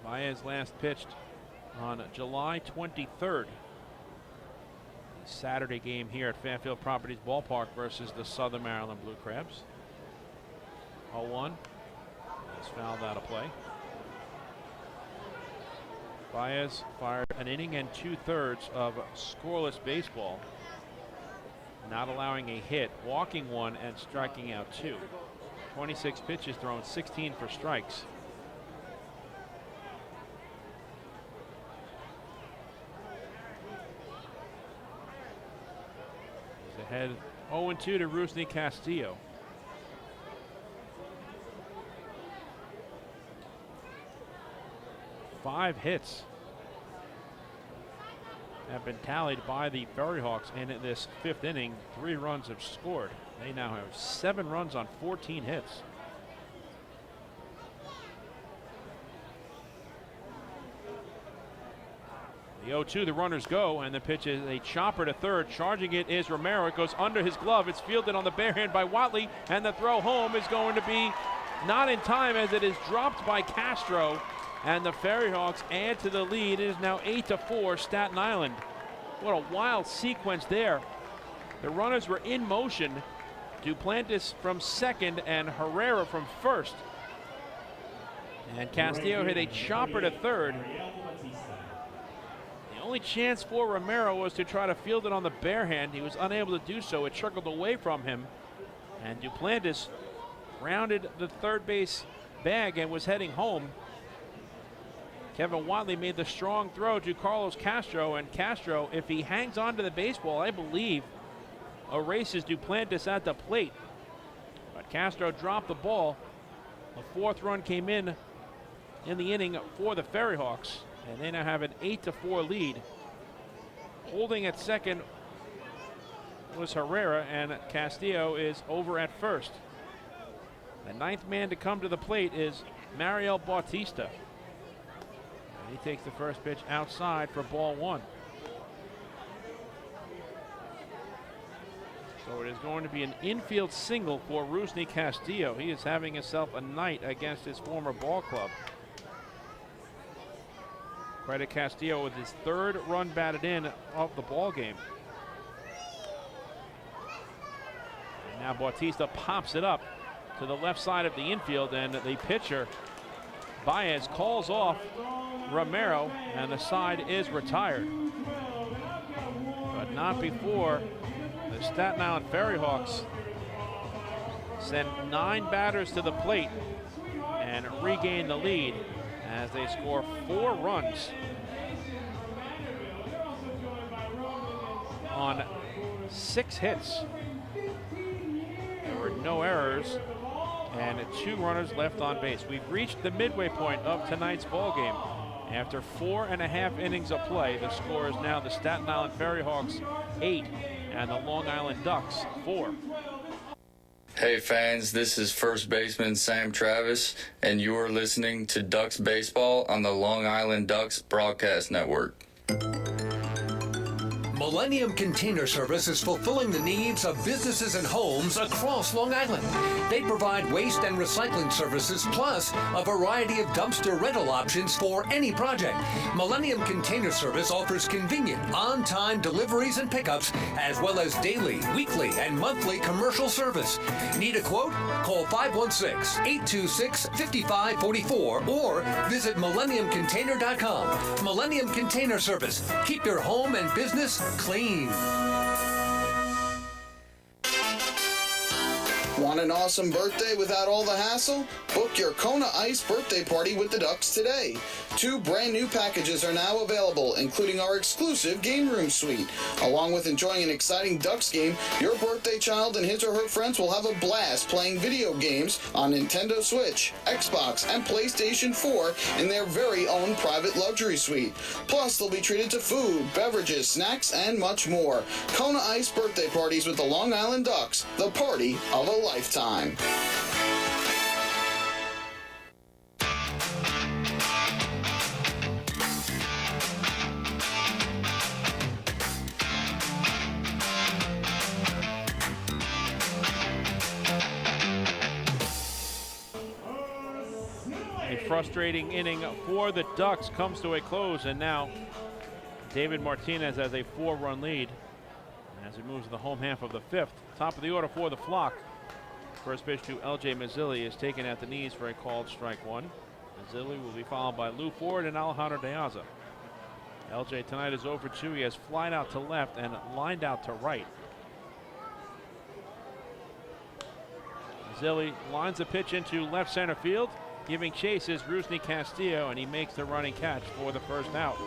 Baez last pitched on July 23rd. Saturday game here at Fairfield Properties Ballpark versus the Southern Maryland Blue Crabs. 0-1. He's fouled out of play. Baez fired an inning and 2/3 of scoreless baseball, not allowing a hit, walking 1 and striking out 2. 26 pitches thrown, 16 for strikes. He's ahead 0-2 to Rusney Castillo. Five hits have been tallied by the FerryHawks in this 5th inning. 3 runs have scored. They now have 7 runs on 14 hits. The 0-2, the runners go, and the pitch is a chopper to third. Charging it is Romero. It goes under his glove. It's fielded on the bare hand by Watley, and the throw home is going to be not in time as it is dropped by Castro. And the FerryHawks add to the lead. It is now 8-4 Staten Island. What a wild sequence there. The runners were in motion. Duplantis from second and Herrera from first. And Castillo hit a chopper to third. The only chance for Romero was to try to field it on the bare hand. He was unable to do so. It trickled away from him. And Duplantis rounded the third base bag and was heading home. Kevin Watley made the strong throw to Carlos Castro, and Castro, if he hangs on to the baseball, I believe erases Duplantis at the plate. But Castro dropped the ball. The 4th run came in the inning for the FerryHawks, and they now have an 8-4 lead. Holding at second was Herrera, and Castillo is over at first. The 9th man to come to the plate is Mariel Bautista. He takes the first pitch outside for ball 1. So it is going to be an infield single for Rusney Castillo. He is having himself a night against his former ball club. Credit Castillo with his 3rd run batted in of the ball game. And now Bautista pops it up to the left side of the infield, and the pitcher Baez calls off Romero, and the side is retired. But not before the Staten Island FerryHawks send 9 batters to the plate and regain the lead as they score 4 runs. on 6 hits. There were no errors and 2 runners left on base. We've reached the midway point of tonight's ball game. After 4.5 innings of play, the score is now the Staten Island FerryHawks 8 and the Long Island Ducks 4. Hey fans, this is first baseman Sam Travis, and you are listening to Ducks Baseball on the Long Island Ducks Broadcast Network. Millennium Container Service is fulfilling the needs of businesses and homes across Long Island. They provide waste and recycling services plus a variety of dumpster rental options for any project. Millennium Container Service offers convenient, on-time deliveries and pickups, as well as daily, weekly, and monthly commercial service. Need a quote? Call 516-826-5544 or visit millenniumcontainer.com. Millennium Container Service. Keep your home and business clean. Want an awesome birthday without all the hassle? Book your Kona Ice birthday party with the Ducks today. 2 brand new packages are now available, including our exclusive game room suite. Along with enjoying an exciting Ducks game, your birthday child and his or her friends will have a blast playing video games on Nintendo Switch, Xbox, and PlayStation 4 in their very own private luxury suite. Plus, they'll be treated to food, beverages, snacks, and much more. Kona Ice birthday parties with the Long Island Ducks, the party of a lifetime. A frustrating inning for the Ducks comes to a close, and now David Martinez has a 4-run lead as he moves to the home half of the 5th. Top of the order for the Flock. First pitch to L.J. Mazzilli is taken at the knees for a called strike 1. Mazzilli will be followed by Lou Ford and Alejandro De Aza. L.J. tonight is 0 for 2. He has flied out to left and lined out to right. Mazzilli lines the pitch into left center field. Giving chase is Rusney Castillo, and he makes the running catch for the first out.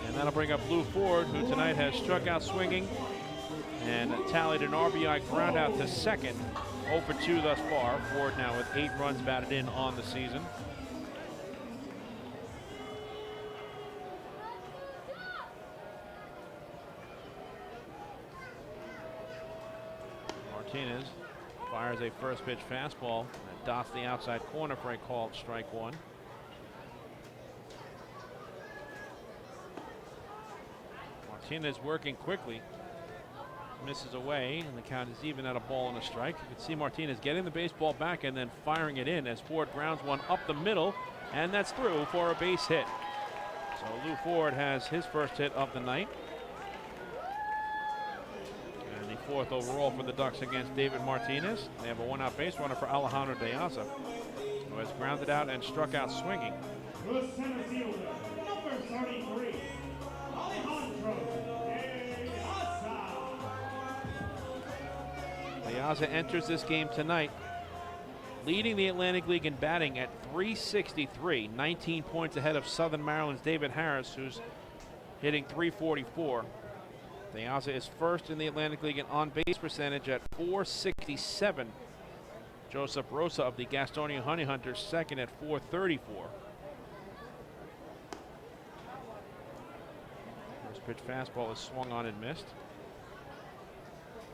And that'll bring up Lou Ford, who tonight has struck out swinging and tallied an RBI ground out to second. 0 for 2 thus far. Ford now with 8 runs batted in on the season. Martinez fires a first pitch fastball that dots the outside corner for a called strike 1. Martinez working quickly. Misses away, and the count is even at a ball and a strike. You can see Martinez getting the baseball back and then firing it in as Ford grounds one up the middle, and that's through for a base hit. So Lou Ford has his first hit of the night. And the 4th overall for the Ducks against David Martinez. They have a 1-out base runner for Alejandro De Aza, who has grounded out and struck out swinging. The center fielder, number 33, Alejandro De Aza enters this game tonight, leading the Atlantic League in batting at .363, 19 points ahead of Southern Maryland's David Harris, who's hitting .344. De Aza is first in the Atlantic League in on-base percentage at .467. Joseph Rosa of the Gastonia Honey Hunters second at .434. First pitch fastball is swung on and missed.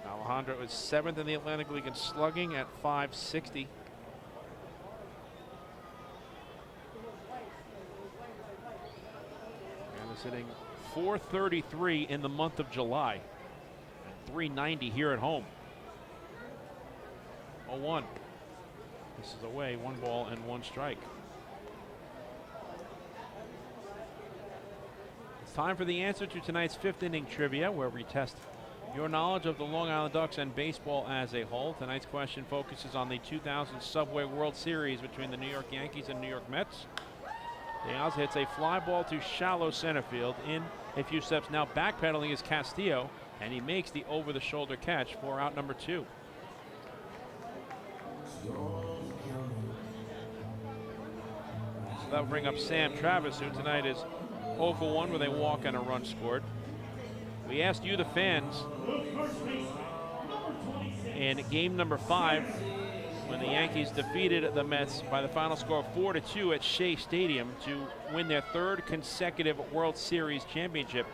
Alejandro is 7th in the Atlantic League in slugging at .560. And is hitting .433 in the month of July and .390 here at home. 0-1. This is away, 1 ball and 1 strike. It's time for the answer to tonight's 5th inning trivia, where we test your knowledge of the Long Island Ducks and baseball as a whole. Tonight's question focuses on the 2000 Subway World Series between the New York Yankees and New York Mets. De Aza hits a fly ball to shallow center field. In a few steps now, backpedaling is Castillo, and he makes the over-the-shoulder catch for out number 2. So that will bring up Sam Travis, who tonight is 0 for 1 with a walk and a run scored. We asked you, the fans, in game number 5, when the Yankees defeated the Mets by the final score of 4-2 at Shea Stadium to win their 3rd consecutive World Series championship,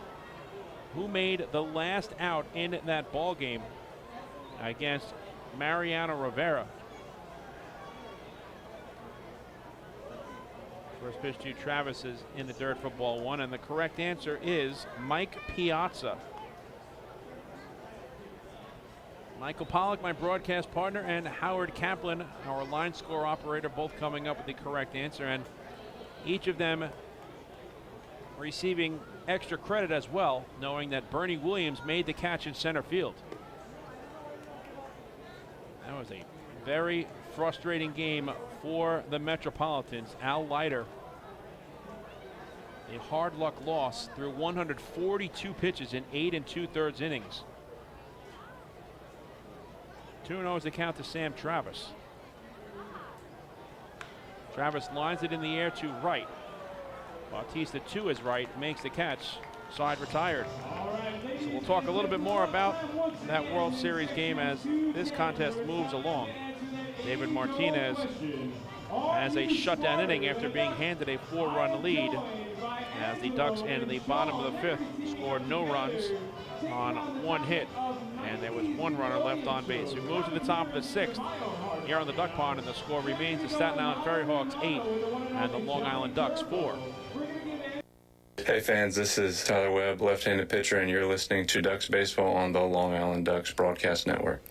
who made the last out in that ball game against Mariano Rivera. First pitch to Travis is in the dirt for ball 1, and the correct answer is Mike Piazza. Michael Pollock, my broadcast partner, and Howard Kaplan, our line score operator, both coming up with the correct answer, and each of them receiving extra credit as well, knowing that Bernie Williams made the catch in center field. That was a very frustrating game for the Metropolitans. Al Leiter, a hard luck loss through 142 pitches in 8 2/3 innings. 2-0 is the count to Sam Travis. Travis lines it in the air to right. Bautista to his right, makes the catch. Side retired. So we'll talk a little bit more about that World Series game as this contest moves along. David Martinez has a shutdown inning after being handed a 4-run lead, as the Ducks in the bottom of the 5th scored no runs on 1 hit, and there was 1 runner left on base. We move to the top of the 6th here on the Duck Pond, and the score remains the Staten Island FerryHawks 8 and the Long Island Ducks 4. Hey fans, this is Tyler Webb, left-handed pitcher, and you're listening to Ducks Baseball on the Long Island Ducks Broadcast Network.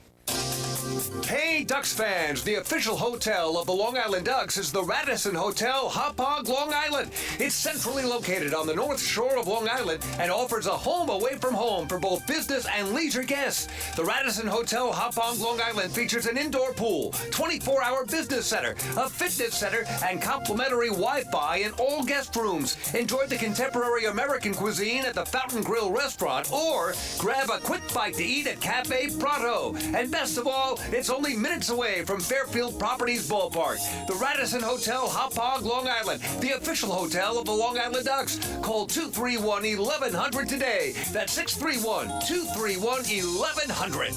Hey, Ducks fans, the official hotel of the Long Island Ducks is the Radisson Hotel, Hauppauge, Long Island. It's centrally located on the North Shore of Long Island and offers a home away from home for both business and leisure guests. The Radisson Hotel, Hauppauge, Long Island features an indoor pool, 24-hour business center, a fitness center, and complimentary Wi-Fi in all guest rooms. Enjoy the contemporary American cuisine at the Fountain Grill restaurant, or grab a quick bite to eat at Cafe Prato. And best of all, it's only minutes away from Fairfield Properties Ballpark. The Radisson Hotel, Hauppauge, Long Island, the official hotel of the Long Island Ducks. Call 231-1100 today. That's 631-231-1100.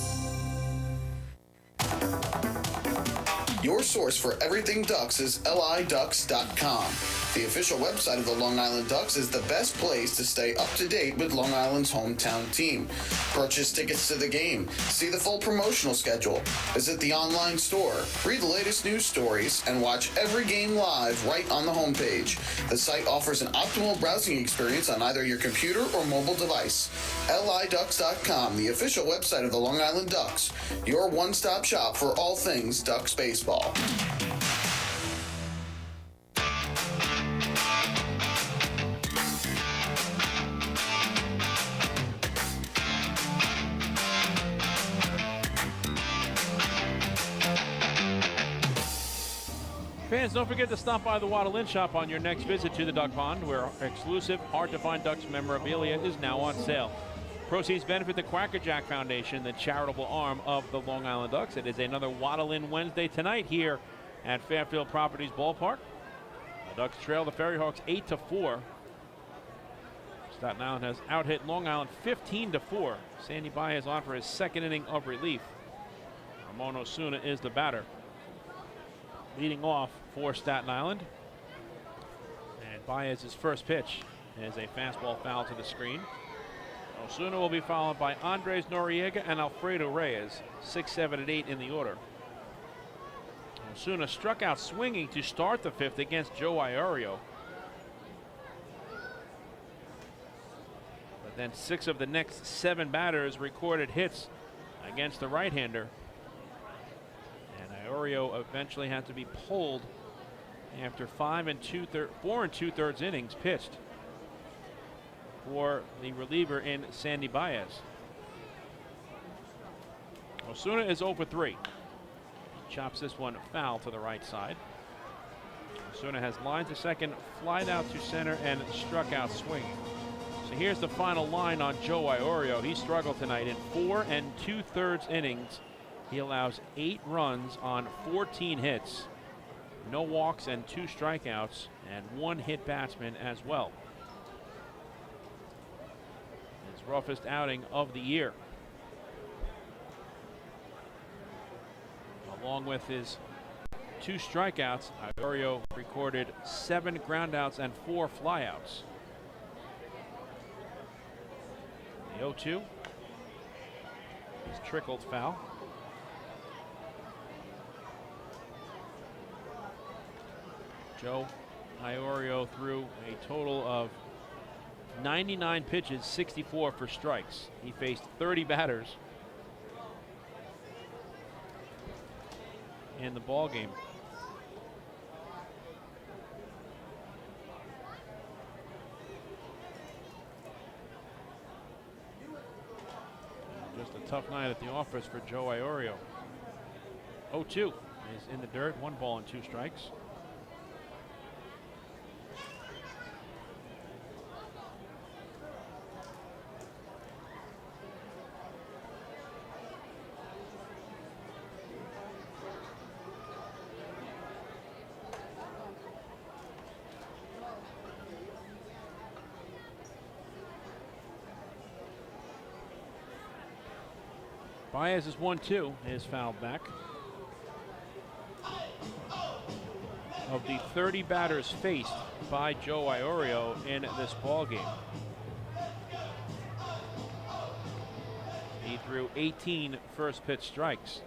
Your source for everything Ducks is liducks.com. The official website of the Long Island Ducks is the best place to stay up to date with Long Island's hometown team. Purchase tickets to the game, see the full promotional schedule, visit the online store, read the latest news stories, and watch every game live right on the homepage. The site offers an optimal browsing experience on either your computer or mobile device. liducks.com, the official website of the Long Island Ducks, your one-stop shop for all things Ducks baseball. Fans, don't forget to stop by the Waddle Inn shop on your next visit to the Duck Pond, where exclusive, hard-to-find Ducks memorabilia is now on sale. Proceeds benefit the Quacker Jack Foundation, the charitable arm of the Long Island Ducks. It is another Waddle Inn Wednesday tonight here at Fairfield Properties Ballpark. The Ducks trail the FerryHawks 8-4. Staten Island has out-hit Long Island 15-4. Sandy Baez on for his 2nd inning of relief. Ramon Osuna is the batter. Leading off for Staten Island. And Baez's first pitch is a fastball foul to the screen. Osuna will be followed by Andres Noriega and Alfredo Reyes, 6, 7, and 8 in the order. Osuna struck out swinging to start the 5th against Joe Iorio. But then 6 of the next 7 batters recorded hits against the right-hander. Iorio eventually had to be pulled after 4 2/3 innings pitched for the reliever in Sandy Baez. Osuna is 0 for 3. He chops this one foul to the right side. Osuna has lined to second, flied out to center, and struck out swinging. So here's the final line on Joe Iorio. He struggled tonight in 4 2/3 innings. He allows 8 runs on 14 hits. No walks and 2 strikeouts and 1 hit batsman as well. His roughest outing of the year. Along with his 2 strikeouts, Iorio recorded 7 groundouts and 4 flyouts. The 0-2 is trickled foul. Joe Iorio threw a total of 99 pitches, 64 for strikes. He faced 30 batters in the ball game. Just a tough night at the office for Joe Iorio. 0-2 is in the dirt, 1 ball and 2 strikes. Baez's 1-2 is fouled back. Of the 30 batters faced by Joe Iorio in this ball game, he threw 18 first pitch strikes.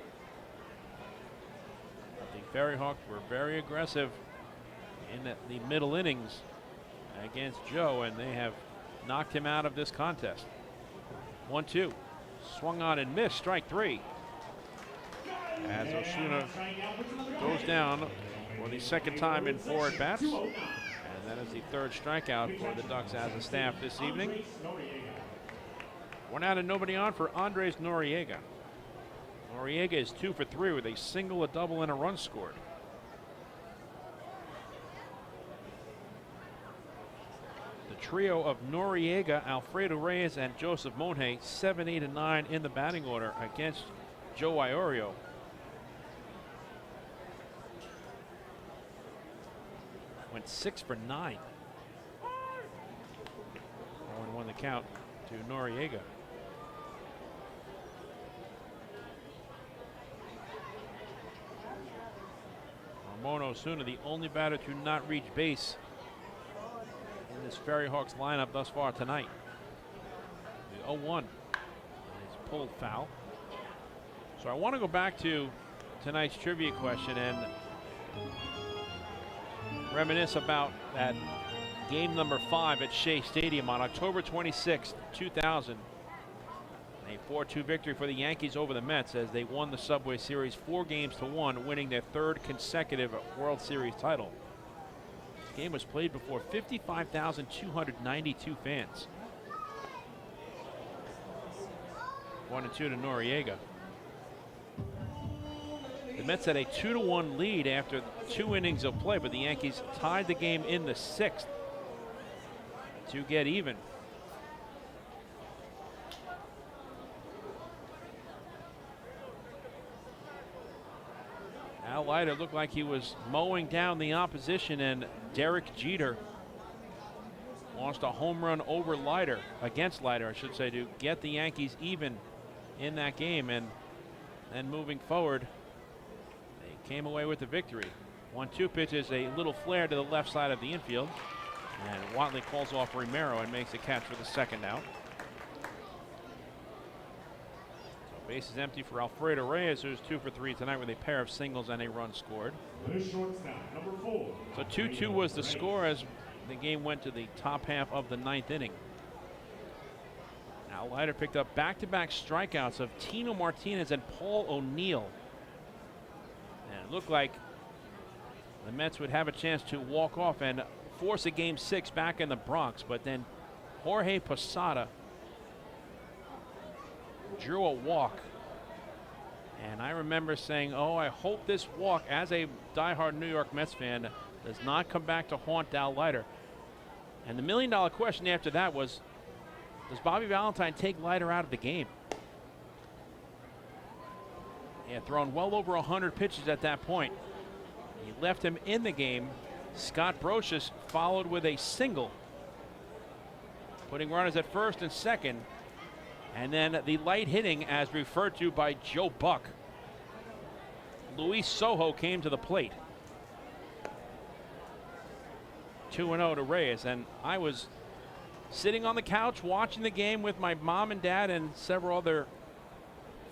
The FerryHawks were very aggressive in the middle innings against Joe, and they have knocked him out of this contest. 1-2. Swung on and missed, strike 3. As Osuna goes down for the second time in 4 at-bats. And that is the 3rd strikeout for the Ducks as a staff this evening. 1 out and nobody on for Andres Noriega. Noriega is 2 for 3 with a single, a double, and a run scored. Trio of Noriega, Alfredo Reyes, and Joseph Monje, 7, 8, and 9 in the batting order against Joe Iorio. Went 6 for 9. 0-1 the count to Noriega. Ramon Osuna, the only batter to not reach base in this FerryHawks lineup thus far tonight. The 0-1 is pulled foul. So I want to go back to tonight's trivia question and reminisce about that game number 5 at Shea Stadium on October 26, 2000. A 4-2 victory for the Yankees over the Mets as they won the Subway Series 4-1, winning their 3rd consecutive World Series title. The game was played before 55,292 fans. 1-2 to Noriega. The Mets had a 2-1 lead after 2 innings of play, but the Yankees tied the game in the 6th to get even. Al Leiter looked like he was mowing down the opposition, and Derek Jeter launched a home run over Leiter, against Leiter, I should say, to get the Yankees even in that game. And then moving forward, they came away with the victory. 1-2 pitch is a little flare to the left side of the infield, and Watley calls off Romero and makes a catch for the 2nd out. Base is empty for Alfredo Reyes, who's 2 for 3 tonight with a pair of singles and a run scored. So 2-2 was the score as the game went to the top half of the 9th inning. Now Leiter picked up back-to-back strikeouts of Tino Martinez and Paul O'Neill. And it looked like the Mets would have a chance to walk off and force a game 6 back in the Bronx, but then Jorge Posada drew a walk, and I remember saying, oh, I hope this walk, as a diehard New York Mets fan, does not come back to haunt Al Leiter. And the $1 million question after that was, does Bobby Valentine take Leiter out of the game? He had thrown well over 100 pitches at that point. He left him in the game. Scott Brocious followed with a single, putting runners at first and second. And then the light hitting, as referred to by Joe Buck. Luis Sojo came to the plate. 2-0 to Reyes. And I was sitting on the couch watching the game with my mom and dad and several other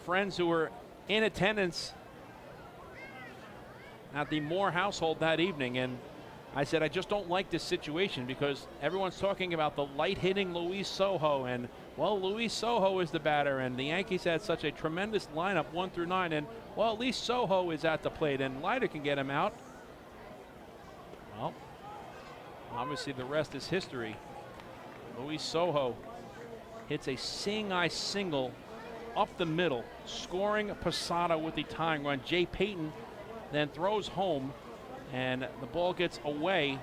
friends who were in attendance at the Moore household that evening. And I said, I just don't like this situation because everyone's talking about the light hitting Luis Sojo, and well, Luis Sojo is the batter, and the Yankees had such a tremendous lineup 1 through 9, and well, at least Sojo is at the plate and Leiter can get him out. Well, obviously the rest is history. Luis Sojo hits a seeing-eye single up the middle, scoring Posada with the tying run. Jay Payton then throws home, and the ball gets away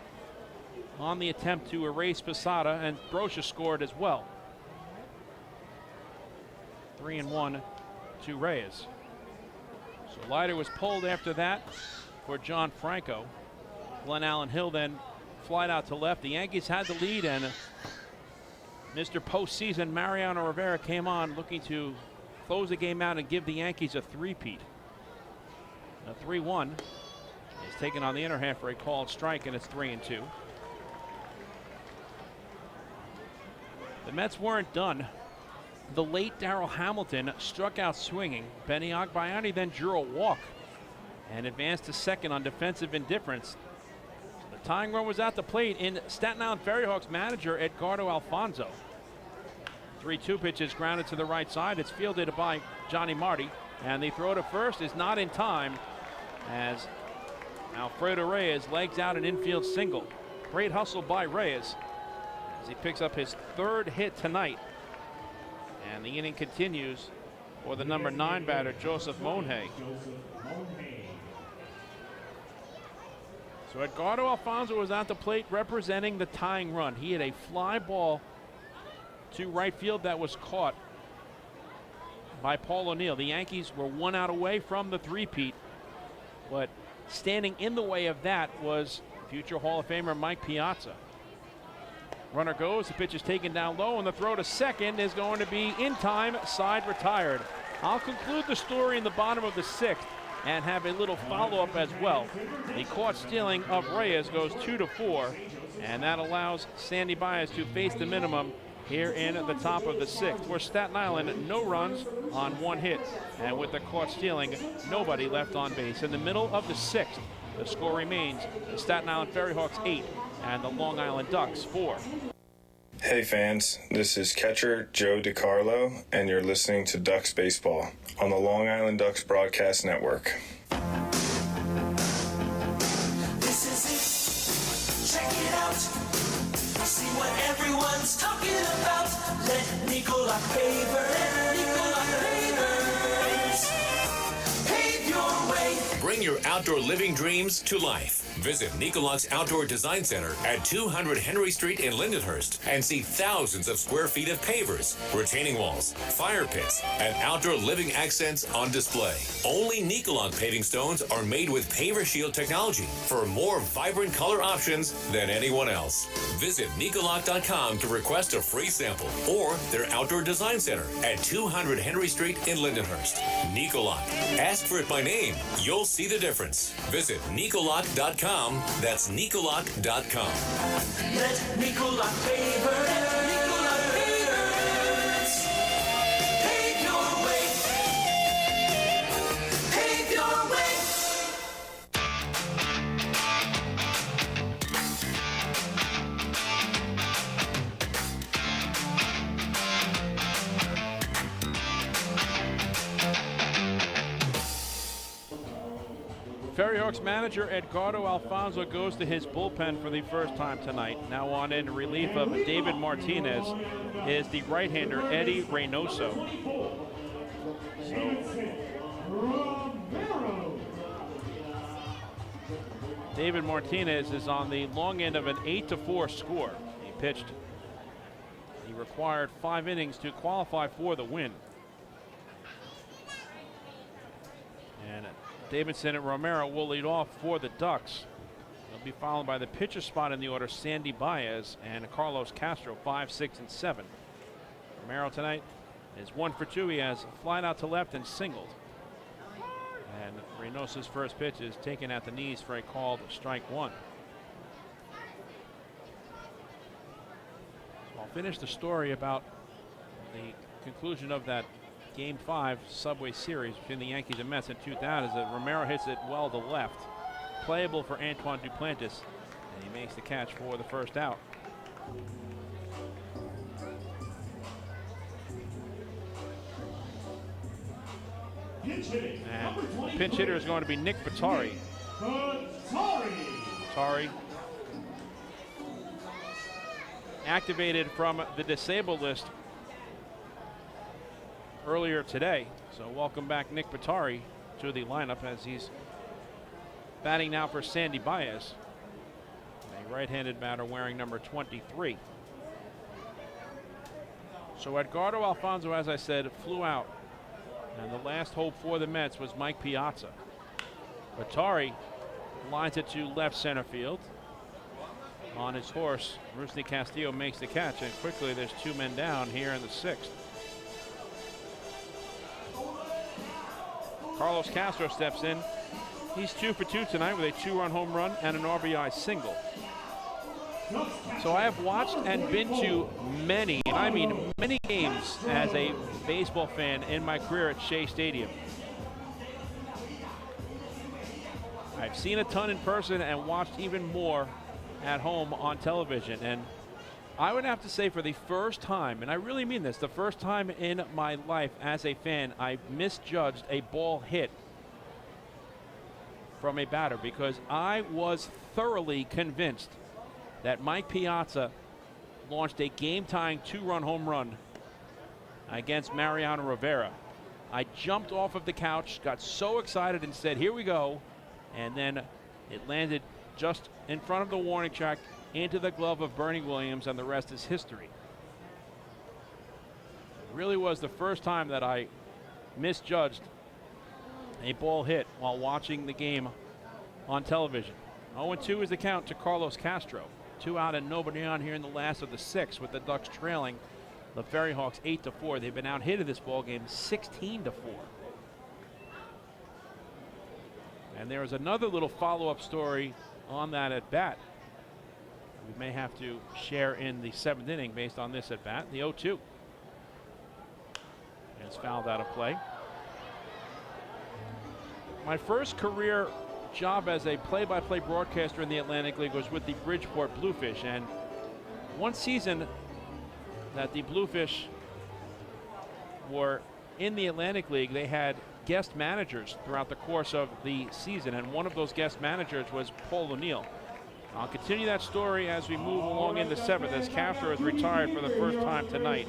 on the attempt to erase Posada, and Brocious scored as well. 3-1 to Reyes. So Leiter was pulled after that for John Franco. Glenn Allen Hill then flied out to left. The Yankees had the lead, and Mr. Postseason Mariano Rivera came on looking to close the game out and give the Yankees a three-peat. A 3-1 is taken on the inner half for a called strike, and it's 3-2. The Mets weren't done. The late Darrell Hamilton struck out swinging. Benny Agbayani then drew a walk and advanced to second on defensive indifference. The tying run was at the plate in Staten Island FerryHawks manager Edgardo Alfonso. 3-2 pitch is grounded to the right side. It's fielded by Johnny Marty, and the throw to first is not in time as Alfredo Reyes legs out an infield single. Great hustle by Reyes as he picks up his third hit tonight. And the inning continues for the number 9 batter, Joseph Monhay. So Edgardo Alfonso was at the plate representing the tying run. He had a fly ball to right field that was caught by Paul O'Neill. The Yankees were 1 out away from the three-peat, but standing in the way of that was future Hall of Famer Mike Piazza. Runner goes, the pitch is taken down low, and the throw to second is going to be in time, side retired. I'll conclude the story in the bottom of the 6th and have a little follow-up as well. The caught stealing of Reyes goes 2-4, and that allows Sandy Baez to face the minimum here in the top of the 6th. For Staten Island, no runs on 1 hit, and with the caught stealing, nobody left on base. In the middle of the 6th, the score remains the Staten Island FerryHawks 8 and the Long Island Ducks 4. Hey fans, this is catcher Joe DiCarlo, and you're listening to Ducks Baseball on the Long Island Ducks Broadcast Network. This is it. Check it out. See what everyone's talking about. Let Nicolak pave your way. Bring your outdoor living dreams to life. Visit Nicolak's Outdoor Design Center at 200 Henry Street in Lindenhurst and see thousands of square feet of pavers, retaining walls, fire pits, and outdoor living accents on display. Only Nicolak paving stones are made with Paver Shield technology for more vibrant color options than anyone else. Visit Nicolak.com to request a free sample or their Outdoor Design Center at 200 Henry Street in Lindenhurst. Nicolak. Ask for it by name. You'll see the difference. Visit Nicolak.com. That's Nicolak.com. Let Nicolak pave your way. Pave your way. FerryHawks manager Edgardo Alfonso goes to his bullpen for the first time tonight. Now on in relief of David Martinez is the right-hander Eddie Reynoso. David Martinez is on the long end of an 8-4 score. He required 5 innings to qualify for the win. And Davidson and Romero will lead off for the Ducks. They'll be followed by the pitcher spot in the order, Sandy Baez and Carlos Castro, 5, 6, and 7. Romero tonight is 1 for 2. He has flied out to left and singled. And Reynosa's first pitch is taken at the knees for a called strike 1. So I'll finish the story about the conclusion of that Game 5 Subway Series between the Yankees and Mets in 2000 is that Romero hits it well to left. Playable for Antoine Duplantis, and he makes the catch for the first out. And the pinch hitter is going to be Nick Batari. Batari activated from the disabled list earlier today. So welcome back Nick Batari to the lineup as he's batting now for Sandy Baez, a right-handed batter wearing number 23. So Edgardo Alfonso, as I said, flew out. And the last hope for the Mets was Mike Piazza. Batari lines it to left center field. On his horse, Rusney Castillo makes the catch, and quickly there's 2 men down here in the 6th. Carlos Castro steps in. He's 2 for 2 tonight with a 2-run home run and an RBI single. So I have watched and been to many, and I mean many games as a baseball fan in my career at Shea Stadium. I've seen a ton in person and watched even more at home on television. And I would have to say for the first time, and I really mean this, the first time in my life as a fan, I misjudged a ball hit from a batter because I was thoroughly convinced that Mike Piazza launched a game-tying 2-run home run against Mariano Rivera. I jumped off of the couch, got so excited and said, here we go. And then it landed just in front of the warning track into the glove of Bernie Williams, and the rest is history. It really was the first time that I misjudged a ball hit while watching the game on television. 0-2 is the count to Carlos Castro. 2 out and nobody on here in the last of the 6, with the Ducks trailing the FerryHawks 8-4. They've been out hit in this ball game 16-4. And there is another little follow-up story on that at bat. We may have to share in the 7th inning based on this at bat. The 0-2. It's fouled out of play. My first career job as a play-by-play broadcaster in the Atlantic League was with the Bridgeport Bluefish, and one season that the Bluefish were in the Atlantic League, they had guest managers throughout the course of the season, and one of those guest managers was Paul O'Neill. I'll continue that story as we move along in the 7th, as Castro is retired for the first time tonight,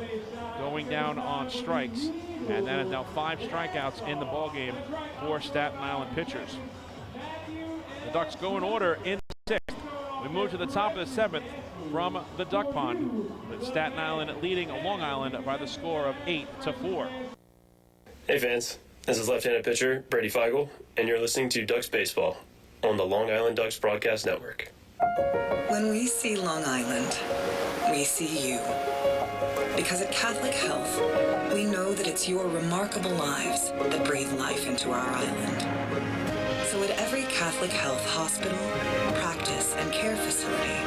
going down on strikes, and that is now 5 strikeouts in the ballgame for Staten Island pitchers. The Ducks go in order in the 6th. We move to the top of the 7th from the Duck Pond, with Staten Island leading Long Island by the score of 8-4. Hey fans, this is left-handed pitcher Brady Feigl, and you're listening to Ducks Baseball on the Long Island Ducks Broadcast Network. When we see Long Island, we see you. Because at Catholic Health, we know that it's your remarkable lives that breathe life into our island. So at every Catholic Health hospital, practice, and care facility,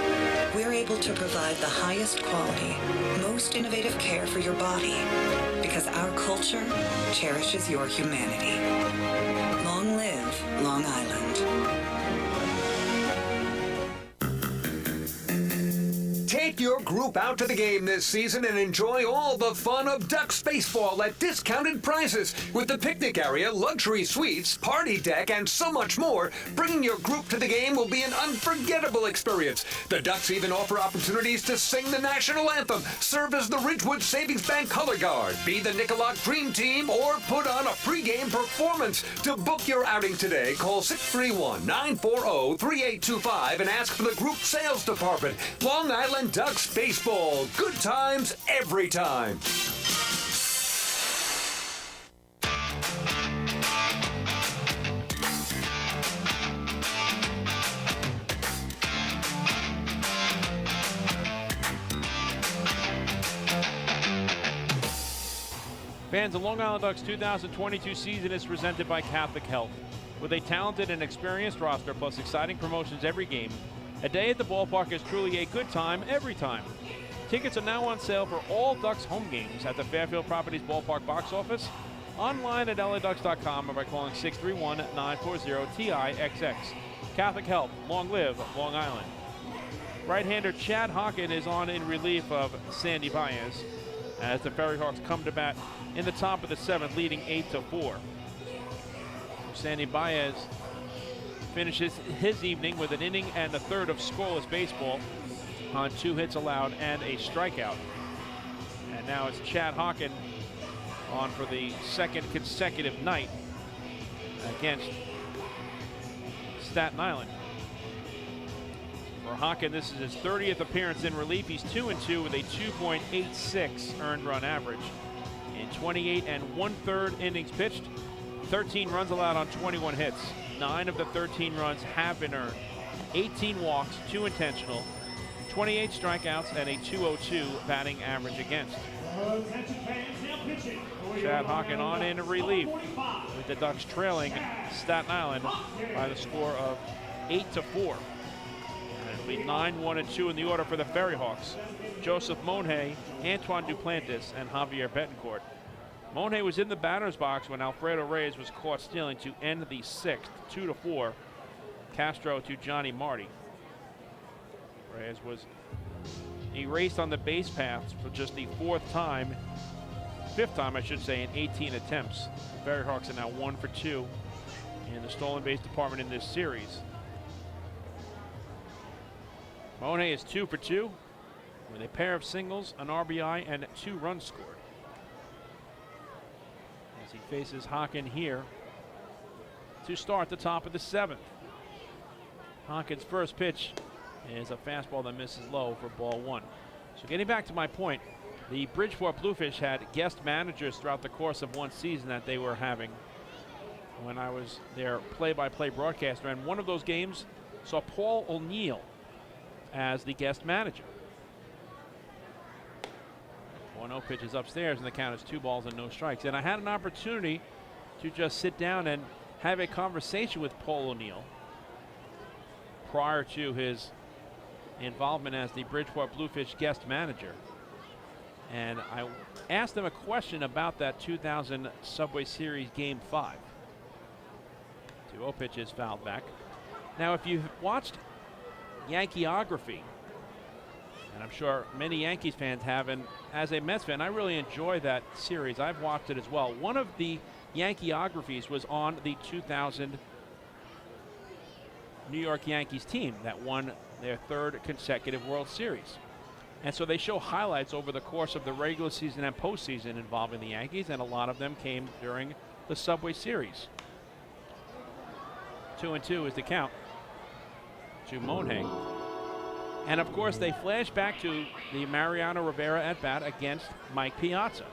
we're able to provide the highest quality, most innovative care for your body, because our culture cherishes your humanity. Long live Long Island. Take your group out to the game this season and enjoy all the fun of Ducks baseball at discounted prices with the picnic area, luxury suites, party deck, and so much more. Bringing your group to the game will be an unforgettable experience. The Ducks even offer opportunities to sing the national anthem, serve as the Ridgewood Savings Bank color guard, be the Nicolak Dream Team, or put on a pregame performance. To book your outing today, call 631-940-3825 and ask for the group sales department. Long Island Ducks baseball. Good times every time. Fans, the Long Island Ducks 2022 season is presented by Catholic Health. With a talented and experienced roster plus exciting promotions every game, a day at the ballpark is truly a good time every time. Tickets are now on sale for all Ducks home games at the Fairfield Properties Ballpark box office, online at LADucks.com, or by calling 631-940-TIXX. Catholic Health, long live Long Island. Right-hander Chad Hawken is on in relief of Sandy Baez as the FerryHawks come to bat in the top of the 7th, leading 8-4. Sandy Baez finishes his evening with an inning and a third of scoreless baseball on 2 hits allowed and a strikeout. And now it's Chad Hawken on for the 2nd consecutive night against Staten Island. For Hawken, this is his 30th appearance in relief. He's 2-2 with a 2.86 earned run average in 28 1/3 innings pitched. 13 runs allowed on 21 hits. 9 of the 13 runs have been earned. 18 walks, 2 intentional, 28 strikeouts, and a 202 batting average against. Chad Hawken on in relief with the Ducks trailing Staten Island by the score of 8-4. It'll be 9-1-2 in the order for the FerryHawks. Joseph Monhay, Antoine Duplantis, and Javier Betancourt. Monhay was in the batter's box when Alfredo Reyes was caught stealing to end the 6th, 2-4. Castro to Johnny Marty. Reyes was erased on the base paths for just the 5th time I should say, in 18 attempts. The FerryHawks are now 1 for 2 in the stolen base department in this series. Monhay is 2 for 2 with a pair of singles, an RBI, and 2 runs scored. As he faces Hawken here to start the top of the 7th. Hawken's first pitch is a fastball that misses low for ball 1. So getting back to my point, the Bridgeport Bluefish had guest managers throughout the course of one season that they were having when I was their play-by-play broadcaster, and one of those games saw Paul O'Neill as the guest manager. 1-0 pitch is upstairs, and the count is 2 balls and no strikes. And I had an opportunity to just sit down and have a conversation with Paul O'Neill prior to his involvement as the Bridgeport Bluefish guest manager. And I asked him a question about that 2000 Subway Series Game 5. 2-0 pitch is fouled back. Now, if you've watched Yankeeography, and I'm sure many Yankees fans have, and as a Mets fan, I really enjoy that series. I've watched it as well. One of the Yankeeographies was on the 2000 New York Yankees team that won their 3rd consecutive World Series. And so they show highlights over the course of the regular season and postseason involving the Yankees, and a lot of them came during the Subway Series. 2-2 is the count to Monhay. And of course, they flash back to the Mariano Rivera at bat against Mike Piazza.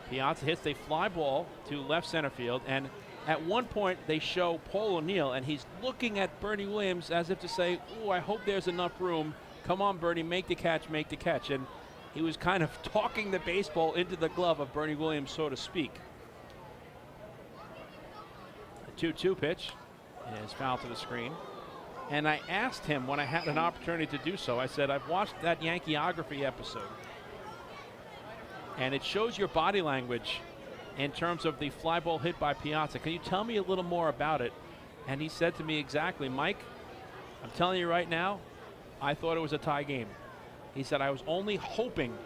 Piazza hits a fly ball to left center field, and at one point they show Paul O'Neill, and he's looking at Bernie Williams as if to say, "Oh, I hope there's enough room. Come on, Bernie, make the catch, make the catch." And he was kind of talking the baseball into the glove of Bernie Williams, so to speak. The 2-2 pitch is fouled to the screen. And I asked him when I had an opportunity to do so, I said, "I've watched that Yankeeography episode, and it shows your body language in terms of the fly ball hit by Piazza. Can you tell me a little more about it?" And he said to me, "Exactly, Mike, I'm telling you right now, I thought it was a tie game." He said, "I was only hoping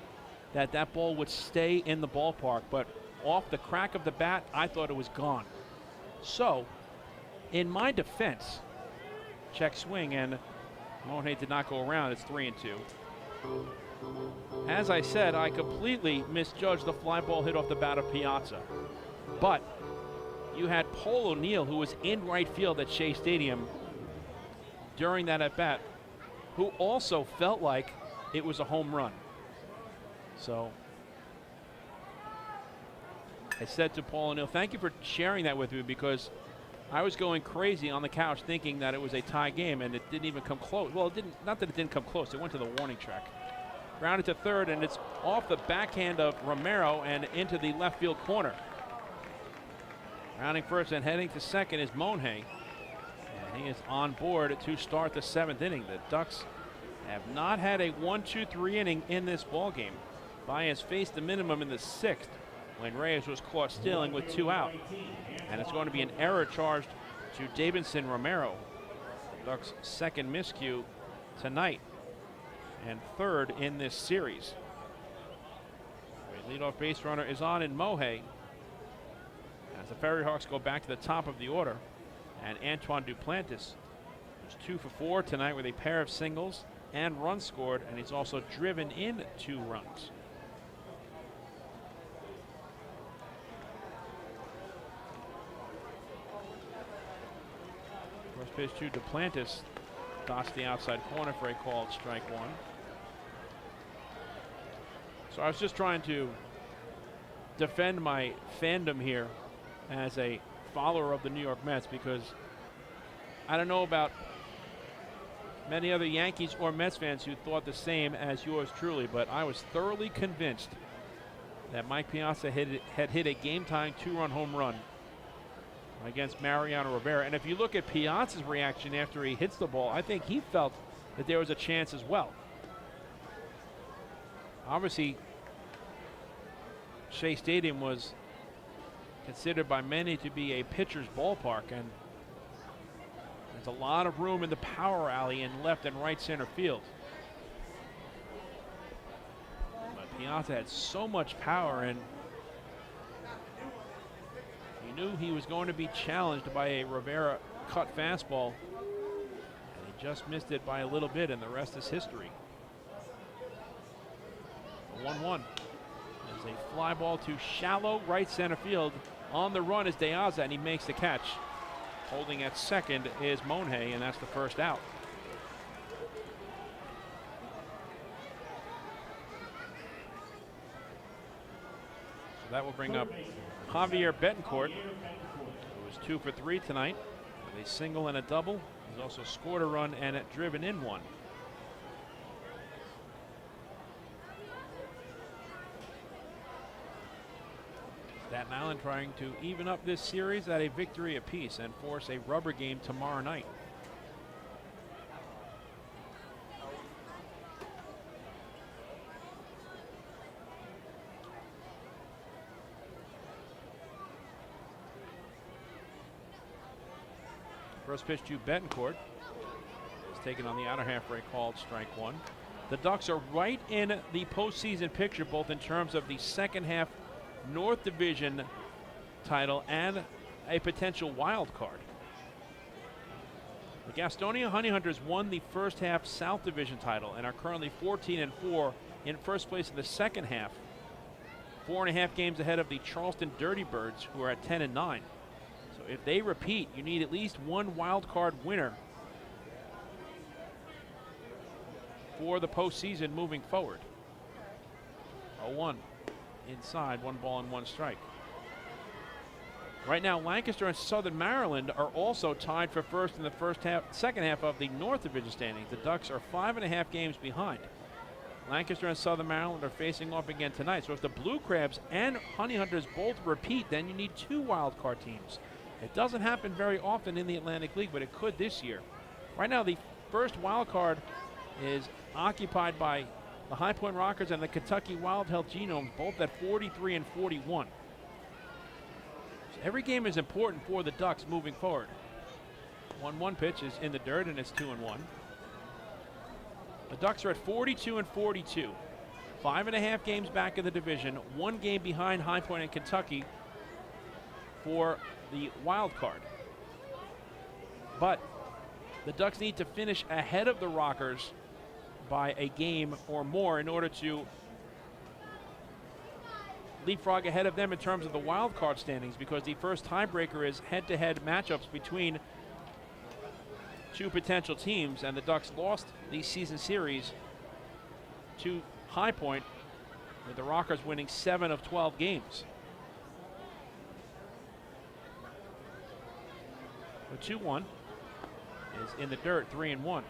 that that ball would stay in the ballpark, but off the crack of the bat, I thought it was gone." So, in my defense, check swing, and Monhay did not go around. It's 3-2. As I said, I completely misjudged the fly ball hit off the bat of Piazza. But you had Paul O'Neill, who was in right field at Shea Stadium during that at-bat, who also felt like it was a home run. So I said to Paul O'Neill, "Thank you for sharing that with me, because I was going crazy on the couch thinking that it was a tie game, and it didn't even come close." Well, it didn't. Not that it didn't come close. It went to the warning track. grounded to third, and it's off the backhand of Romero and into the left field corner. Rounding first and heading to second is Monhay. And he is on board to start the 7th inning. The Ducks have not had a 1-2-3 inning in this ball game. Baez faced the minimum in the 6th when Reyes was caught stealing with 2 out. And it's going to be an error charged to Davidson Romero. The Ducks' second miscue tonight and 3rd in this series. The leadoff base runner is on in Monhay as the FerryHawks go back to the top of the order. And Antoine Duplantis was 2 for 4 tonight with a pair of singles and runs scored, and he's also driven in 2 runs. First pitch to Duplantis, dots the outside corner for a called strike 1. So I was just trying to defend my fandom here as a follower of the New York Mets, because I don't know about many other Yankees or Mets fans who thought the same as yours truly, but I was thoroughly convinced that Mike Piazza had hit a game-tying 2-run home run against Mariano Rivera. And if you look at Piazza's reaction after he hits the ball, I think he felt that there was a chance as well. Obviously, Shea Stadium was considered by many to be a pitcher's ballpark, and there's a lot of room in the power alley in left and right center field. But Piazza had so much power, and he knew he was going to be challenged by a Rivera cut fastball, and he just missed it by a little bit, and the rest is history. 1-1. There's a fly ball to shallow right center field. On the run is De Aza, and he makes the catch. Holding at second is Monhay, and that's the first out. So that will bring up Javier Betancourt, who was 2 for 3 tonight with a single and a double. He's also scored a run and driven in 1. Staten Island trying to even up this series at a victory apiece and force a rubber game tomorrow night. First pitch to Betancourt is taken on the outer half for a called strike 1. The Ducks are right in the postseason picture, both in terms of the second half North Division title and a potential wild card. The Gastonia Honey Hunters won the first half South Division title and are currently 14-4 in first place in the second half. 4.5 games ahead of the Charleston Dirty Birds, who are at 10-9. So if they repeat, you need at least one wild card winner for the postseason moving forward. 0-1. Inside, 1 ball and 1 strike. Right now, Lancaster and Southern Maryland are also tied for first in the second half of the North Division standings. The Ducks are 5.5 games behind. Lancaster and Southern Maryland are facing off again tonight. So if the Blue Crabs and Honey Hunters both repeat, then you need 2 wild card teams. It doesn't happen very often in the Atlantic League, but it could this year. Right now, the first wild card is occupied by the High Point Rockers and the Kentucky Wild Health Genomes, both at 43 and 41. So every game is important for the Ducks moving forward. 1-1 pitch is in the dirt, and it's 2-1. The Ducks are at 42 and 42. 5.5 games back in the division, 1 game behind High Point and Kentucky for the wild card. But the Ducks need to finish ahead of the Rockers by a game or more in order to leapfrog ahead of them in terms of the wild card standings, because the first tiebreaker is head-to-head matchups between 2 potential teams, and the Ducks lost the season series to High Point, with the Rockers winning 7 of 12 games. The 2-1 is in the dirt, 3-1.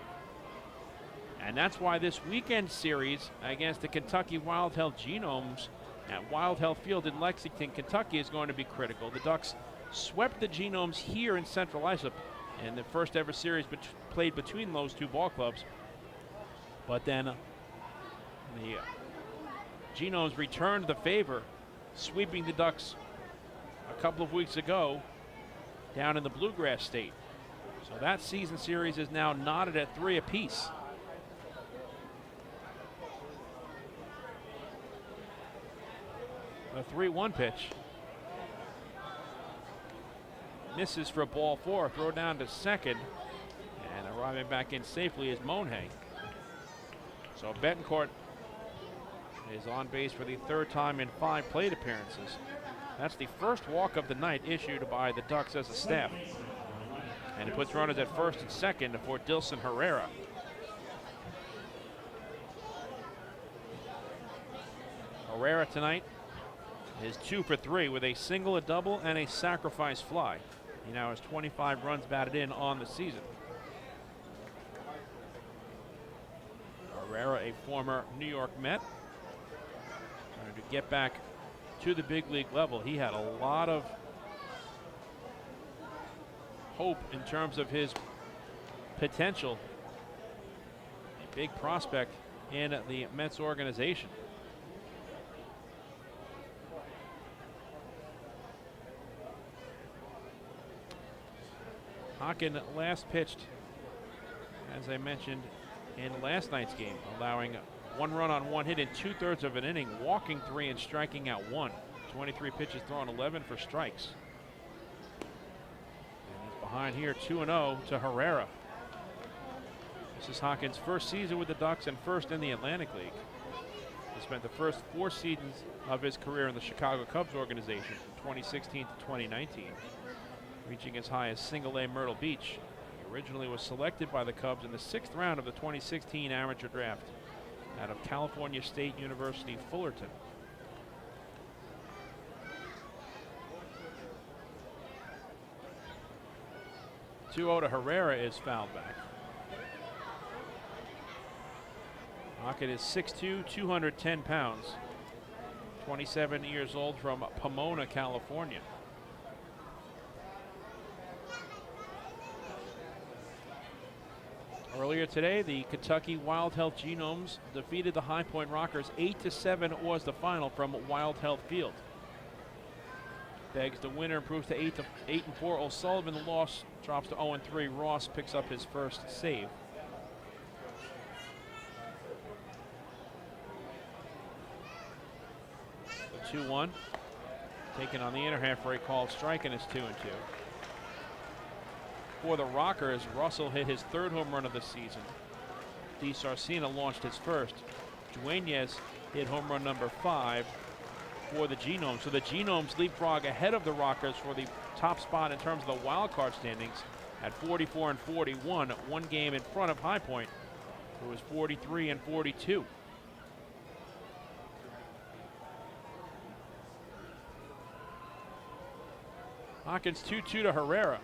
And that's why this weekend series against the Kentucky Wild Health Genomes at Wild Health Field in Lexington, Kentucky is going to be critical. The Ducks swept the Genomes here in Central Islip in the first ever series played between those two ball clubs. But then the Genomes returned the favor, sweeping the Ducks a couple of weeks ago down in the Bluegrass State. So that season series is now knotted at 3 apiece. A 3-1 pitch. Misses for ball 4. Throw down to second. And arriving back in safely is Monhay. So Betancourt is on base for the 3rd time in 5 plate appearances. That's the first walk of the night issued by the Ducks as a staff. And it puts runners at first and second for Dilson Herrera. Herrera tonight is 2 for 3 with a single, a double, and a sacrifice fly. He now has 25 runs batted in on the season. Herrera, a former New York Met, trying to get back to the big league level. He had a lot of hope in terms of his potential. A big prospect in the Mets organization. Hawken last pitched, as I mentioned, in last night's game, allowing 1 run on 1 hit in 2/3 of an inning, walking 3 and striking out 1. 23 pitches thrown, 11 for strikes. And he's behind here 2-0 to Herrera. This is Hawken's first season with the Ducks and first in the Atlantic League. He spent the first 4 seasons of his career in the Chicago Cubs organization from 2016 to 2019. Reaching as high as single-A Myrtle Beach. He originally was selected by the Cubs in the 6th round of the 2016 amateur draft out of California State University, Fullerton. Two-0 to Herrera is fouled back. Hawken is 6'2", 210 pounds, 27 years old, from Pomona, California. Earlier today, the Kentucky Wild Health Genomes defeated the High Point Rockers. 8-7 was the final from Wild Health Field. Beggs the winner, improves to 8-4. O'Sullivan, the loss, drops to 0-3. Ross picks up his first save. The 2-1. Taken on the inner half for a called strike, and it's 2-2. For the Rockers, Russell hit his 3rd home run of the season. DeSarcina launched his first. Dueñez hit home run number 5 for the Genomes. So the Genomes leapfrog ahead of the Rockers for the top spot in terms of the wild card standings at 44 and 41, 1 game in front of High Point, who was 43 and 42. Hawkins 2-2 to Herrera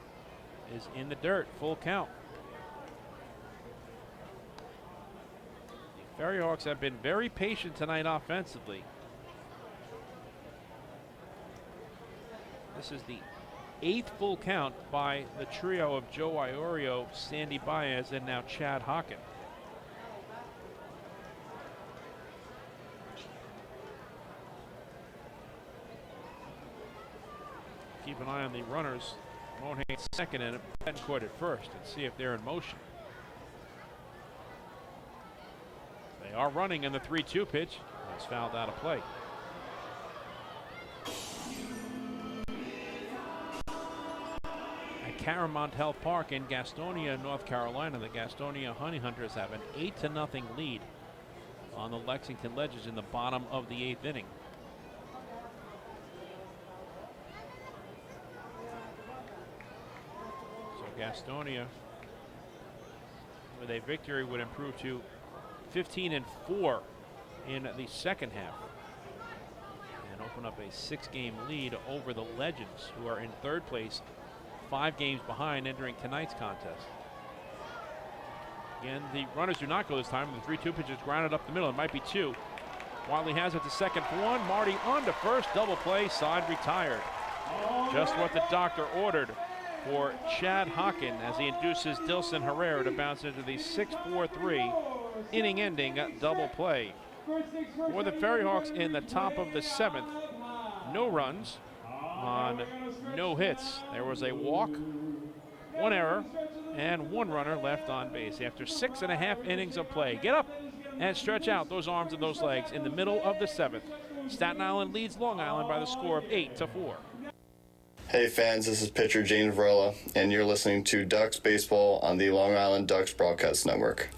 is in the dirt, full count. The FerryHawks have been very patient tonight offensively. This is the 8th full count by the trio of Joe Iorio, Sandy Baez, and now Chad Hawken. Keep an eye on the runners. Monhay second and Betancourt at first, and see if they're in motion. They are running in the 3-2 pitch. That's fouled out of play. At Caramount Health Park in Gastonia, North Carolina, the Gastonia Honey Hunters have an 8-0 lead on the Lexington Legends in the bottom of the 8th inning. Gastonia, with a victory, would improve to 15-4 in the second half and open up a 6-game lead over the Legends, who are in 3rd place, 5 games behind entering tonight's contest. Again, the runners do not go this time. The 3-2 pitch is grounded up the middle. It might be 2. Watley has it to second for 1. Marty on to first. Double play. Side retired. Just what the doctor ordered for Chad Hockin as he induces Dilson Herrera to bounce into the 6-4-3 inning-ending double play. For the FerryHawks in the top of the 7th, no runs on no hits. There was a walk, 1 error, and 1 runner left on base after 6.5 innings of play. Get up and stretch out those arms and those legs in the middle of the 7th. Staten Island leads Long Island by the score of 8-4. Hey fans, this is pitcher Gene Varela, and you're listening to Ducks Baseball on the Long Island Ducks Broadcast Network.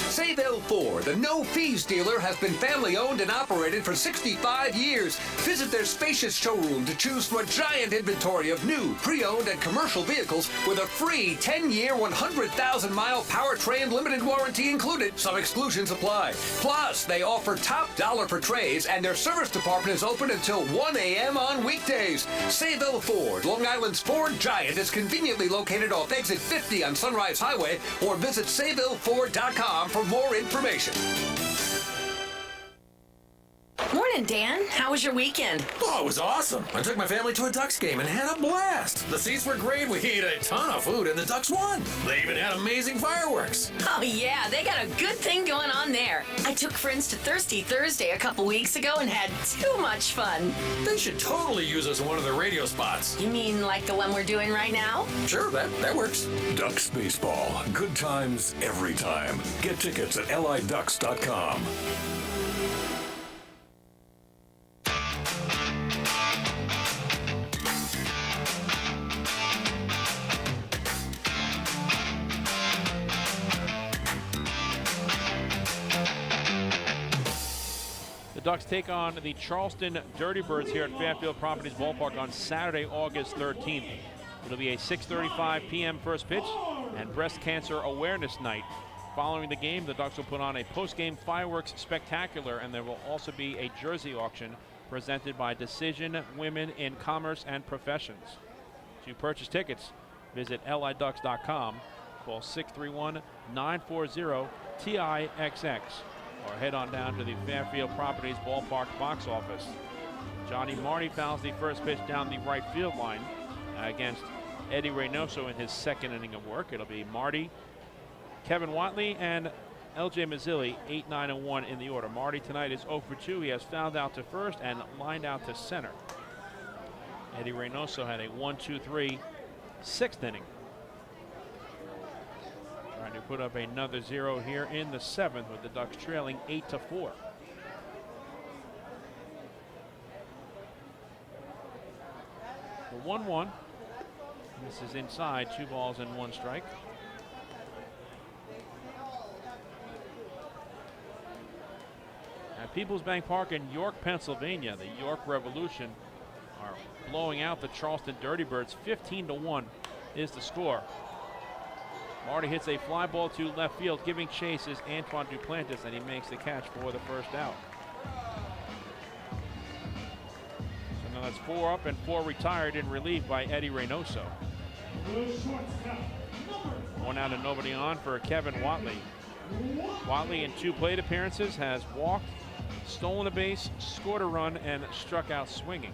Sayville Ford, the no-fees dealer, has been family-owned and operated for 65 years. Visit their spacious showroom to choose from a giant inventory of new, pre-owned, and commercial vehicles with a free 10-year, 100,000-mile powertrain limited warranty included. Some exclusions apply. Plus, they offer top dollar for trays, and their service department is open until 1 a.m. on weekdays. Sayville Ford, Long Island's Ford giant, is conveniently located off exit 50 on Sunrise Highway, or visit SayvilleFord.com for more information. Morning, Dan. How was your weekend? Oh, it was awesome. I took my family to a Ducks game and had a blast. The seats were great. We ate a ton of food, and the Ducks won. They even had amazing fireworks. Oh, yeah. They got a good thing going on there. I took friends to Thirsty Thursday a couple weeks ago and had too much fun. They should totally use us in one of their radio spots. You mean like the one we're doing right now? Sure, that works. Ducks Baseball. Good times every time. Get tickets at liducks.com. Ducks take on the Charleston Dirty Birds here at Fairfield Properties Ballpark on Saturday, August 13th. It'll be a 6:35 p.m. first pitch and breast cancer awareness night. Following the game, the Ducks will put on a post-game fireworks spectacular, and there will also be a jersey auction presented by Decision Women in Commerce and Professions. To purchase tickets, visit liducks.com, call 631-940-TIXX. or head on down to the Fairfield Properties Ballpark box office. Johnny Marty fouls the first pitch down the right field line against Eddie Reynoso in his second inning of work. It'll be Marty, Kevin Watley, and L.J. Mazzilli, 8, 9, and 1 in the order. Marty tonight is 0 for 2. He has fouled out to first and lined out to center. Eddie Reynoso had a 1-2-3 6th inning. Trying to put up another 0 here in the 7th with the Ducks trailing 8-4. The 1-1. This is inside, 2 balls and 1 strike. At Peoples Bank Park in York, Pennsylvania, the York Revolution are blowing out the Charleston Dirty Birds. 15-1 is the score. Marty hits a fly ball to left field. Giving chase is Antoine Duplantis, and he makes the catch for the first out. So now that's 4 up and 4 retired in relief by Eddie Reynoso. 1 out and nobody on for Kevin Watley. Watley in 2 plate appearances has walked, stolen a base, scored a run, and struck out swinging.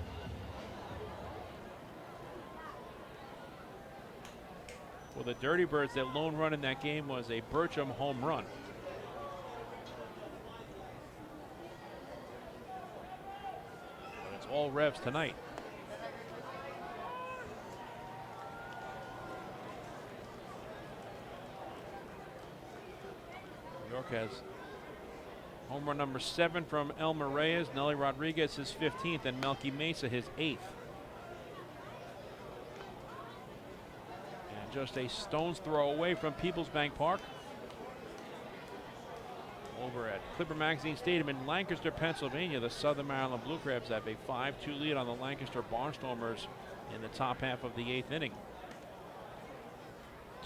Well, the Dirty Birds, that lone run in that game was a Burcham home run. But it's all revs tonight. New York has home run number 7 from Elmer Reyes, Nelly Rodriguez his 15th, and Melky Mesa his 8th. Just a stone's throw away from Peoples Bank Park. Over at Clipper Magazine Stadium in Lancaster, Pennsylvania, the Southern Maryland Blue Crabs have a 5-2 lead on the Lancaster Barnstormers in the top half of the 8th inning.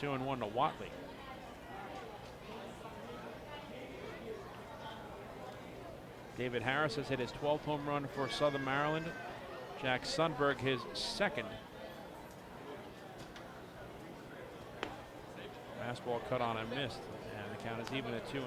2-1 to Watley. David Harris has hit his 12th home run for Southern Maryland. Jack Sundberg his 2nd. Fastball cut on and missed, and the count is even at 2-2.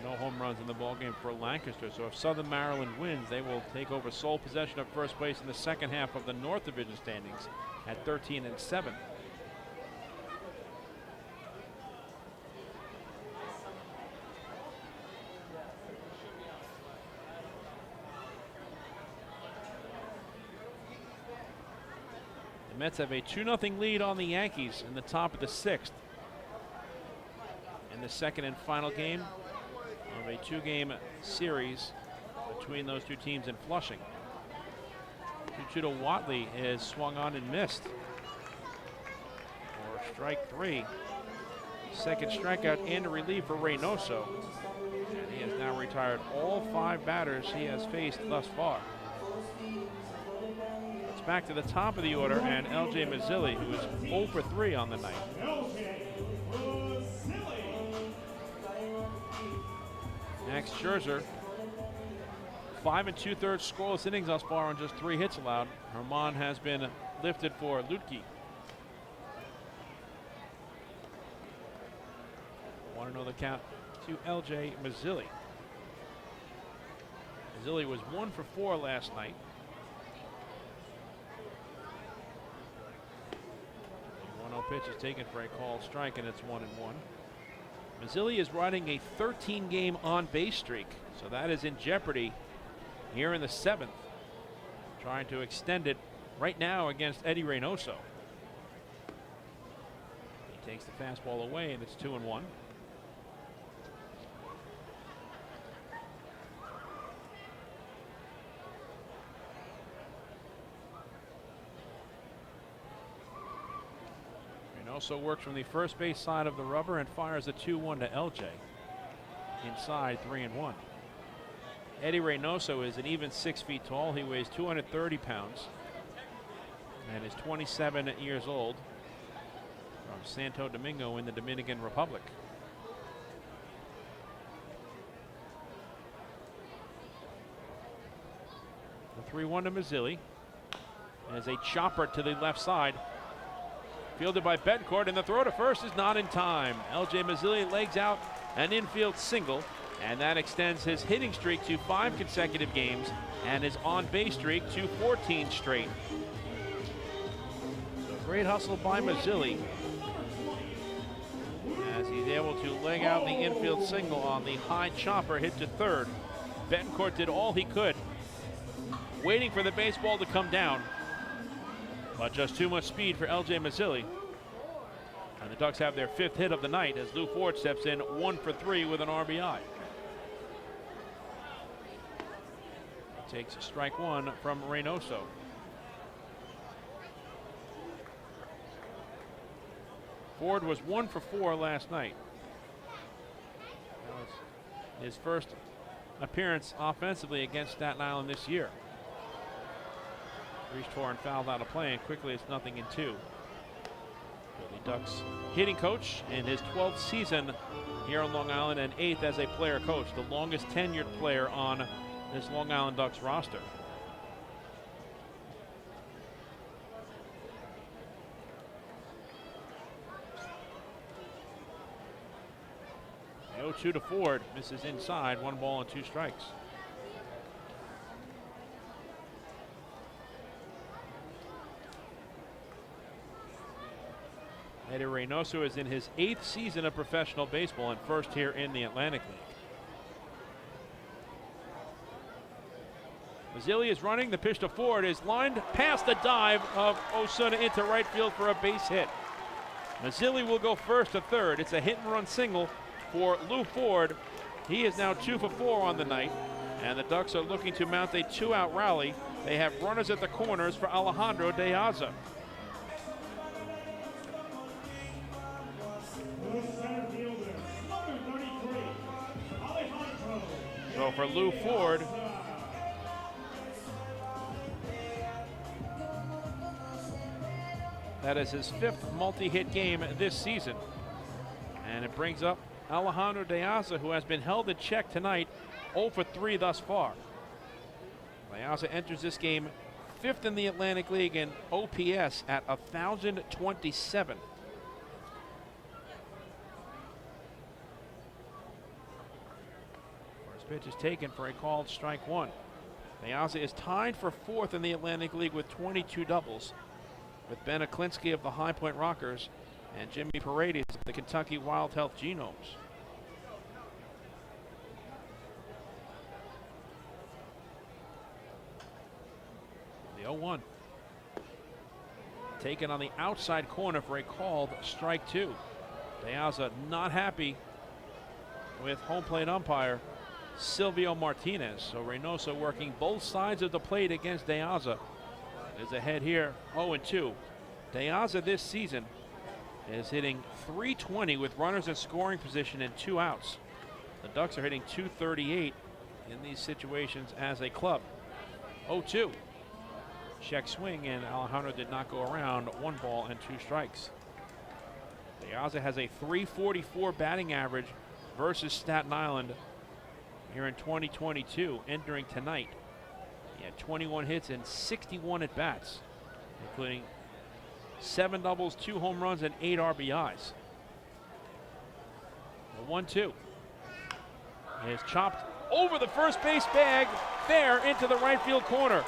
No home runs in the ballgame for Lancaster, so if Southern Maryland wins, they will take over sole possession of first place in the second half of the North Division standings at 13-7. The Mets have a 2-0 lead on the Yankees in the top of the 6th. In the second and final game of a 2-game series between those two teams in Flushing. 2-2 to Watley is swung on and missed for strike 3. Second strikeout in relief for Reynoso. And he has now retired all 5 batters he has faced thus far. It's back to the top of the order, and L.J. Mazzilli, who is 0 for 3 on the night. Max Scherzer, 5 2/3 scoreless innings thus far on just 3 hits allowed. Herman has been lifted for Lutke. 1-0 the count to L.J. Mazzilli. Mazzilli was 1 for 4 last night. 1-0 pitch is taken for a called strike, and it's 1-1. Mazzilli is riding a 13-game on-base streak, so that is in jeopardy here in the 7th. Trying to extend it right now against Eddie Reynoso. He takes the fastball away, and it's 2-1. Also works from the first base side of the rubber and fires a 2-1 to LJ. Inside 3-1. Eddie Reynoso is an even 6 feet tall. He weighs 230 pounds and is 27 years old, from Santo Domingo in the Dominican Republic. The 3-1 to Mazzilli. As a chopper to the left side. Fielded by Betancourt, and the throw to first is not in time. L.J. Mazzilli legs out an infield single, and that extends his hitting streak to 5 consecutive games and his on-base streak to 14 straight. So great hustle by Mazzilli as he's able to leg out the infield single on the high chopper hit to third. Betancourt did all he could, waiting for the baseball to come down. But just too much speed for L.J. Mazzilli. And the Ducks have their 5th hit of the night as Lou Ford steps in 1 for 3 with an RBI. He takes strike 1 from Reynoso. Ford was 1 for 4 last night. That was his first appearance offensively against Staten Island this year. Reached for and fouled out of play, and quickly it's 0-2. The Ducks hitting coach in his 12th season here on Long Island and 8th as a player coach, the longest tenured player on this Long Island Ducks roster. The 0-2 to Ford, misses inside, 1 ball and 2 strikes. Eddie Reynoso is in his 8th season of professional baseball and first here in the Atlantic League. Mazzilli is running. The pitch to Ford is lined past the dive of Osuna into right field for a base hit. Mazzilli will go first to third. It's a hit and run single for Lou Ford. He is now 2 for 4 on the night, and the Ducks are looking to mount a 2-out rally. They have runners at the corners for Alejandro De Aza. So for Lou Ford, that is his 5th multi-hit game this season. And it brings up Alejandro De Aza, who has been held in check tonight, 0 for 3 thus far. De Aza enters this game 5th in the Atlantic League in OPS at 1,027. First pitch is taken for a called strike one. De Aza is tied for 4th in the Atlantic League with 22 doubles, with Ben Aklinski of the High Point Rockers and Jimmy Paredes of the Kentucky Wild Health Genomes. The 0-1. Taken on the outside corner for a called strike two. De Aza not happy with home plate umpire Silvio Martinez. So Reynoso working both sides of the plate against De Aza. Is ahead here 0-2. De Aza this season is hitting .320 with runners in scoring position and 2 outs. The Ducks are hitting .238 in these situations as a club. 0-2. Check swing, and Alejandro did not go around. 1 ball and 2 strikes. De Aza has a .344 batting average versus Staten Island here in 2022, entering tonight. He had 21 hits and 61 at-bats, including 7 doubles, 2 home runs, and 8 RBIs. The 1-2 is chopped over the first base bag, fair into the right field corner.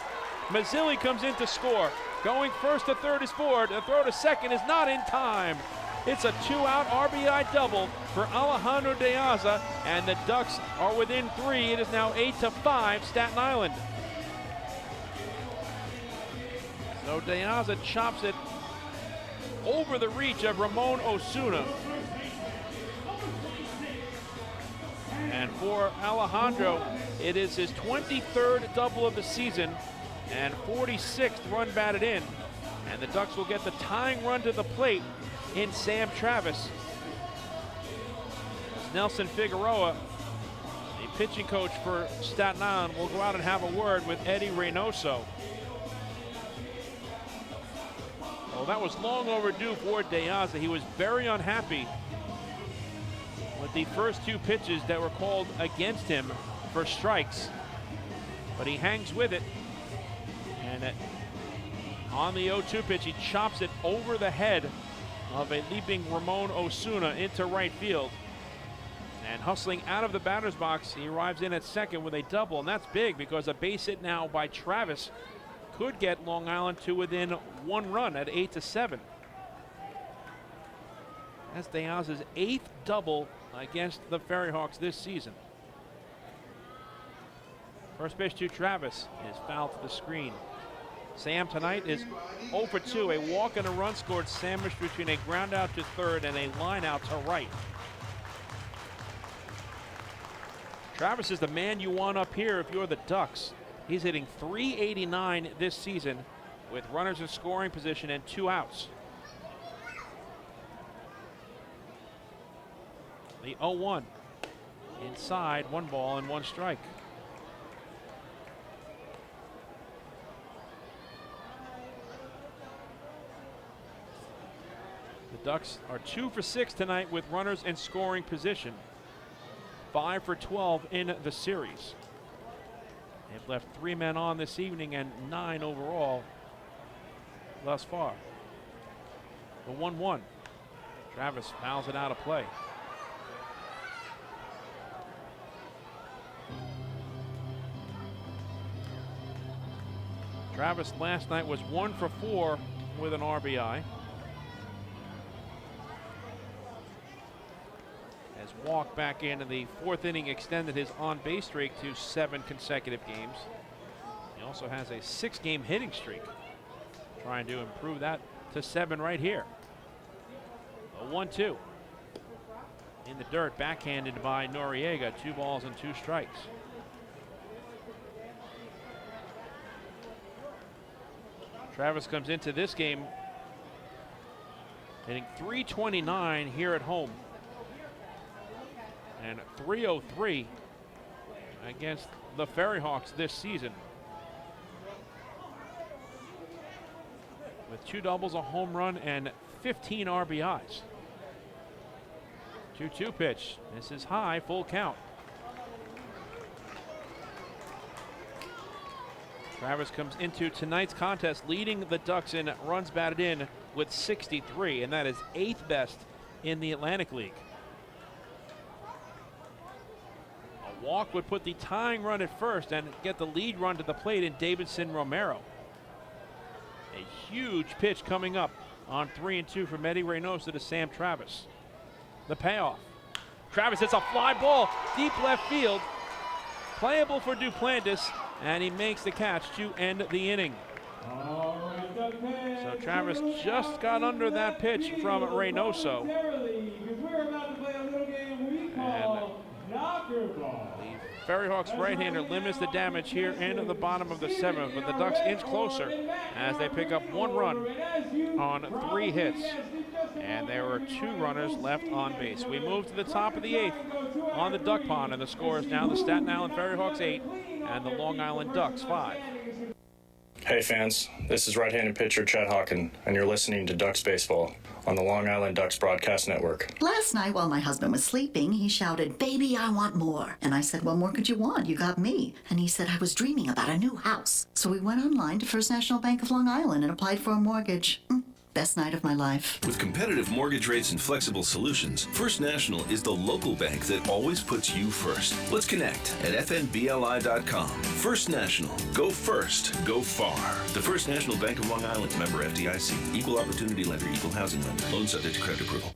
Mazzilli comes in to score. Going first to third is Ford. The throw to second is not in time. It's a 2-out RBI double for Alejandro De Aza, and the Ducks are within 3. It is now 8-5 Staten Island. So De Aza chops it over the reach of Ramon Osuna. And for Alejandro, it is his 23rd double of the season and 46th run batted in. And the Ducks will get the tying run to the plate in Sam Travis. As Nelson Figueroa, the pitching coach for Staten Island, will go out and have a word with Eddie Reynoso. Well, that was long overdue for De Aza. He was very unhappy with the first 2 pitches that were called against him for strikes. But he hangs with it. And on the 0-2 pitch, he chops it over the head of a leaping Ramon Osuna into right field. And hustling out of the batter's box, he arrives in at second with a double. And that's big because a base hit now by Travis could get Long Island to within 1 run at 8-7. That's De Aza's 8th double against the FerryHawks this season. First pitch to Travis is fouled to the screen. Sam tonight is 0 for 2. A walk and a run scored sandwiched between a ground out to third and a line out to right. Travis is the man you want up here if you're the Ducks. He's hitting .389 this season with runners in scoring position and 2 outs. The 0-1 inside, 1 ball and 1 strike. The Ducks are 2 for 6 tonight with runners in scoring position. 5 for 12 in the series. They've left 3 men on this evening and 9 overall thus far. The 1-1. Travis fouls it out of play. Travis last night was 1 for 4 with an RBI. As Walk back in the 4th inning extended his on-base streak to 7 consecutive games. He also has a 6-game hitting streak. Trying to improve that to 7 right here. A 1-2. In the dirt, backhanded by Noriega. 2 balls and 2 strikes. Travis comes into this game hitting .329 here at home and .303 against the FerryHawks this season. With 2 doubles, a home run, and 15 RBIs. 2-2 pitch. This is high, full count. Travis comes into tonight's contest leading the Ducks in runs batted in with 63, and that is 8th best in the Atlantic League. A walk would put the tying run at first and get the lead run to the plate in Davidson Romero. A huge pitch coming up on 3-2 from Eddie Reynoso to Sam Travis. The payoff. Travis hits a fly ball deep left field. Playable for Duplantis, and he makes the catch to end the inning. So Travis just got under that pitch from Reynoso. And the FerryHawks right-hander limits the damage here in the bottom of the 7th, but the Ducks inch closer as they pick up 1 run on 3 hits. And there were 2 runners left on base. We move to the top of the 8th on the Duck Pond, and the score is now the Staten Island FerryHawks 8 and the Long Island Ducks 5. Hey fans, this is right-handed pitcher Chad Hawken, and you're listening to Ducks Baseball on the Long Island Ducks Broadcast Network. Last night while my husband was sleeping, he shouted, "Baby, I want more." And I said, "What more could you want? You got me." And he said, "I was dreaming about a new house." So we went online to First National Bank of Long Island and applied for a mortgage. Best night of my life. With competitive mortgage rates and flexible solutions, First National is the local bank that always puts you first. Let's connect at fnbli.com. First National. Go first. Go far. The First National Bank of Long Island. Member FDIC. Equal opportunity lender. Equal housing lender. Loan subject to credit approval.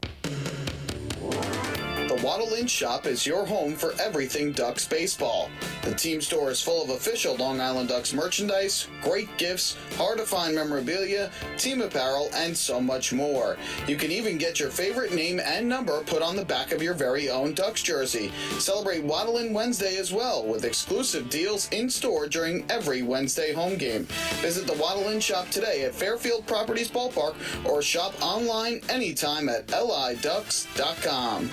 The Waddle Inn Shop is your home for everything Ducks baseball. The team store is full of official Long Island Ducks merchandise, great gifts, hard-to-find memorabilia, team apparel, and so much more. You can even get your favorite name and number put on the back of your very own Ducks jersey. Celebrate Waddle Inn Wednesday as well, with exclusive deals in-store during every Wednesday home game. Visit the Waddle Inn Shop today at Fairfield Properties Ballpark or shop online anytime at liducks.com.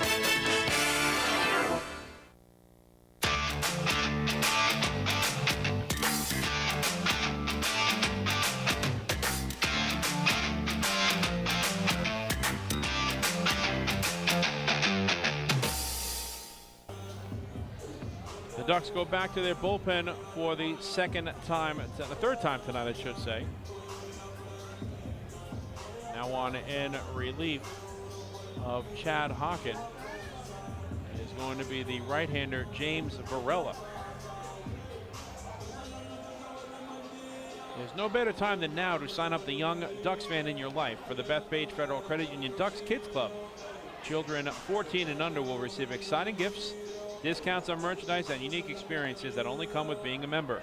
The Ducks go back to their bullpen for the third time tonight, I should say. Now on in relief of Chad Hawken is going to be the right-hander James Varela. There's no better time than now to sign up the young Ducks fan in your life for the Bethpage Federal Credit Union Ducks Kids Club. Children 14 and under will receive exciting gifts, discounts on merchandise, and unique experiences that only come with being a member.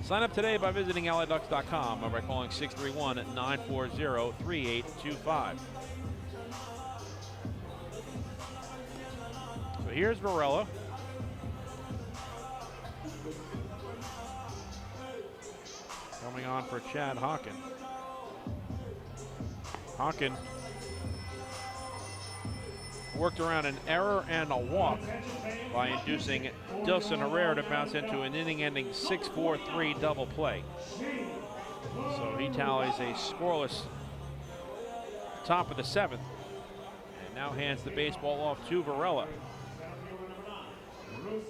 Sign up today by visiting liducks.com or by calling 631-940-3825. So here's Varela. Coming on for Chad Hawken. Hawken worked around an error and a walk by inducing Dilson Herrera to bounce into an inning-ending 6-4-3 double play. So he tallies a scoreless top of the 7th and now hands the baseball off to Varela. The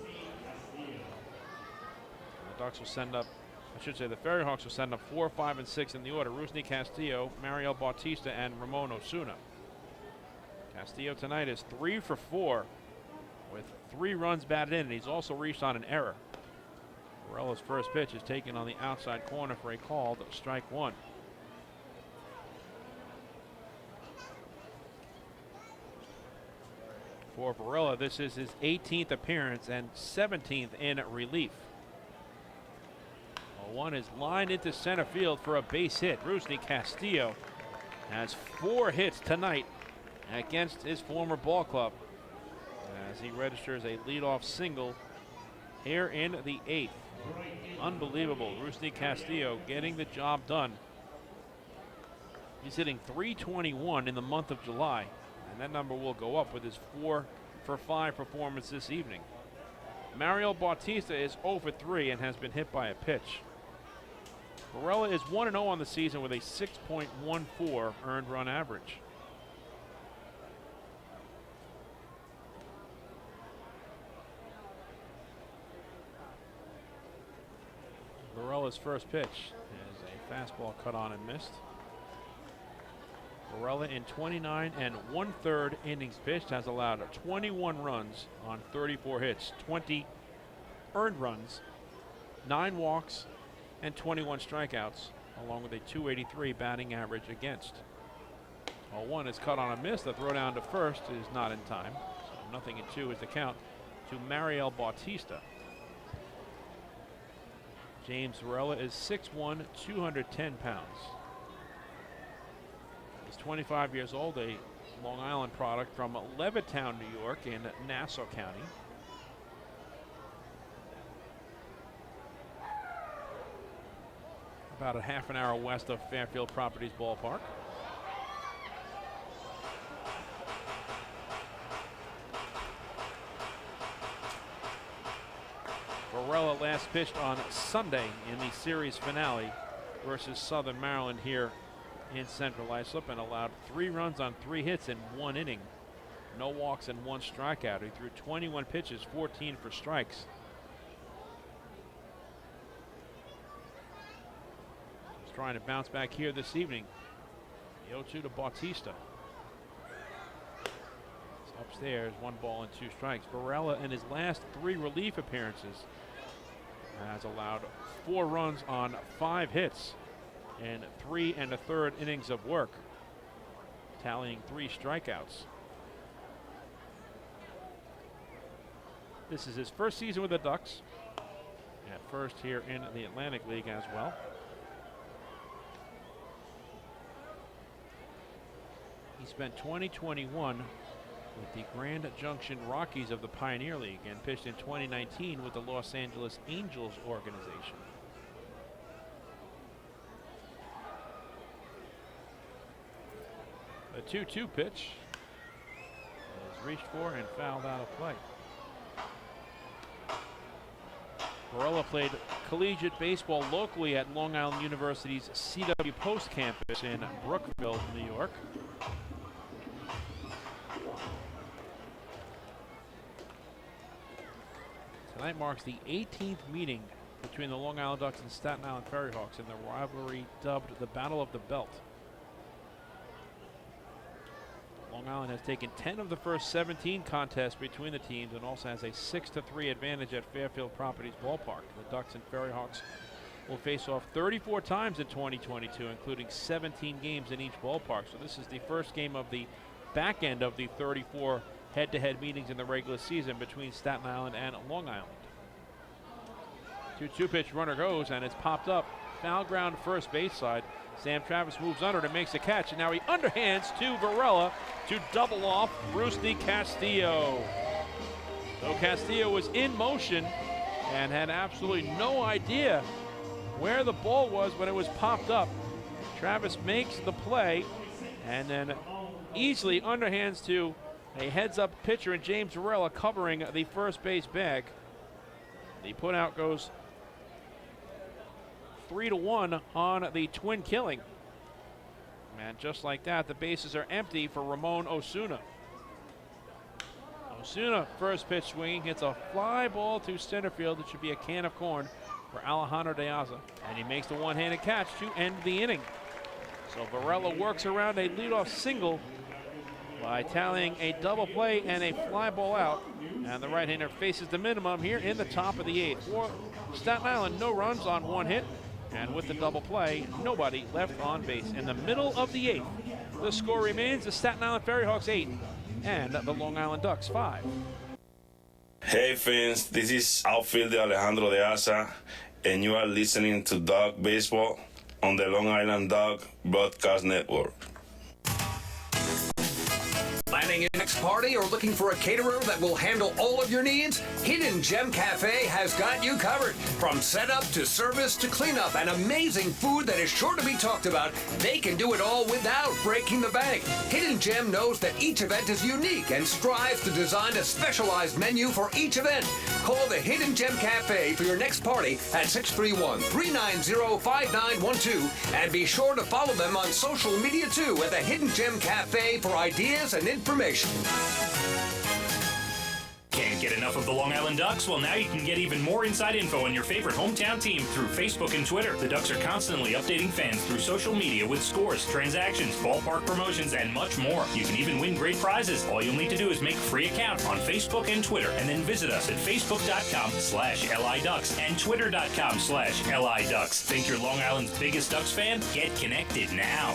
Ducks will send up, the FerryHawks will send up 4, 5, and 6 in the order. Rusney Castillo, Mariel Bautista, and Ramon Osuna. Castillo tonight is 3 for 4 with 3 runs batted in, and he's also reached on an error. Varela's first pitch is taken on the outside corner for a called strike 1. For Varela, this is his 18th appearance and 17th in relief. 1 is lined into center field for a base hit. Rusney Castillo has 4 hits tonight against his former ball club as he registers a leadoff single here in the 8th. Unbelievable. Rusney Castillo getting the job done. He's hitting .321 in the month of July, and that number will go up with his 4 for 5 performance this evening. Mariel Bautista is 0 for 3 and has been hit by a pitch. Varela is 1-0 on the season with a 6.14 earned run average. Varela's Varela's first pitch is a fastball cut on and missed. Varela in 29 1/3 innings pitched has allowed 21 runs on 34 hits, 20 earned runs, 9 walks, and 21 strikeouts, along with a .283 batting average against. 0-1 is cut on a miss. The throw down to first is not in time. So 0-2 is the count to Mariel Bautista. James Varela is 6'1", 210 pounds. He's 25 years old, a Long Island product from Levittown, New York in Nassau County. About a half an hour west of Fairfield Properties Ballpark. Varela last pitched on Sunday in the series finale versus Southern Maryland here in Central Islip and allowed 3 runs on 3 hits in 1 inning. No walks and 1 strikeout. He threw 21 pitches, 14 for strikes. He's trying to bounce back here this evening. The 0-2 to Bautista. It's upstairs, 1 ball and 2 strikes. Varela in his last 3 relief appearances has allowed 4 runs on 5 hits in 3 1/3 innings of work, tallying 3 strikeouts. This is his first season with the Ducks, at first here in the Atlantic League as well. He spent 2021 with the Grand Junction Rockies of the Pioneer League and pitched in 2019 with the Los Angeles Angels organization. The 2-2 pitch is reached for and fouled out of play. Varela played collegiate baseball locally at Long Island University's CW Post campus in Brookville, New York. Tonight marks the 18th meeting between the Long Island Ducks and Staten Island FerryHawks in the rivalry dubbed the Battle of the Belt. Long Island has taken 10 of the first 17 contests between the teams and also has a 6-3 advantage at Fairfield Properties Ballpark. The Ducks and FerryHawks will face off 34 times in 2022, including 17 games in each ballpark. So this is the first game of the back end of the 34 head-to-head meetings in the regular season between Staten Island and Long Island. 2-2 pitch, runner goes, and it's popped up. Foul ground first base side. Sam Travis moves under and makes a catch, and now he underhands to Varela to double off Rusty Castillo. So Castillo was in motion and had absolutely no idea where the ball was when it was popped up. Travis makes the play and then easily underhands to a heads-up pitcher in James Varela covering the first base bag. The put-out goes 3-1 on the twin killing. And just like that, the bases are empty for Ramon Osuna. Osuna, first pitch swinging, hits a fly ball to center field. It should be a can of corn for Alejandro De Aza. And he makes the one-handed catch to end the inning. So Varela works around a leadoff single by tallying a double play and a fly ball out. And the right-hander faces the minimum here in the top of the 8th. For Staten Island, no runs on 1 hit. And with the double play, nobody left on base. In the middle of the 8th, the score remains the Staten Island FerryHawks 8 and the Long Island Ducks 5. Hey fans, this is outfielder Alejandro De Aza, and you are listening to Duck Baseball on the Long Island Duck Broadcast Network. Planning your next party or looking for a caterer that will handle all of your needs? Hidden Gem Cafe has got you covered. From setup to service to cleanup and amazing food that is sure to be talked about, they can do it all without breaking the bank. Hidden Gem knows that each event is unique and strives to design a specialized menu for each event. Call the Hidden Gem Cafe for your next party at 631-390-5912 and be sure to follow them on social media too at the Hidden Gem Cafe for ideas and information. Can't get enough of the Long Island Ducks? Well, now you can get even more inside info on your favorite hometown team through Facebook and Twitter. The Ducks are constantly updating fans through social media with scores, transactions, ballpark promotions, and much more. You can even win great prizes. All you'll need to do is make a free account on Facebook and Twitter, and then visit us at facebook.com/LIDucks and twitter.com/LIDucks. Think you're Long Island's biggest Ducks fan? Get connected now.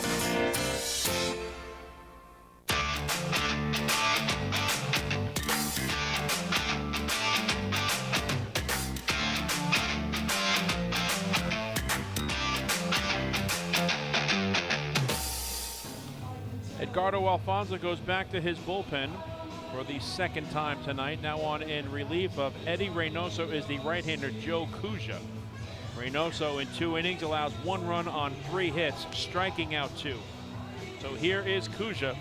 Edgardo Alfonso goes back to his bullpen for the second time tonight. Now on in relief of Eddie Reynoso is the right-hander Joe Cuja. Reynoso in 2 innings allows 1 run on 3 hits, striking out 2. So here is Cuja.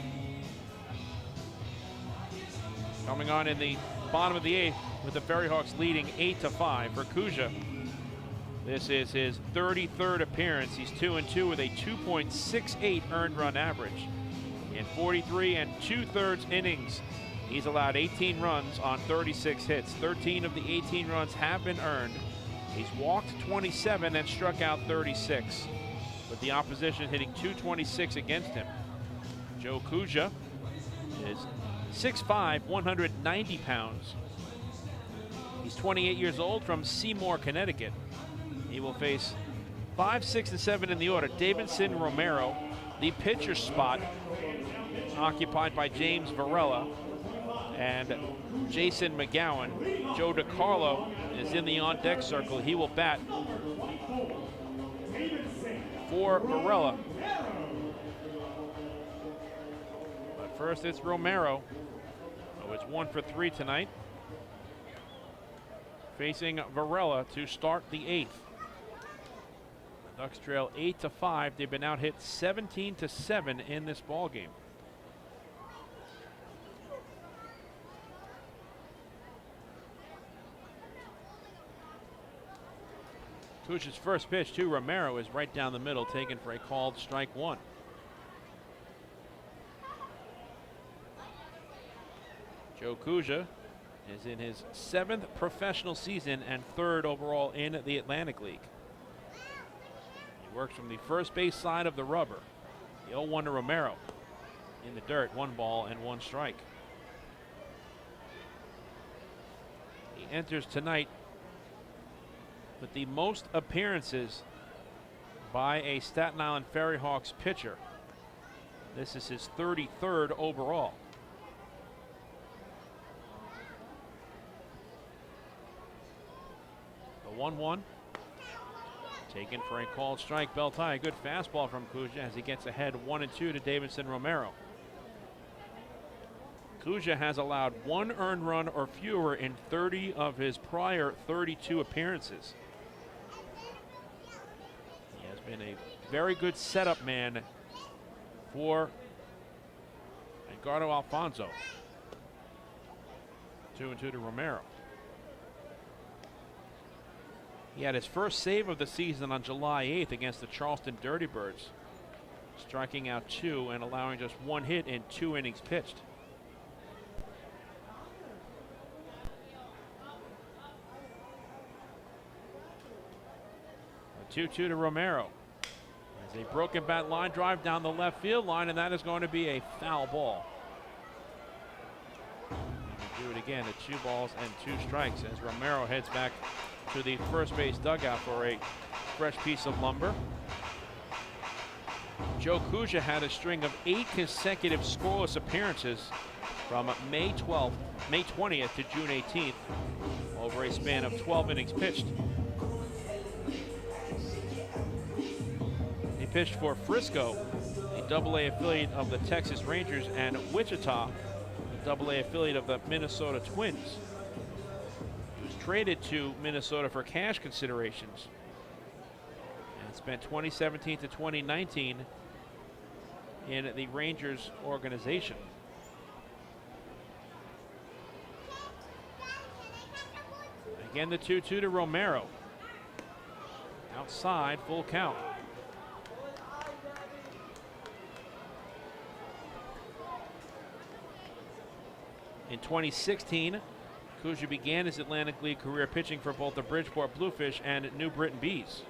Coming on in the bottom of the 8th with the FerryHawks leading 8-5 for Cuja. This is his 33rd appearance. He's 2-2 with a 2.68 earned run average. In 43 2/3 innings, he's allowed 18 runs on 36 hits. 13 of the 18 runs have been earned. He's walked 27 and struck out 36, with the opposition hitting .226 against him. Joe Cuja is 6'5", 190 pounds. He's 28 years old, from Seymour, Connecticut. He will face 5, 6, and 7 in the order. Davidson Romero, the pitcher spot, occupied by James Varela and Jason McGowan. Joe DiCarlo is in the on-deck circle. He will bat for Varela. But first it's Romero, who is 1 for 3 tonight, facing Varela to start the 8th. The Ducks trail 8-5. They've been out hit 17-7 in this ball game. Cuja's first pitch to Romero is right down the middle, taken for a called strike 1. Joe Cuja is in his 7th professional season and 3rd overall in the Atlantic League. He works from the first base side of the rubber. The 0-1 to Romero. In the dirt, 1 ball and 1 strike. He enters tonight with the most appearances by a Staten Island FerryHawks pitcher. This is his 33rd overall. The 1-1 taken for a called strike. Belt high. A good fastball from Cuja as he gets ahead 1-2 to Davidson Romero. Cuja has allowed 1 earned run or fewer in 30 of his prior 32 appearances. He has been a very good setup man for Edgardo Alfonso. 2-2 to Romero. He had his first save of the season on July 8th against the Charleston Dirty Birds, striking out 2 and allowing just 1 hit in 2 innings pitched. A 2-2 to Romero. There's a broken bat line drive down the left field line, and that is going to be a foul ball. Do it again at 2 balls and 2 strikes as Romero heads back to the first base dugout for a fresh piece of lumber. Joe Cuja had a string of 8 consecutive scoreless appearances from May 20th to June 18th over a span of 12 innings pitched. He pitched for Frisco, a AA affiliate of the Texas Rangers, and Wichita, a AA affiliate of the Minnesota Twins. He was traded to Minnesota for cash considerations and spent 2017 to 2019 in the Rangers organization. Again, the 2-2 to Romero. Outside, full count. In 2016, Kuja began his Atlantic League career pitching for both the Bridgeport Bluefish and New Britain Bees.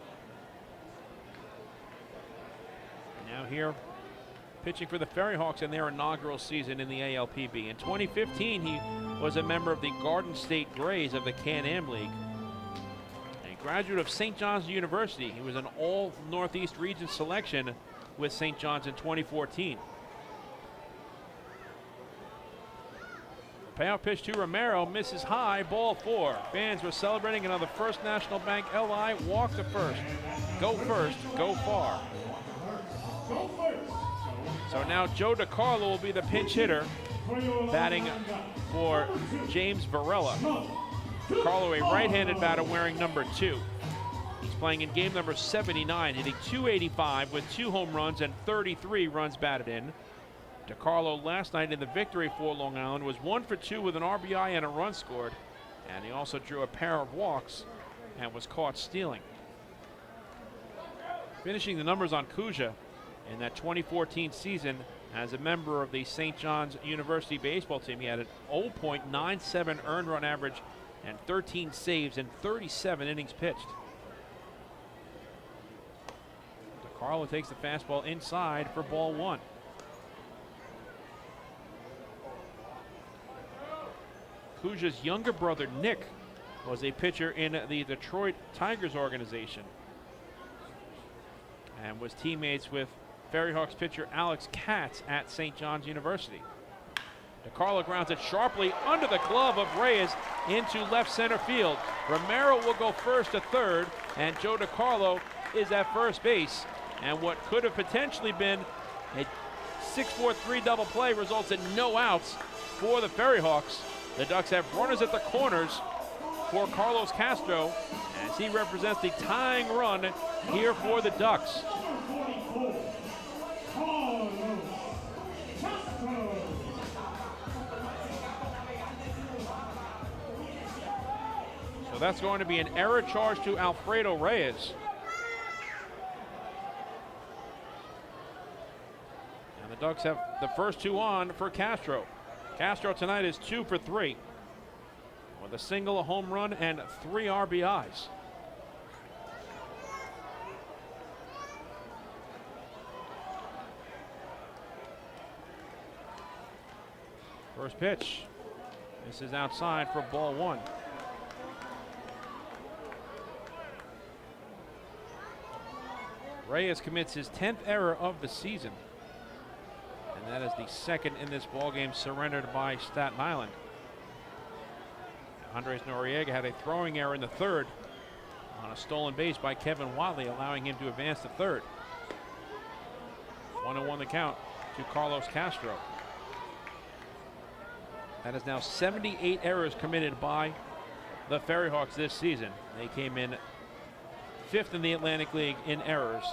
Now here, pitching for the FerryHawks in their inaugural season in the ALPB. In 2015, he was a member of the Garden State Grays of the Can-Am League. A graduate of St. John's University, he was an all-Northeast region selection with St. John's in 2014. Payout pitch to Romero, misses high, ball 4. Fans were celebrating another First National Bank LI walk to first. Go first, go far. So now Joe DiCarlo will be the pinch hitter, batting for James Varela. DiCarlo, a right-handed batter wearing number 2. He's playing in game number 79, hitting .285 with 2 home runs and 33 runs batted in. DiCarlo last night in the victory for Long Island was 1 for 2 with an RBI and a run scored, and he also drew a pair of walks and was caught stealing. Finishing the numbers on Kuja in that 2014 season as a member of the St. John's University baseball team, he had an 0.97 earned run average and 13 saves in 37 innings pitched. DiCarlo takes the fastball inside for ball 1. Kuja's younger brother, Nick, was a pitcher in the Detroit Tigers organization and was teammates with FerryHawks pitcher Alex Katz at St. John's University. DiCarlo grounds it sharply under the glove of Reyes into left center field. Romero will go first to third, and Joe DiCarlo is at first base. And what could have potentially been a 6-4-3 double play results in no outs for the FerryHawks. The Ducks have runners at the corners for Carlos Castro as he represents the tying run here for the Ducks. So that's going to be an error charge to Alfredo Reyes. And the Ducks have the first 2 on for Castro. Castro tonight is 2 for 3 with a single, a home run, and 3 RBIs. First pitch. This is outside for ball 1. Reyes commits his 10th error of the season. And that is the second in this ballgame surrendered by Staten Island. Andres Noriega had a throwing error in the 3rd on a stolen base by Kevin Watley, allowing him to advance to 3rd. 1-1 the count to Carlos Castro. That is now 78 errors committed by the FerryHawks this season. They came in 5th in the Atlantic League in errors.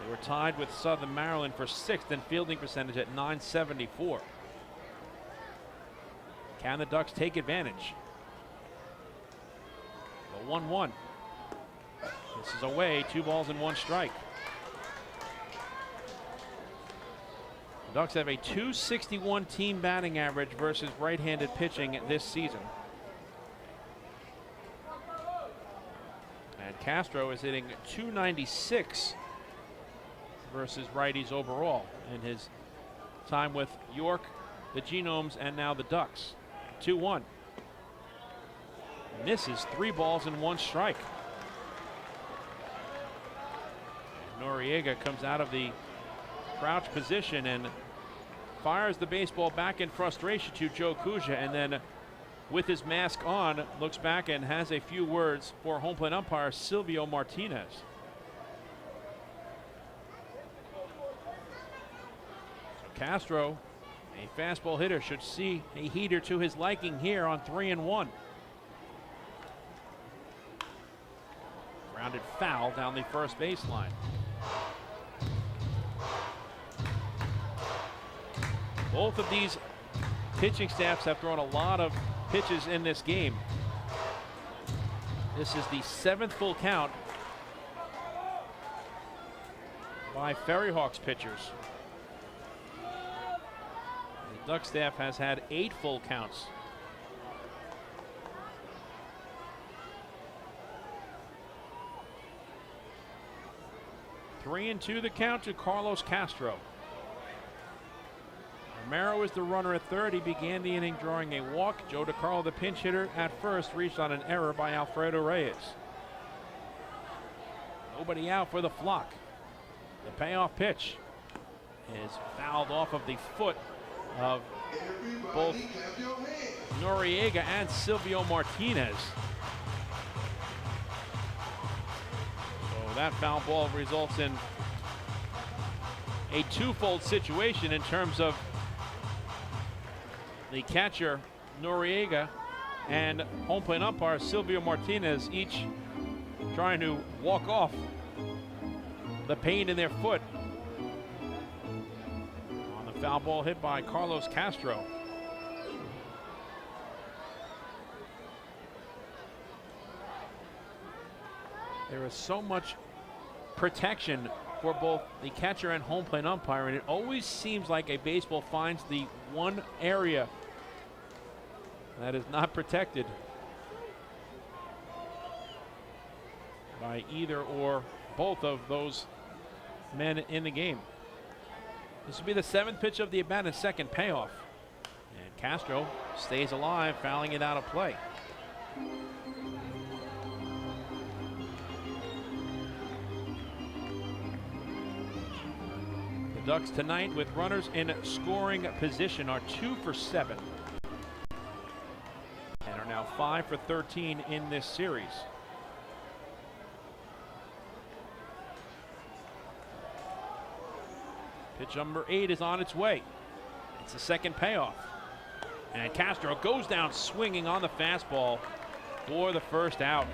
They were tied with Southern Maryland for 6th in fielding percentage at .974. Can the Ducks take advantage? The 1-1. This is away, 2 balls and 1 strike. The Ducks have a .261 team batting average versus right-handed pitching this season. And Castro is hitting .296 versus righties overall in his time with York, the Genomes, and now the Ducks. 2-1. Misses, 3 balls and 1 strike. Noriega comes out of the crouch position and fires the baseball back in frustration to Joe Kuja, and then with his mask on looks back and has a few words for home plate umpire Silvio Martinez. Castro, a fastball hitter, should see a heater to his liking here on 3-1. Grounded foul down the first baseline. Both of these pitching staffs have thrown a lot of pitches in this game. This is the 7th full count by FerryHawks pitchers. The Duck staff has had 8 full counts. 3-2 the count to Carlos Castro. Romero is the runner at third. He began the inning drawing a walk. Joe DiCarlo, the pinch hitter at first, reached on an error by Alfredo Reyes. Nobody out for the Flock. The payoff pitch is fouled off of the foot of both Noriega and Silvio Martinez. So that foul ball results in a twofold situation in terms of the catcher Noriega and home plate umpire Silvio Martinez each trying to walk off the pain in their foot on the foul ball hit by Carlos Castro. There is so much protection for both the catcher and home plate umpire, and it always seems like a baseball finds the one area that is not protected by either or both of those men in the game. This will be the 7th pitch of the at-bat and second payoff. And Castro stays alive, fouling it out of play. The Ducks tonight with runners in scoring position are 2 for 7. And are now 5 for 13 in this series. Pitch number 8 is on its way. It's the second payoff. And Castro goes down swinging on the fastball for the first out.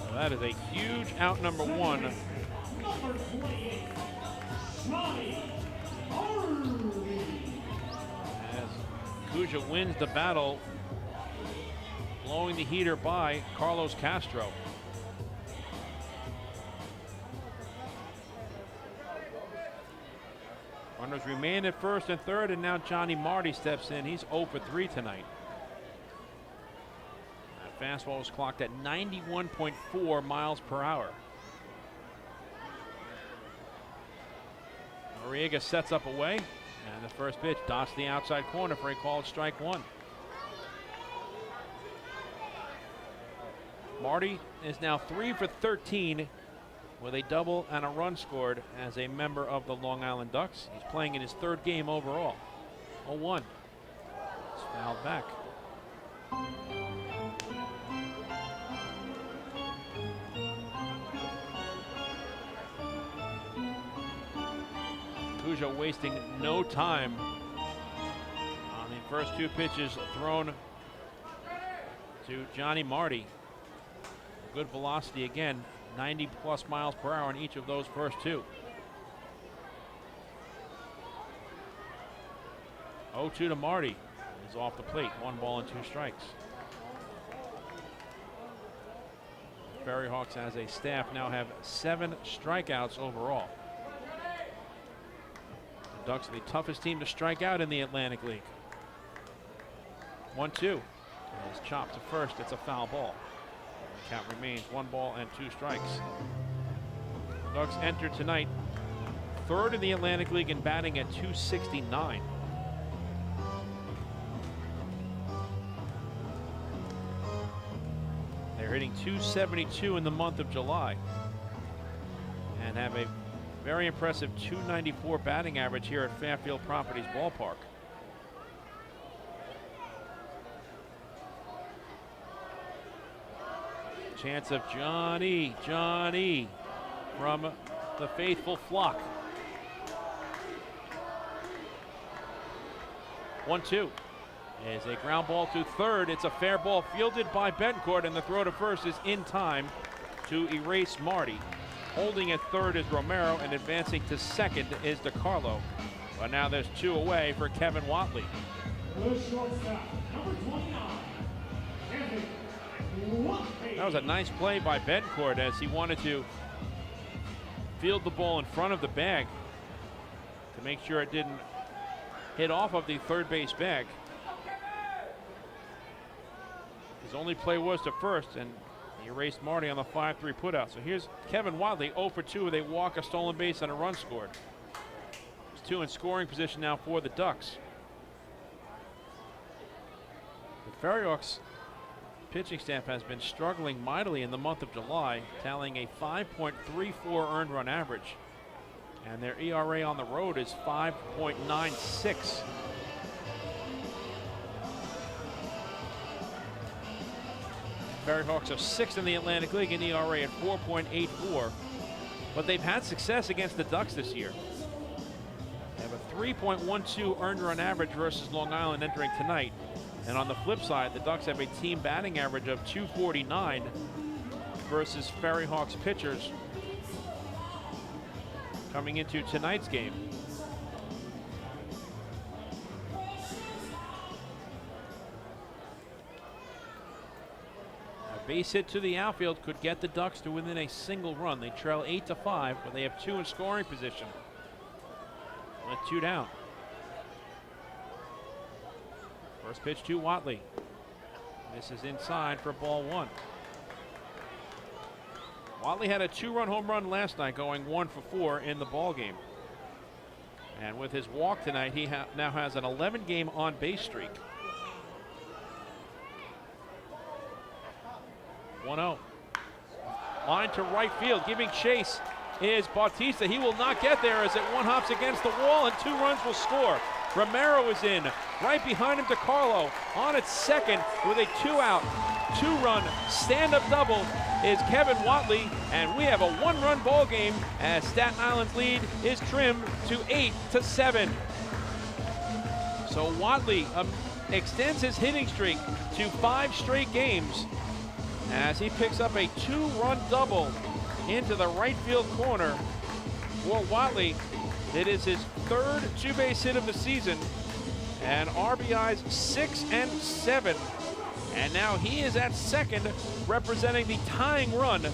So that is a huge out, number 1. As Cuja wins the battle, blowing the heater by Carlos Castro. Runners remain at first and third, and now Johnny Marty steps in. He's 0 for 3 tonight. That fastball was clocked at 91.4 miles per hour. Noriega sets up away, and the first pitch dots the outside corner for a called strike 1. Marty is now 3 for 13 with a double and a run scored as a member of the Long Island Ducks. He's playing in his 3rd game overall. 0-1. It's fouled back. Cuja wasting no time on the first 2 pitches thrown to Johnny Marty. Good velocity again. 90 plus miles per hour in each of those first 2. 0-2 to Marty. He's off the plate. 1 ball and 2 strikes. FerryHawks as a staff now have 7 strikeouts overall. The Ducks are the toughest team to strike out in the Atlantic League. 1-2. It's chopped to first. It's a foul ball. The count remains 1 ball and 2 strikes. The Ducks enter tonight 3rd in the Atlantic League in batting at .269. They're hitting .272 in the month of July and have a very impressive .294 batting average here at Fairfield Properties Ballpark. Chance of Johnny from the faithful Flock. 1-2 is a ground ball to third. It's a fair ball fielded by Betancourt, and the throw to first is in time to erase Marty. Holding at third is Romero, and advancing to second is DiCarlo. But now there's 2 away for Kevin Watley. That was a nice play by Betancourt as he wanted to field the ball in front of the bag to make sure it didn't hit off of the third base bag. His only play was to first, and He erased Marty on the 5-3 putout. So here's Kevin Wadley, 0 for 2 with a walk, a stolen base, and a run scored. There's 2 in scoring position now for the Ducks. The FerryHawks pitching staff has been struggling mightily in the month of July, tallying a 5.34 earned run average. And their ERA on the road is 5.96. FerryHawks are 6th in the Atlantic League in ERA at 4.84. But they've had success against the Ducks this year. They have a 3.12 earned run average versus Long Island entering tonight. And on the flip side, the Ducks have a team batting average of 249 versus FerryHawks pitchers coming into tonight's game. A base hit to the outfield could get the Ducks to within a single run. They trail 8-5, but they have 2 in scoring position. With 2 down. First pitch to Watley. This is inside for ball 1. Watley had a 2-run home run last night, going 1 for 4 in the ball game. And with his walk tonight, he now has an 11-game on-base streak. 1-0. Line to right field, giving chase is Bautista. He will not get there as it one hops against the wall, and 2 runs will score. Romero is in. Right behind him, DiCarlo on its second with a 2-out, 2-run stand-up double is Kevin Watley, and we have a 1-run ball game as Staten Island's lead is trimmed to 8-7. So Watley extends his hitting streak to 5 straight games as he picks up a 2-run double into the right field corner for Watley. It is his 3rd 2-base hit of the season, and RBIs 6 and 7. And now he is at second, representing the tying run.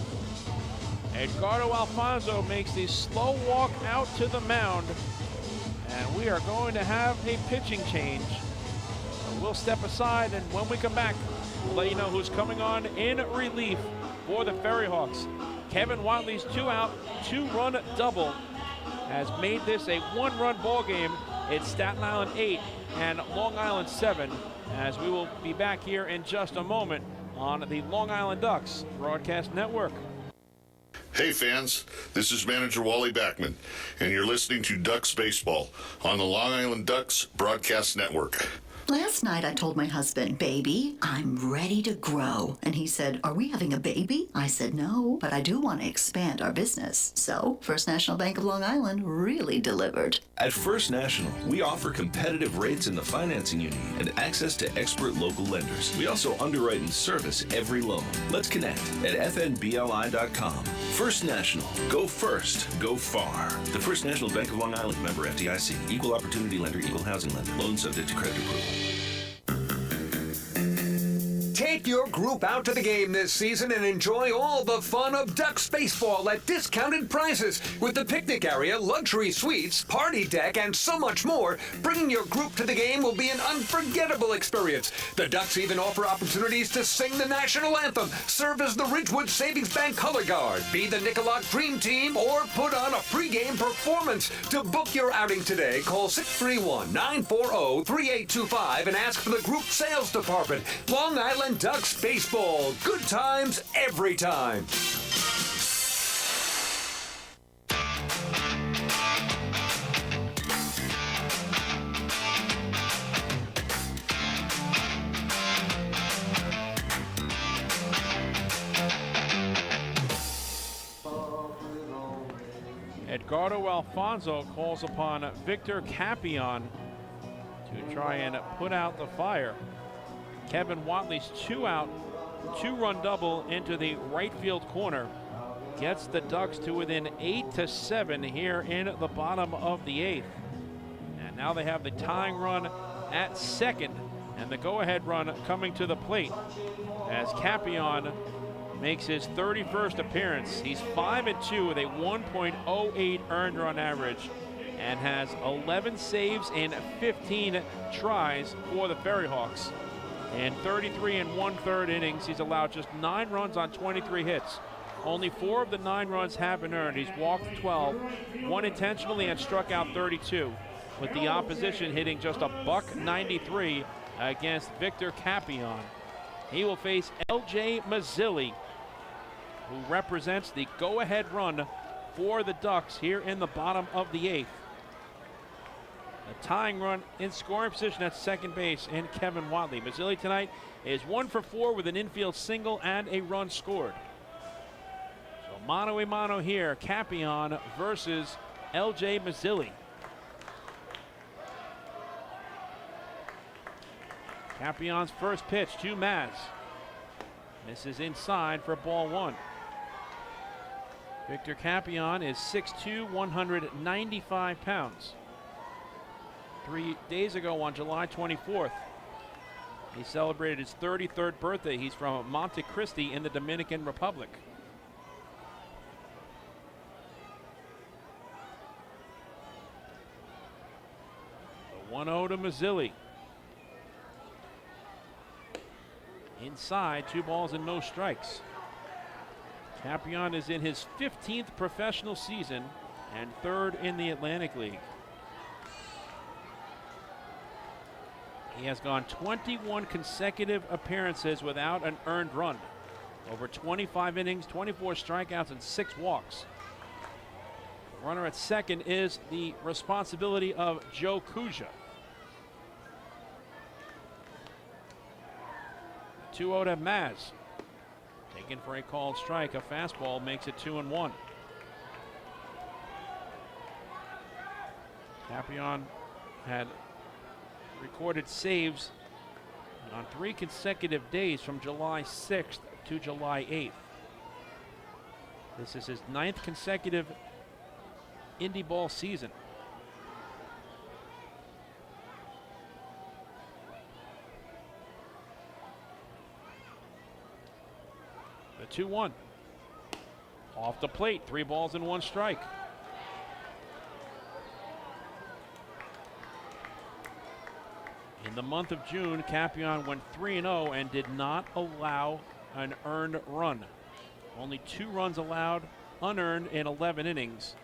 Edgardo Alfonso makes the slow walk out to the mound, and we are going to have a pitching change. So we'll step aside, and when we come back, we'll let you know who's coming on in relief for the FerryHawks. Kevin Watley's 2-out, 2-run double has made this a 1-run ball game. It's Staten Island 8 and Long Island 7, as we will be back here in just a moment on the Long Island Ducks Broadcast Network. Hey fans, this is manager Wally Backman, and you're listening to Ducks Baseball on the Long Island Ducks Broadcast Network. Last night I told my husband, baby, I'm ready to grow. And he said, are we having a baby? I said, no, but I do want to expand our business. So First National Bank of Long Island really delivered. At First National, we offer competitive rates in the financing you need and access to expert local lenders. We also underwrite and service every loan. Let's connect at fnbli.com. First National. Go first. Go far. The First National Bank of Long Island, member FDIC. Equal opportunity lender, equal housing lender. Loan subject to credit approval. Take your group out to the game this season and enjoy all the fun of Ducks baseball at discounted prices with the picnic area, luxury suites, party deck, and so much more. Bringing your group to the game will be an unforgettable experience. The Ducks even offer opportunities to sing the national anthem, serve as the Ridgewood Savings Bank color guard, be the Nicolak Dream Team, or put on a pregame performance. To book your outing today, call 631-940-3825 and ask for the group sales department. Long Island Ducks baseball. Good times every time. Edgardo Alfonso calls upon Victor Capion to try and put out the fire. Kevin Watley's 2-out, 2-run double into the right field corner gets the Ducks to within 8-7 here in the bottom of the 8th. And now they have the tying run at second and the go-ahead run coming to the plate as Capion makes his 31st appearance. He's 5-2 with a 1.08 earned run average and has 11 saves in 15 tries for the FerryHawks. In 33 and 1/3 innings, he's allowed just 9 runs on 23 hits. Only 4 of the 9 runs have been earned. He's walked 12, one intentionally, and struck out 32, with the opposition hitting just a $193 against Victor Capion. He will face L.J. Mazzilli, who represents the go-ahead run for the Ducks here in the bottom of the 8th. A tying run in scoring position at second base in Kevin Watley. Mazzilli tonight is 1 for 4 with an infield single and a run scored. So mano a mano here, Capion versus L.J. Mazzilli. Capion's first pitch to Maz. Misses inside for ball 1. Victor Capion is 6'2", 195 pounds. 3 days ago on July 24th, he celebrated his 33rd birthday. He's from Monte Cristi in the Dominican Republic. The 1-0 to Mazzilli. Inside, 2 balls and no strikes. Capion is in his 15th professional season and 3rd in the Atlantic League. He has gone 21 consecutive appearances without an earned run. Over 25 innings, 24 strikeouts, and 6 walks. The runner at second is the responsibility of Joe Cuja. 2-0 to Maz. Taken for a called strike. A fastball makes it 2-1. Capion had recorded saves on 3 consecutive days from July 6th to July 8th. This is his 9th consecutive indie ball season. The 2-1. Off the plate, 3 balls and 1 strike. In the month of June, Capion went 3-0 and did not allow an earned run. Only 2 runs allowed, unearned in 11 innings.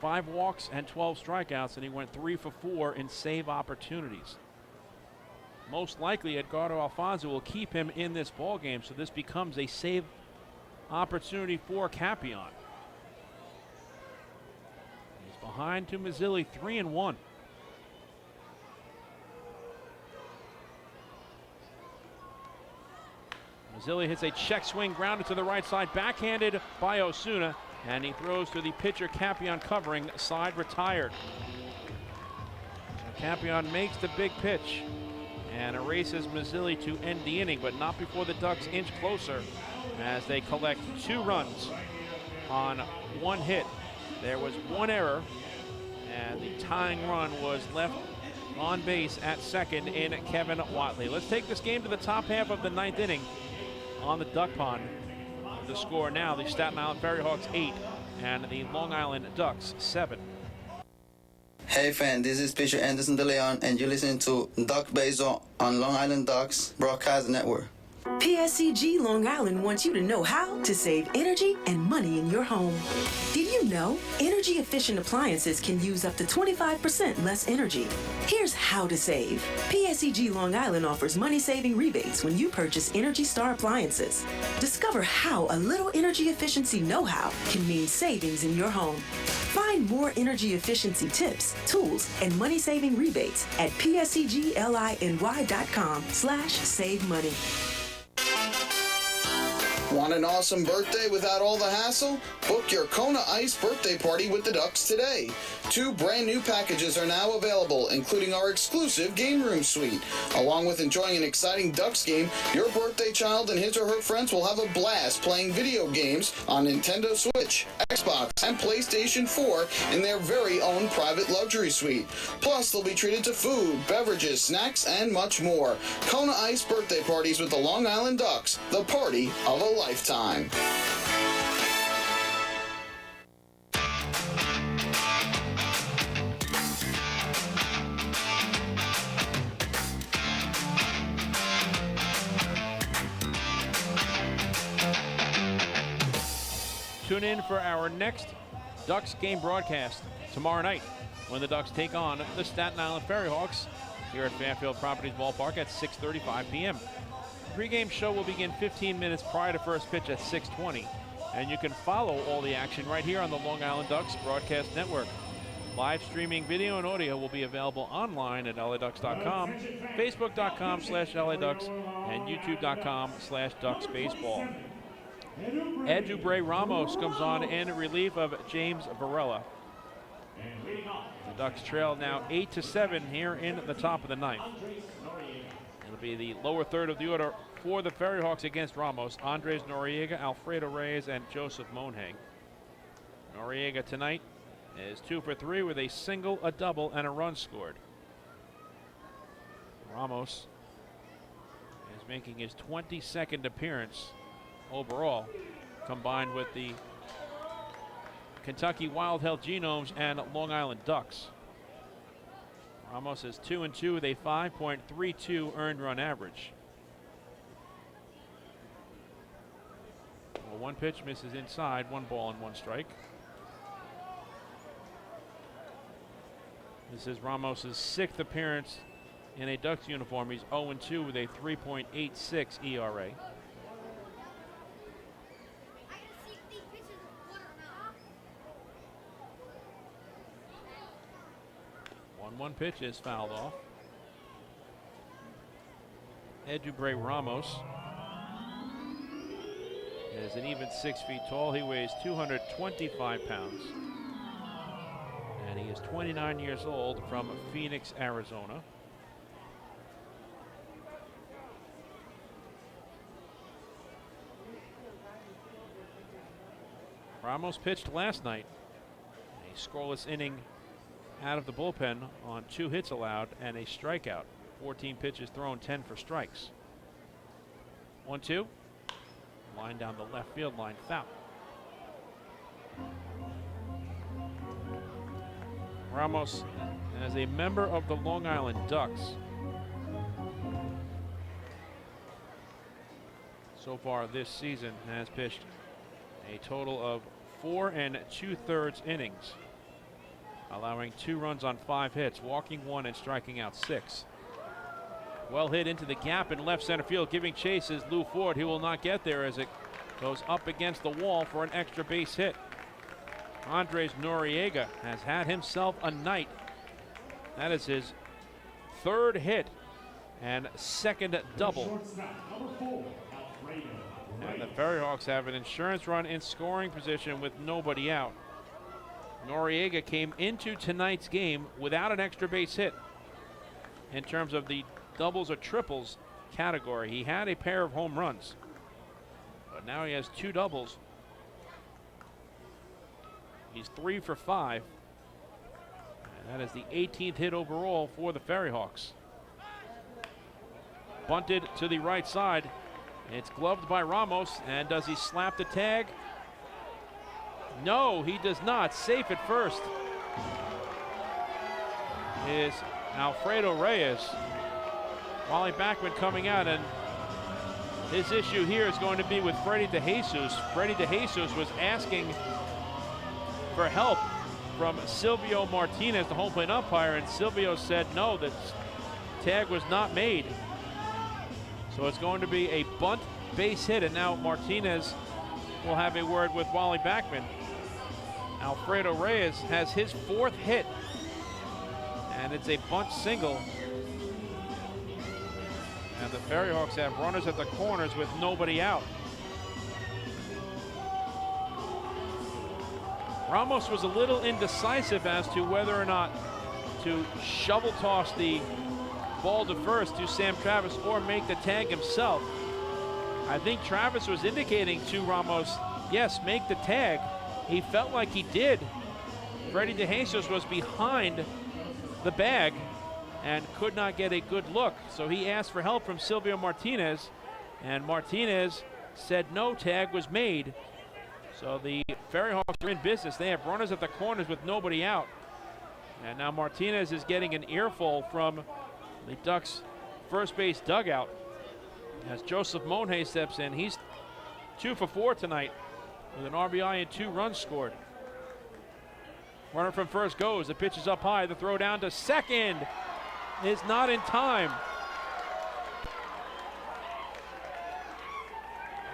5 walks and 12 strikeouts, and he went 3 for 4 in save opportunities. Most likely, Edgardo Alfonso will keep him in this ball game, so this becomes a save opportunity for Capion. He's behind to Mazzilli, 3-1. Mazzilli hits a check swing grounded to the right side, backhanded by Osuna, and he throws to the pitcher Capion covering, side retired. So Capion makes the big pitch and erases Mazzilli to end the inning, but not before the Ducks inch closer as they collect 2 runs on 1 hit. There was 1 error, and the tying run was left on base at second in Kevin Watley. Let's take this game to the top half of the 9th inning on the Duck Pond. The score now, the Staten Island FerryHawks 8 and the Long Island Ducks 7. Hey fan, this is pitcher Anderson De Leon, and you're listening to Duck Baseball on Long Island Ducks Broadcast Network. PSCG Long Island wants you to know how to save energy and money in your home. Did you know energy efficient appliances can use up to 25% less energy? Here's how to save. PSCG Long Island offers money saving rebates when you purchase Energy Star appliances. Discover how a little energy efficiency know-how can mean savings in your home. Find more energy efficiency tips, tools, and money saving rebates at pscgliny.com/save money. Want an awesome birthday without all the hassle? Book your Kona Ice birthday party with the Ducks today. 2 brand new packages are now available, including our exclusive game room suite. Along with enjoying an exciting Ducks game, your birthday child and his or her friends will have a blast playing video games on Nintendo Switch, Xbox, and PlayStation 4 in their very own private luxury suite. Plus, they'll be treated to food, beverages, snacks, and much more. Kona Ice birthday parties with the Long Island Ducks, the party of a lifetime. Tune in for our next Ducks game broadcast tomorrow night when the Ducks take on the Staten Island FerryHawks here at Fairfield Properties Ballpark at 6:35 p.m. Pre-game show will begin 15 minutes prior to first pitch at 6:20, and you can follow all the action right here on the Long Island Ducks Broadcast Network. Live streaming video and audio will be available online at LADucks.com, Facebook.com/LADucks, and YouTube.com/DucksBaseball. Ed Dubre Ramos comes on in relief of James Varela. The Ducks trail now 8-7 here in the top of the ninth. It'll be the lower third of the order for the FerryHawks against Ramos. Andres Noriega, Alfredo Reyes, and Joseph Monhey. Noriega tonight is 2 for 3 with a single, a double, and a run scored. Ramos is making his 22nd appearance overall, combined with the Kentucky Wild Health Genomes and Long Island Ducks. Ramos is 2-2 with a 5.32 earned run average. Well, one pitch misses inside, 1 ball and 1 strike. This is Ramos's 6th appearance in a Ducks uniform. He's 0-2 with a 3.86 ERA. One pitch is fouled off. Ed Dubre Ramos is an even 6 feet tall. He weighs 225 pounds. And he is 29 years old from Phoenix, Arizona. Ramos pitched last night. A scoreless inning out of the bullpen on 2 hits allowed and a strikeout. 14 pitches thrown, 10 for strikes. 1-2. Line down the left field line, foul. Ramos, as a member of the Long Island Ducks, so far this season has pitched a total of 4 2/3 innings, allowing 2 runs on 5 hits, walking 1 and striking out 6. Well hit into the gap in left center field, giving chase is Lou Ford. He will not get there as it goes up against the wall for an extra base hit. Andres Noriega has had himself a night. That is his 3rd hit and 2nd double. And the FerryHawks have an insurance run in scoring position with nobody out. Noriega came into tonight's game without an extra base hit. In terms of the doubles or triples category, he had a pair of home runs, but now he has 2 doubles. He's 3 for 5, and that is the 18th hit overall for the FerryHawks. Bunted to the right side. It's gloved by Ramos, and does he slap the tag? No, he does not. Safe at first is Alfredo Reyes. Wally Backman coming out, and his issue here is going to be with Freddie DeJesus. Freddie DeJesus was asking for help from Silvio Martinez, the home plate umpire, and Silvio said no, that tag was not made. So it's going to be a bunt base hit, and now Martinez will have a word with Wally Backman. Alfredo Reyes has his 4th hit, and it's a bunt single. And the FerryHawks have runners at the corners with nobody out. Ramos was a little indecisive as to whether or not to shovel toss the ball to first to Sam Travis or make the tag himself. I think Travis was indicating to Ramos, yes, make the tag. He felt like he did. Freddie DeJesus was behind the bag and could not get a good look. So he asked for help from Silvio Martinez, and Martinez said no, tag was made. So the FerryHawks are in business. They have runners at the corners with nobody out. And now Martinez is getting an earful from the Ducks' first base dugout as Joseph Monhey steps in. He's 2 for 4 tonight with an RBI and 2 runs scored. Runner from first goes. The pitch is up high. The throw down to second is not in time.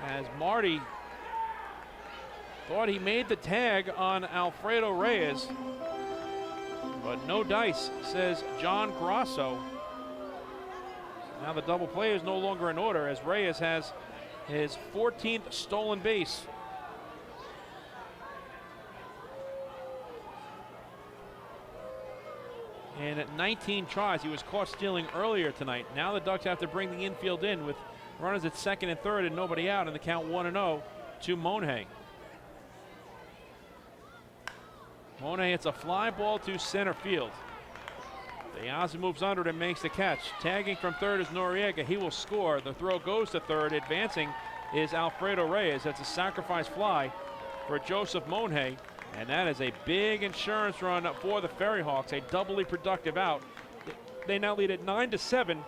As Marty thought he made the tag on Alfredo Reyes, but no dice, says John Grasso. Now the double play is no longer in order as Reyes has his 14th stolen base. And at 19 tries, he was caught stealing earlier tonight. Now the Ducks have to bring the infield in with runners at second and third and nobody out, and the count 1-0 to Monhay. Monhay hits a fly ball to center field. Deaza moves under it and makes the catch. Tagging from third is Noriega. He will score. The throw goes to third. Advancing is Alfredo Reyes. That's a sacrifice fly for Joseph Monhay. And that is a big insurance run for the FerryHawks, a doubly productive out. They now lead at 9-7,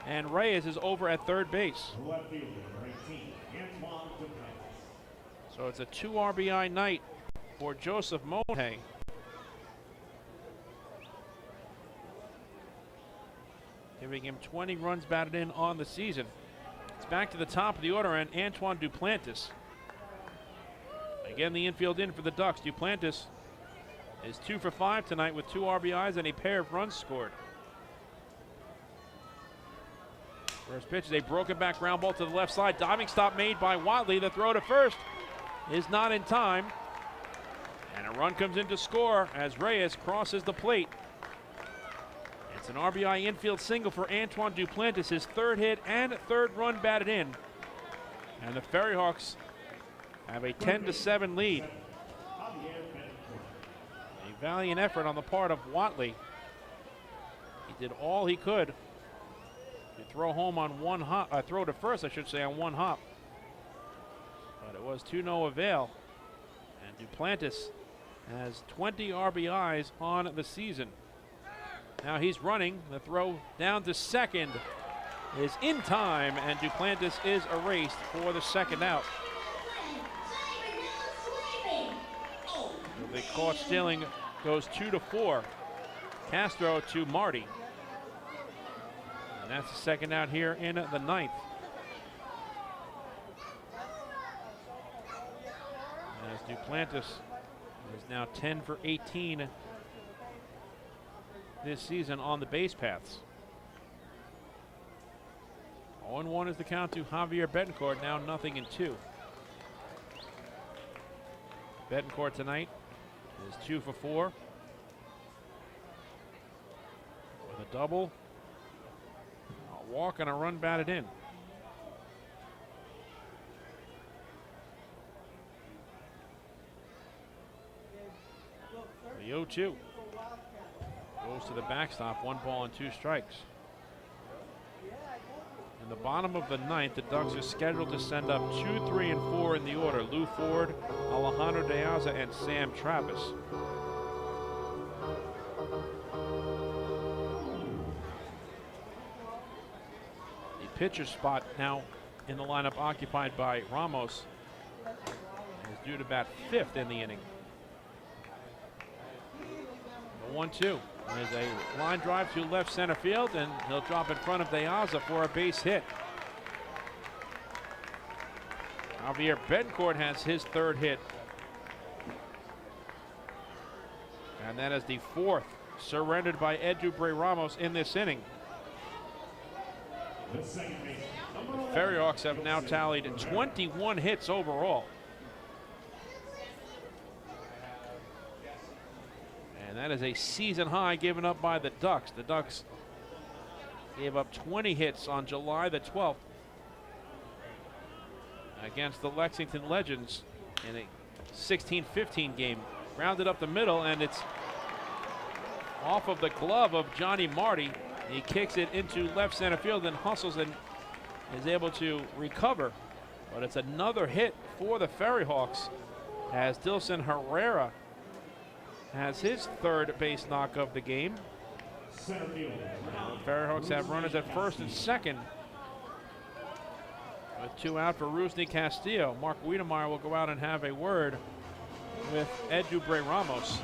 and Reyes is over at third base. So it's a 2 RBI night for Joseph Monhay. Giving him 20 runs batted in on the season. It's back to the top of the order, and Antoine Duplantis. Again, the infield in for the Ducks. Duplantis is 2 for 5 tonight with 2 RBIs and a pair of runs scored. First pitch is a broken back ground ball to the left side. Diving stop made by Watley. The throw to first is not in time. And a run comes in to score as Reyes crosses the plate. It's an RBI infield single for Antoine Duplantis, his 3rd hit and 3rd run batted in. And the FerryHawks have a 10-7 lead. A valiant effort on the part of Watley. He did all he could to throw home on one hop, throw to first, I should say, on one hop. But it was to no avail. And Duplantis has 20 RBIs on the season. Now he's running. The throw down to second is in time, and Duplantis is erased for the second out. The caught stealing goes 2-4. Castro to Marty. And that's the second out here in the 9th. As Duplantis is now 10 for 18 this season on the base paths. 0-1 is the count to Javier Betancourt, now 0-2. Betancourt tonight is 2 for 4 with a double, a walk, and a run batted in. The 0-2 goes to the backstop, 1 ball and 2 strikes. In the bottom of the 9th, the Ducks are scheduled to send up 2, 3, and 4 in the order. Lou Ford, Alejandro Deaza, and Sam Travis. The pitcher spot now in the lineup occupied by Ramos is due to bat 5th in the inning. The 1-2. There's a line drive to left center field, and he'll drop in front of Deaza for a base hit. Javier Betancourt has his 3rd hit. And that is the 4th surrendered by Ed Dubre Ramos in this inning. The FerryHawks have now tallied 21 hits overall. And that is a season high given up by the Ducks. The Ducks gave up 20 hits on July the 12th against the Lexington Legends in a 16-15 game. Rounded up the middle, and it's off of the glove of Johnny Marty. He kicks it into left center field and hustles and is able to recover. But it's another hit for the FerryHawks as Dilson Herrera has his 3rd base knock of the game. The FerryHawks have runners at first and second. With 2 out for Rusney Castillo. Mark Wiedemeyer will go out and have a word with Ed Dubre Ramos.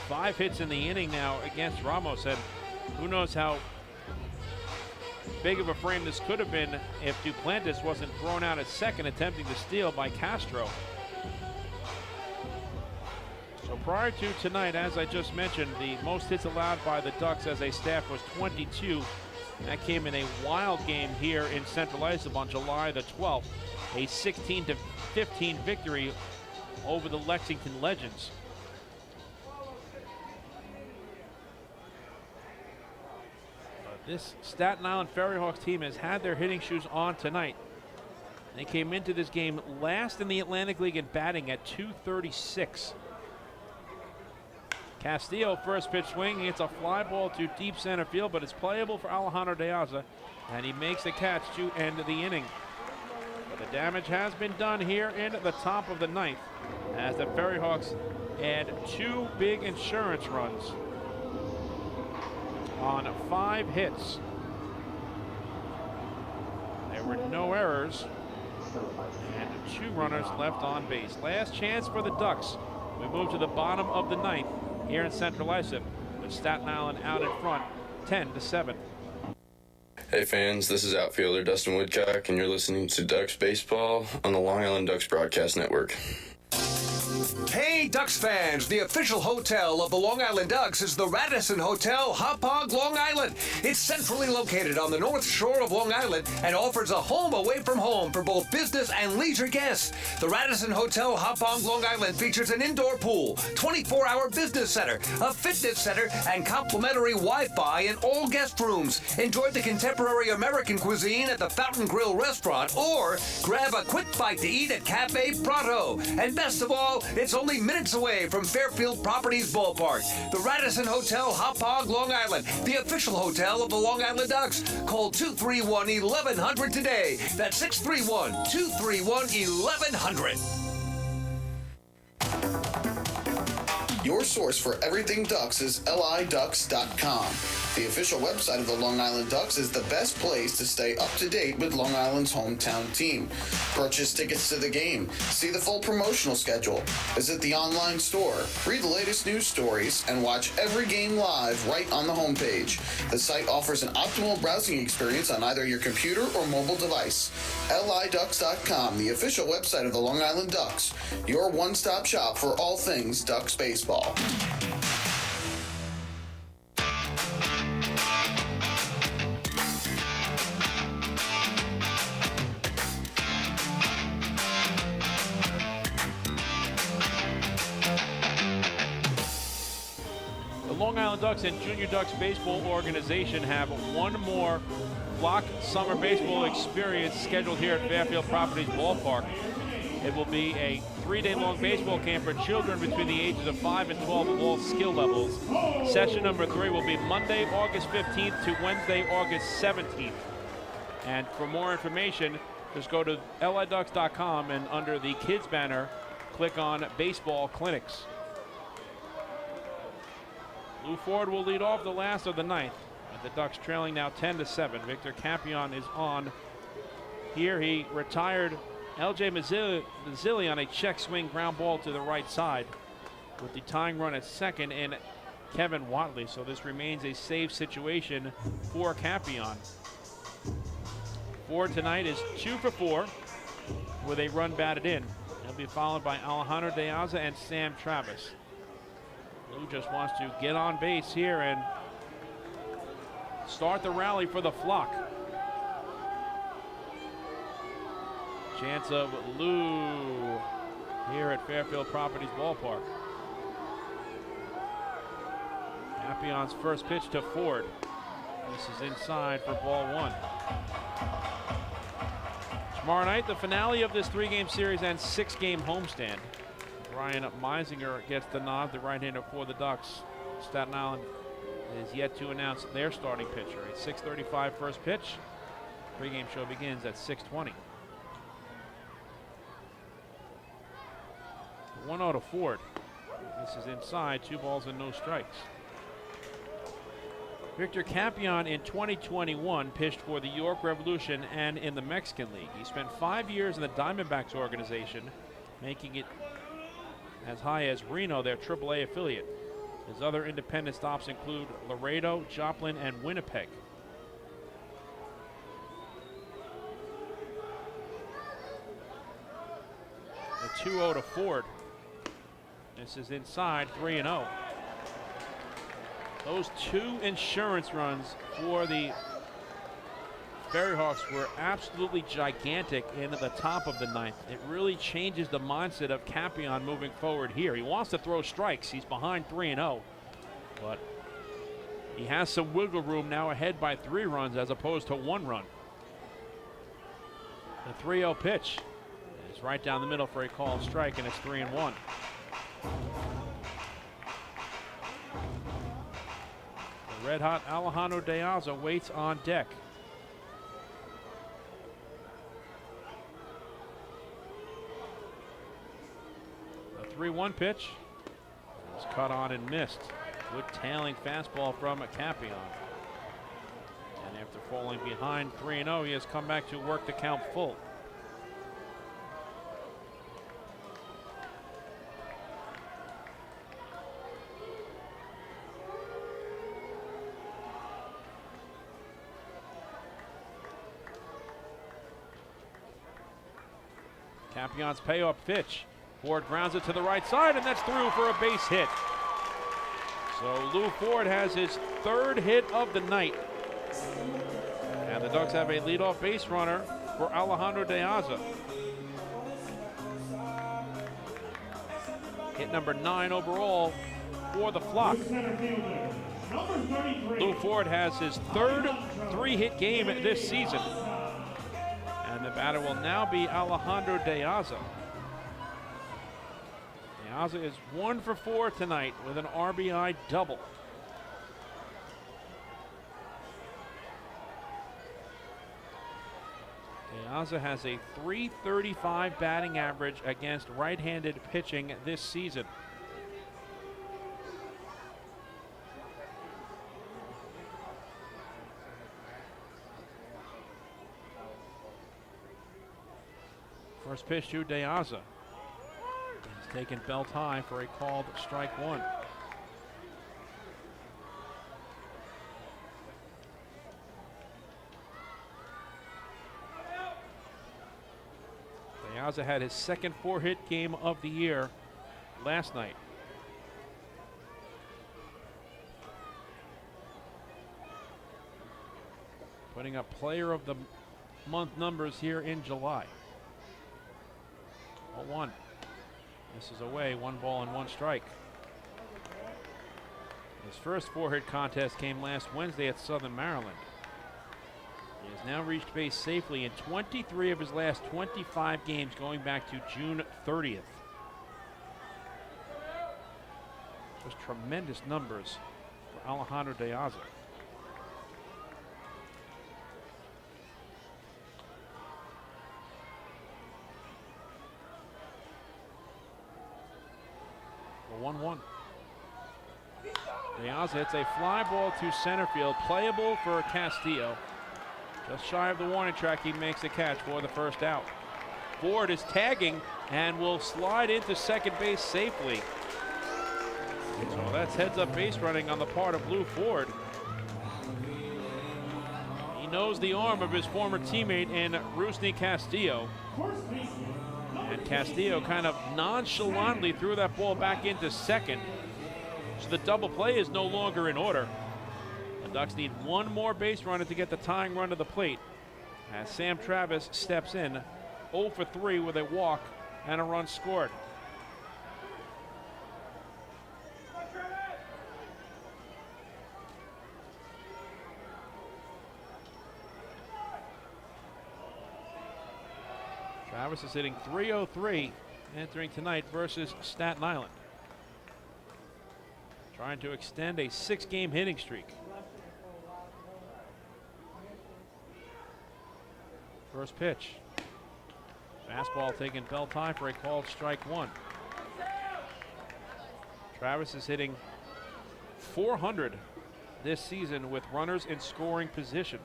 Five hits in the inning now against Ramos, and who knows how big of a frame this could have been if Duplantis wasn't thrown out at second attempting to steal by Castro. So prior to tonight, as I just mentioned, the most hits allowed by the Ducks as a staff was 22. That came in a wild game here in Central Islip on July the 12th. A 16-15 victory over the Lexington Legends. This Staten Island FerryHawks team has had their hitting shoes on tonight. They came into this game last in the Atlantic League in batting at .236. Castillo, first pitch swing. It's a fly ball to deep center field, but it's playable for Alejandro De Aza, and he makes the catch to end the inning. But the damage has been done here in the top of the ninth as the FerryHawks add 2 big insurance runs on 5 hits. There were no errors and 2 runners left on base. Last chance for the Ducks. We move to the bottom of the ninth here in Central Islip with Staten Island out in front 10-7. Hey fans, this is outfielder Dustin Woodcock, and you're listening to Ducks Baseball on the Long Island Ducks Broadcast Network. Hey, Ducks fans! The official hotel of the Long Island Ducks is the Radisson Hotel, Hauppauge, Long Island. It's centrally located on the north shore of Long Island and offers a home away from home for both business and leisure guests. The Radisson Hotel, Hauppauge, Long Island features an indoor pool, 24-hour business center, a fitness center, and complimentary Wi-Fi in all guest rooms. Enjoy the contemporary American cuisine at the Fountain Grill restaurant, or grab a quick bite to eat at Cafe Prato. And best of all, it's only minutes away from Fairfield Properties Ballpark. The Radisson Hotel, Hauppauge, Long Island, the official hotel of the Long Island Ducks. Call 231-1100 today. That's 631-231-1100. Your source for everything Ducks is liducks.com. The official website of the Long Island Ducks is the best place to stay up to date with Long Island's hometown team. Purchase tickets to the game, see the full promotional schedule, visit the online store, read the latest news stories, and watch every game live right on the homepage. The site offers an optimal browsing experience on either your computer or mobile device. liducks.com, the official website of the Long Island Ducks, your one-stop shop for all things Ducks baseball. The Long Island Ducks and Junior Ducks Baseball Organization have one more block summer baseball experience scheduled here at Fairfield Properties Ballpark. It will be a 3-day-long baseball camp for children between the ages of 5 and 12 of all skill levels. Session number 3 will be Monday, August 15th to Wednesday, August 17th. And for more information, just go to liducks.com and under the kids banner, click on Baseball Clinics. Lou Ford will lead off the last of the ninth. And the Ducks trailing now 10-7. Victor Campion is on. Here he retired L.J. Mazzilli on a check swing ground ball to the right side with the tying run at second in Kevin Watley. So this remains a save situation for Campion. Ford tonight is 2 for 4 with a run batted in. He'll be followed by Alejandro De Aza and Sam Travis. Lou just wants to get on base here and start the rally for the flock. Chance of Lou here at Fairfield Properties Ballpark. Campion's first pitch to Ford. This is inside for ball 1. Tomorrow night, the finale of this 3-game series and 6-game homestand. Brian Meisinger gets the nod, the right-hander for the Ducks. Staten Island is yet to announce their starting pitcher. A 6:35 first pitch. Pre-game show begins at 6:20. 1-0 to Ford. This is inside, 2 balls and no strikes. Victor Campion in 2021 pitched for the York Revolution and in the Mexican League. He spent 5 years in the Diamondbacks organization, making it as high as Reno, their AAA affiliate. His other independent stops include Laredo, Joplin, and Winnipeg. The 2-0 to Ford. This is inside, 3-0. Those 2 insurance runs for the FerryHawks were absolutely gigantic in the top of the 9th. It really changes the mindset of Campion moving forward here. He wants to throw strikes. He's behind 3-0, but he has some wiggle room now, ahead by 3 runs as opposed to 1 run. The 3-0 pitch is right down the middle for a called strike, and it's 3-1. The red-hot Alejandro De Aza waits on deck. The 3-1 pitch is cut on and missed. Good tailing fastball from Campion. And after falling behind 3-0, he has come back to work the count full. Campion's payoff pitch. Ford grounds it to the right side, and that's through for a base hit. So Lou Ford has his 3rd hit of the night. And the Ducks have a leadoff base runner for Alejandro De Aza. Hit number 9 overall for the Flock. Lou Ford has his 3rd 3-hit game this season. And the batter will now be Alejandro De Aza. De Aza is 1 for 4 tonight with an RBI double. De Aza has a .335 batting average against right-handed pitching this season. First pitch to De Aza. He's taken belt high for a called strike 1. De Aza had his 2nd 4-hit game of the year last night. Putting up player of the month numbers here in July. 0-1. This is away, 1 ball and 1 strike. His first 4-hit contest came last Wednesday at Southern Maryland. He has now reached base safely in 23 of his last 25 games going back to June 30th. Just tremendous numbers for Alejandro De Aza. The 1-1. De Aza hits a fly ball to center field, playable for Castillo. Just shy of the warning track, he makes the catch for the first out. Ford is tagging and will slide into second base safely. So that's heads-up base running on the part of Lou Ford. He knows the arm of his former teammate in Rusney Castillo. And Castillo kind of nonchalantly threw that ball back into second. So the double play is no longer in order. The Ducks need 1 more base runner to get the tying run to the plate, as Sam Travis steps in 0 for 3 with a walk and a run scored. Travis is hitting .303 entering tonight versus Staten Island, trying to extend a 6-game hitting streak. First pitch. Fastball taken belt high for a called strike 1. Travis is hitting .400 this season with runners in scoring position.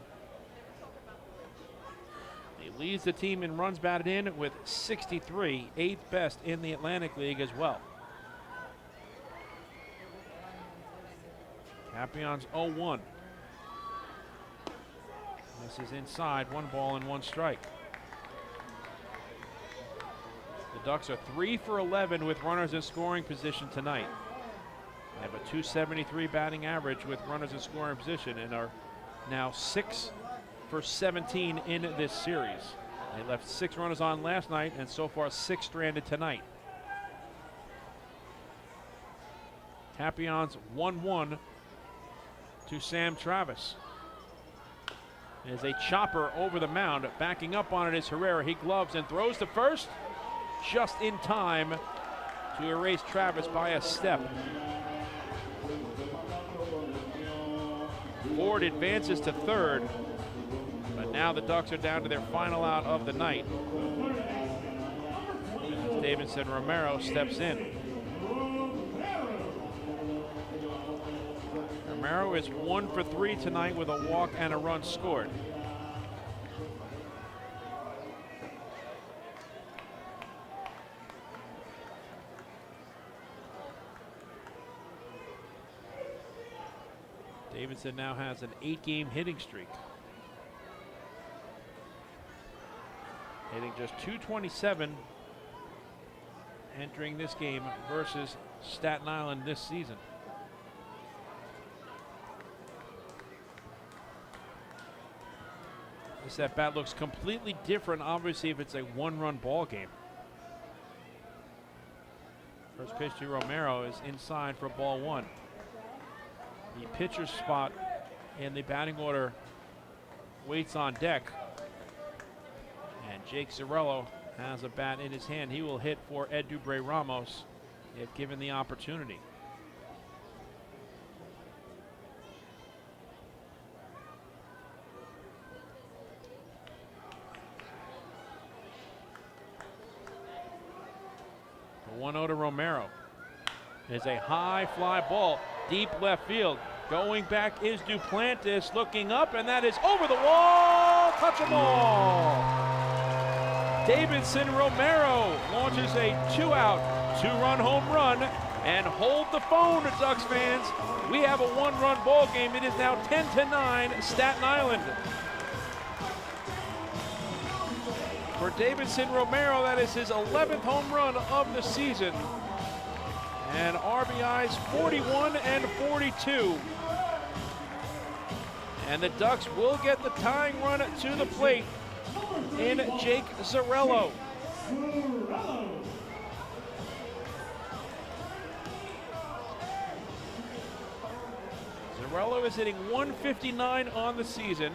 He leads the team in runs batted in with 63, 8th best in the Atlantic League as well. Campion's 0-1. This is inside, 1 ball and 1 strike. The Ducks are 3 for 11 with runners in scoring position tonight. They have a .273 batting average with runners in scoring position and are now 6 for 17 in this series. They left 6 runners on last night and so far 6 stranded tonight. Campion's 1-1 to Sam Travis. There's a chopper over the mound. Backing up on it is Herrera. He gloves and throws to first just in time to erase Travis by a step. Ford advances to third, but now the Ducks are down to their final out of the night. As Davidson Romero steps in. Romero is 1 for 3 tonight with a walk and a run scored. Davidson now has an 8-game hitting streak. Hitting just .227 entering this game versus Staten Island this season. This at-bat looks completely different, obviously, if it's a 1-run ball game. First pitch to Romero is inside for ball 1. The pitcher's spot in the batting order waits on deck. And Jake Zarello has a bat in his hand. He will hit for Ed Dubre Ramos if given the opportunity. The 1-0 to Romero is a high fly ball. Deep left field. Going back is Duplantis, looking up, and that is over the wall. Touch them all. Davidson Romero launches a 2-out, 2-run home run, and hold the phone, Ducks fans. We have a 1-run ball game. It is now 10-9, Staten Island. For Davidson Romero, that is his 11th home run of the season. And RBIs 41 and 42. And the Ducks will get the tying run to the plate in Jake Zarello. Zarello is hitting .159 on the season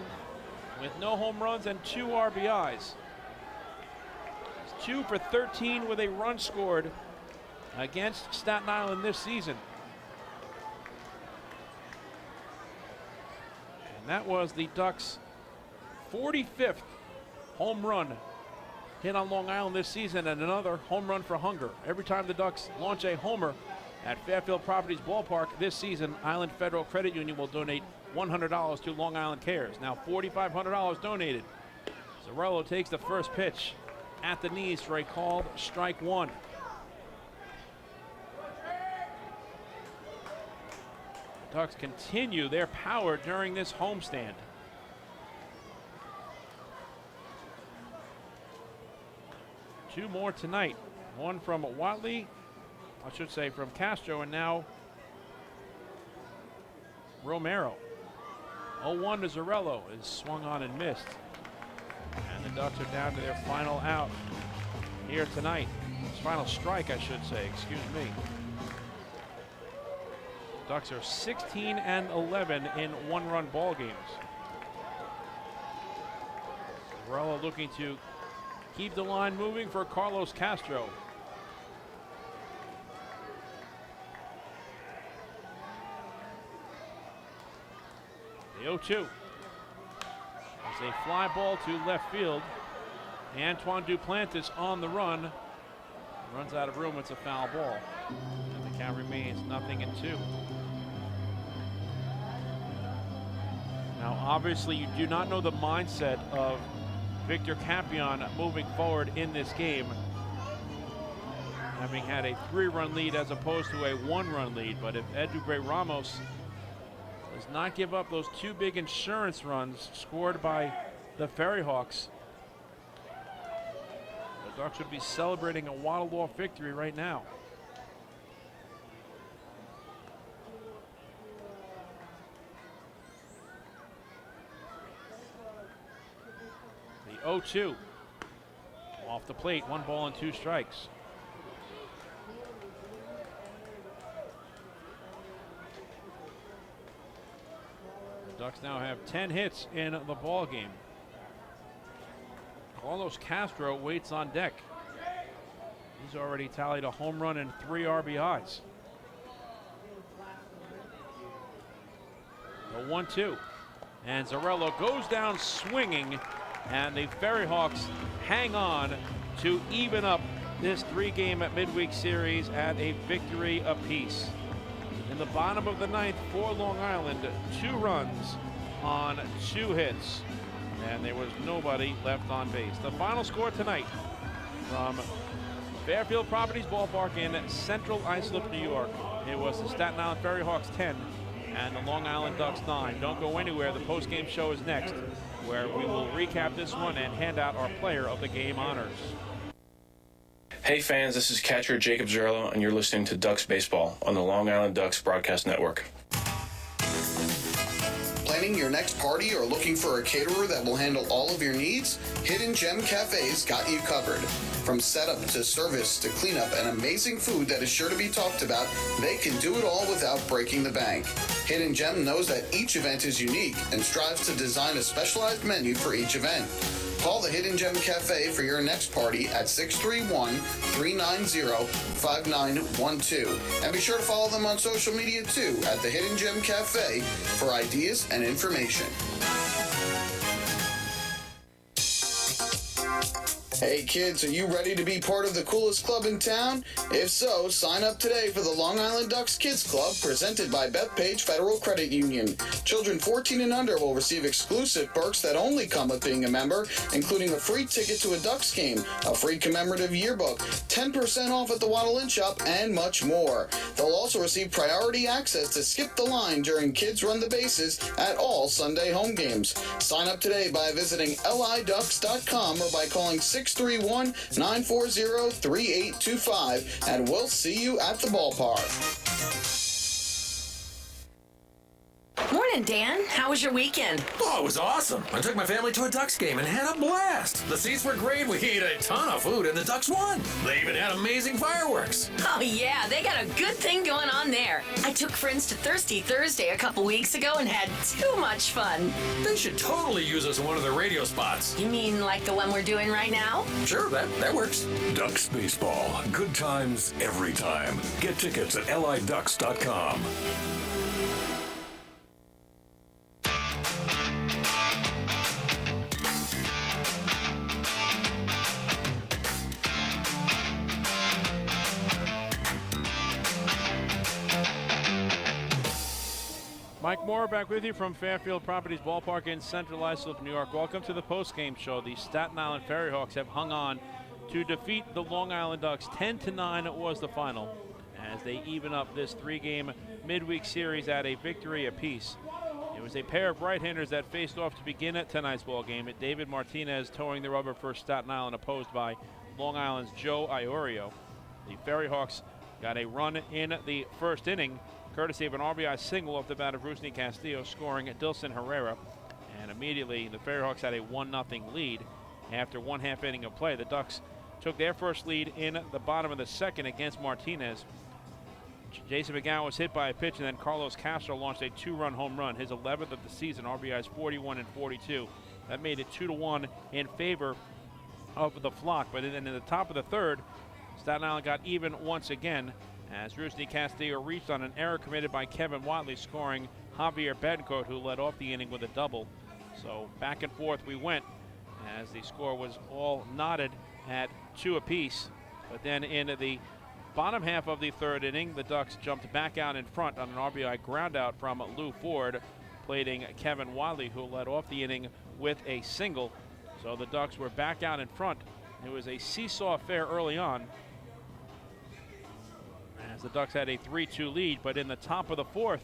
with no home runs and 2 RBIs. He's 2 for 13 with a run scored against Staten Island this season. And that was the Ducks' 45th home run hit on Long Island this season, and another home run for hunger. Every time the Ducks launch a homer at Fairfield Properties Ballpark this season, Island Federal Credit Union will donate $100 to Long Island Cares. Now $4,500 donated. Zarello takes the first pitch at the knees for a called strike 1. Ducks continue their power during this homestand. Two more tonight. One from Watley, I should say from Castro, and now Romero. 0-1 to Zarello is swung on and missed. And the Ducks are down to their final out here tonight. Final strike, I should say, excuse me. Ducks are 16 and 11 in 1-run ball games. Zarello looking to keep the line moving for Carlos Castro. The 0-2 is a fly ball to left field. Antoine Duplantis on the run. Runs out of room, it's a foul ball. And the Count remains 0-2. Now, obviously, you do not know the mindset of Victor Campion moving forward in this game, having had a 3-run lead as opposed to a 1-run lead. But if Ed Dubre-Ramos does not give up those 2 big insurance runs scored by the FerryHawks, the Ducks would be celebrating a waddle-off victory right now. The 0-2 off the plate, 1 ball and 2 strikes. The Ducks now have 10 hits in the ball game. Carlos Castro waits on deck. He's already tallied a home run and 3 RBIs. The 1-2. And Zarello goes down swinging, and the FerryHawks hang on to even up this 3-game midweek series at a victory apiece. In the bottom of the 9th for Long Island, 2 runs on 2 hits, and there was nobody left on base. The final score tonight from Fairfield Properties Ballpark in Central Islip, New York. It was the Staten Island FerryHawks 10 and the Long Island Ducks 9. Don't go anywhere. The post-game show is next, where we will recap this one and hand out our player of the game honors. Hey fans, this is catcher Jacob Zerlo, and you're listening to Ducks Baseball on the Long Island Ducks Broadcast Network. Planning your next party or looking for a caterer that will handle all of your needs? Hidden Gem Cafe's got you covered. From setup to service to cleanup and amazing food that is sure to be talked about, they can do it all without breaking the bank. Hidden Gem knows that each event is unique and strives to design a specialized menu for each event. Call the Hidden Gem Cafe for your next party at 631-390-5912. And be sure to follow them on social media too at the Hidden Gem Cafe for ideas and information. Hey kids, are you ready to be part of the coolest club in town? If so, sign up today for the Long Island Ducks Kids Club presented by Bethpage Federal Credit Union. Children 14 and under will receive exclusive perks that only come with being a member, including a free ticket to a Ducks game, a free commemorative yearbook, 10% off at the Waddle Inn Shop, and much more. They'll also receive priority access to skip the line during Kids Run the Bases at all Sunday home games. Sign up today by visiting liducks.com or by calling 631-940-3825, and we'll see you at the ballpark. Morning, Dan. How was your weekend? Oh, it was awesome. I took my family to a Ducks game and had a blast. The seats were great. We ate a ton of food, and the Ducks won. They even had amazing fireworks. Oh, yeah. They got a good thing going on there. I took friends to Thirsty Thursday a couple weeks ago and had too much fun. They should totally use us in one of their radio spots. You mean like the one we're doing right now? Sure, that works. Ducks Baseball. Good times every time. Get tickets at liducks.com. Mike Moore back with you from Fairfield Properties Ballpark in Central Islip, New York. Welcome to the postgame show. The Staten Island FerryHawks have hung on to defeat the Long Island Ducks. 10-9 was the final as they even up this 3-game midweek series at a victory apiece. It was a pair of right-handers that faced off to begin at tonight's ball game. David Martinez towing the rubber for Staten Island, opposed by Long Island's Joe Iorio. The FerryHawks got a run in the first inning, courtesy of an RBI single off the bat of Rusney Castillo, scoring Dilson Herrera. And immediately the FerryHawks had a 1-0 lead after 1/2 inning of play. The Ducks took their first lead in the bottom of the second against Martinez. Jason McGowan was hit by a pitch, and then Carlos Castro launched a 2-run home run, his 11th of the season, RBIs 41 and 42. That made it 2-1 in favor of the Flock. But then in the top of the third, Staten Island got even once again as Rusney Castillo reached on an error committed by Kevin Watley, scoring Javier Betancourt, who led off the inning with a double. So back and forth we went as the score was all knotted at 2 apiece. But then in the bottom half of the third inning, the Ducks jumped back out in front on an RBI groundout from Lou Ford, plating Kevin Wadley, who led off the inning with a single. So the Ducks were back out in front. It was a seesaw affair early on, as the Ducks had a 3-2 lead, but in the top of the fourth,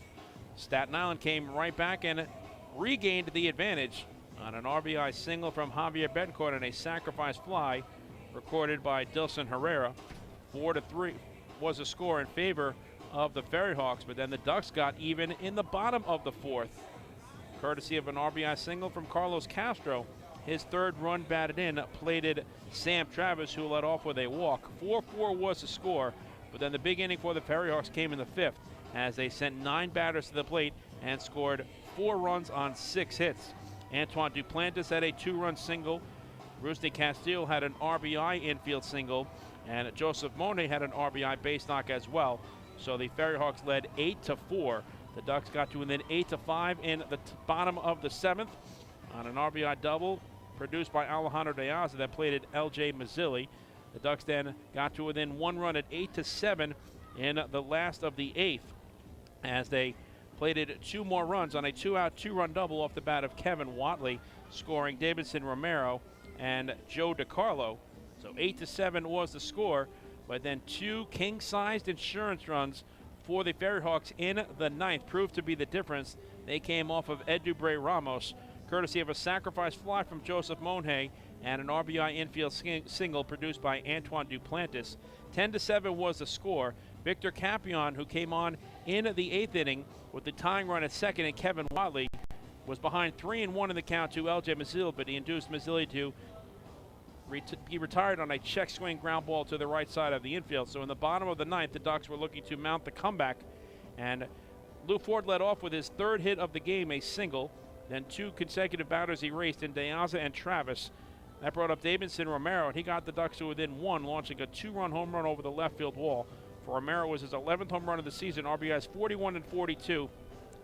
Staten Island came right back and regained the advantage on an RBI single from Javier Betancourt and a sacrifice fly recorded by Dilson Herrera. 4-3 was a score in favor of the FerryHawks, but then the Ducks got even in the bottom of the fourth, courtesy of an RBI single from Carlos Castro. His third run batted in plated Sam Travis, who led off with a walk. 4-4 was the score, but then the big inning for the FerryHawks came in the fifth, as they sent 9 batters to the plate and scored 4 runs on 6 hits. Antoine Duplantis had a 2-run single. Rusty Castillo had an RBI infield single, and Joseph Monet had an RBI base knock as well. So the FerryHawks led 8-4. The Ducks got to within 8-5 in the bottom of the seventh on an RBI double produced by Alejandro De Aza that plated L.J. Mazzilli. The Ducks then got to within 1 run at 8-7 in the last of the eighth, as they plated 2 more runs on a 2-out, 2-run double off the bat of Kevin Wadley, scoring Davidson Romero and Joe DiCarlo. So 8-7 was the score, but then 2 king-sized insurance runs for the FerryHawks in the ninth proved to be the difference. They came off of Ed Dubre Ramos, courtesy of a sacrifice fly from Joseph Monet and an RBI infield single produced by Antoine Duplantis. 10-7 was the score. Victor Capion, who came on in the eighth inning with the tying run at second, and Kevin Wadley was behind 3-1 in the count to L.J. Mazzilli, but he induced Mazzilli to be retired on a check swing ground ball to the right side of the infield. So in the bottom of the ninth, the Ducks were looking to mount the comeback, and Lou Ford led off with his third hit of the game, a single. Then 2 consecutive batters he raced in De Aza and Travis. That brought up Davidson Romero, and he got the Ducks to within 1, launching a 2-run home run over the left field wall. For Romero, was his 11th home run of the season, RBIs 41 and 42.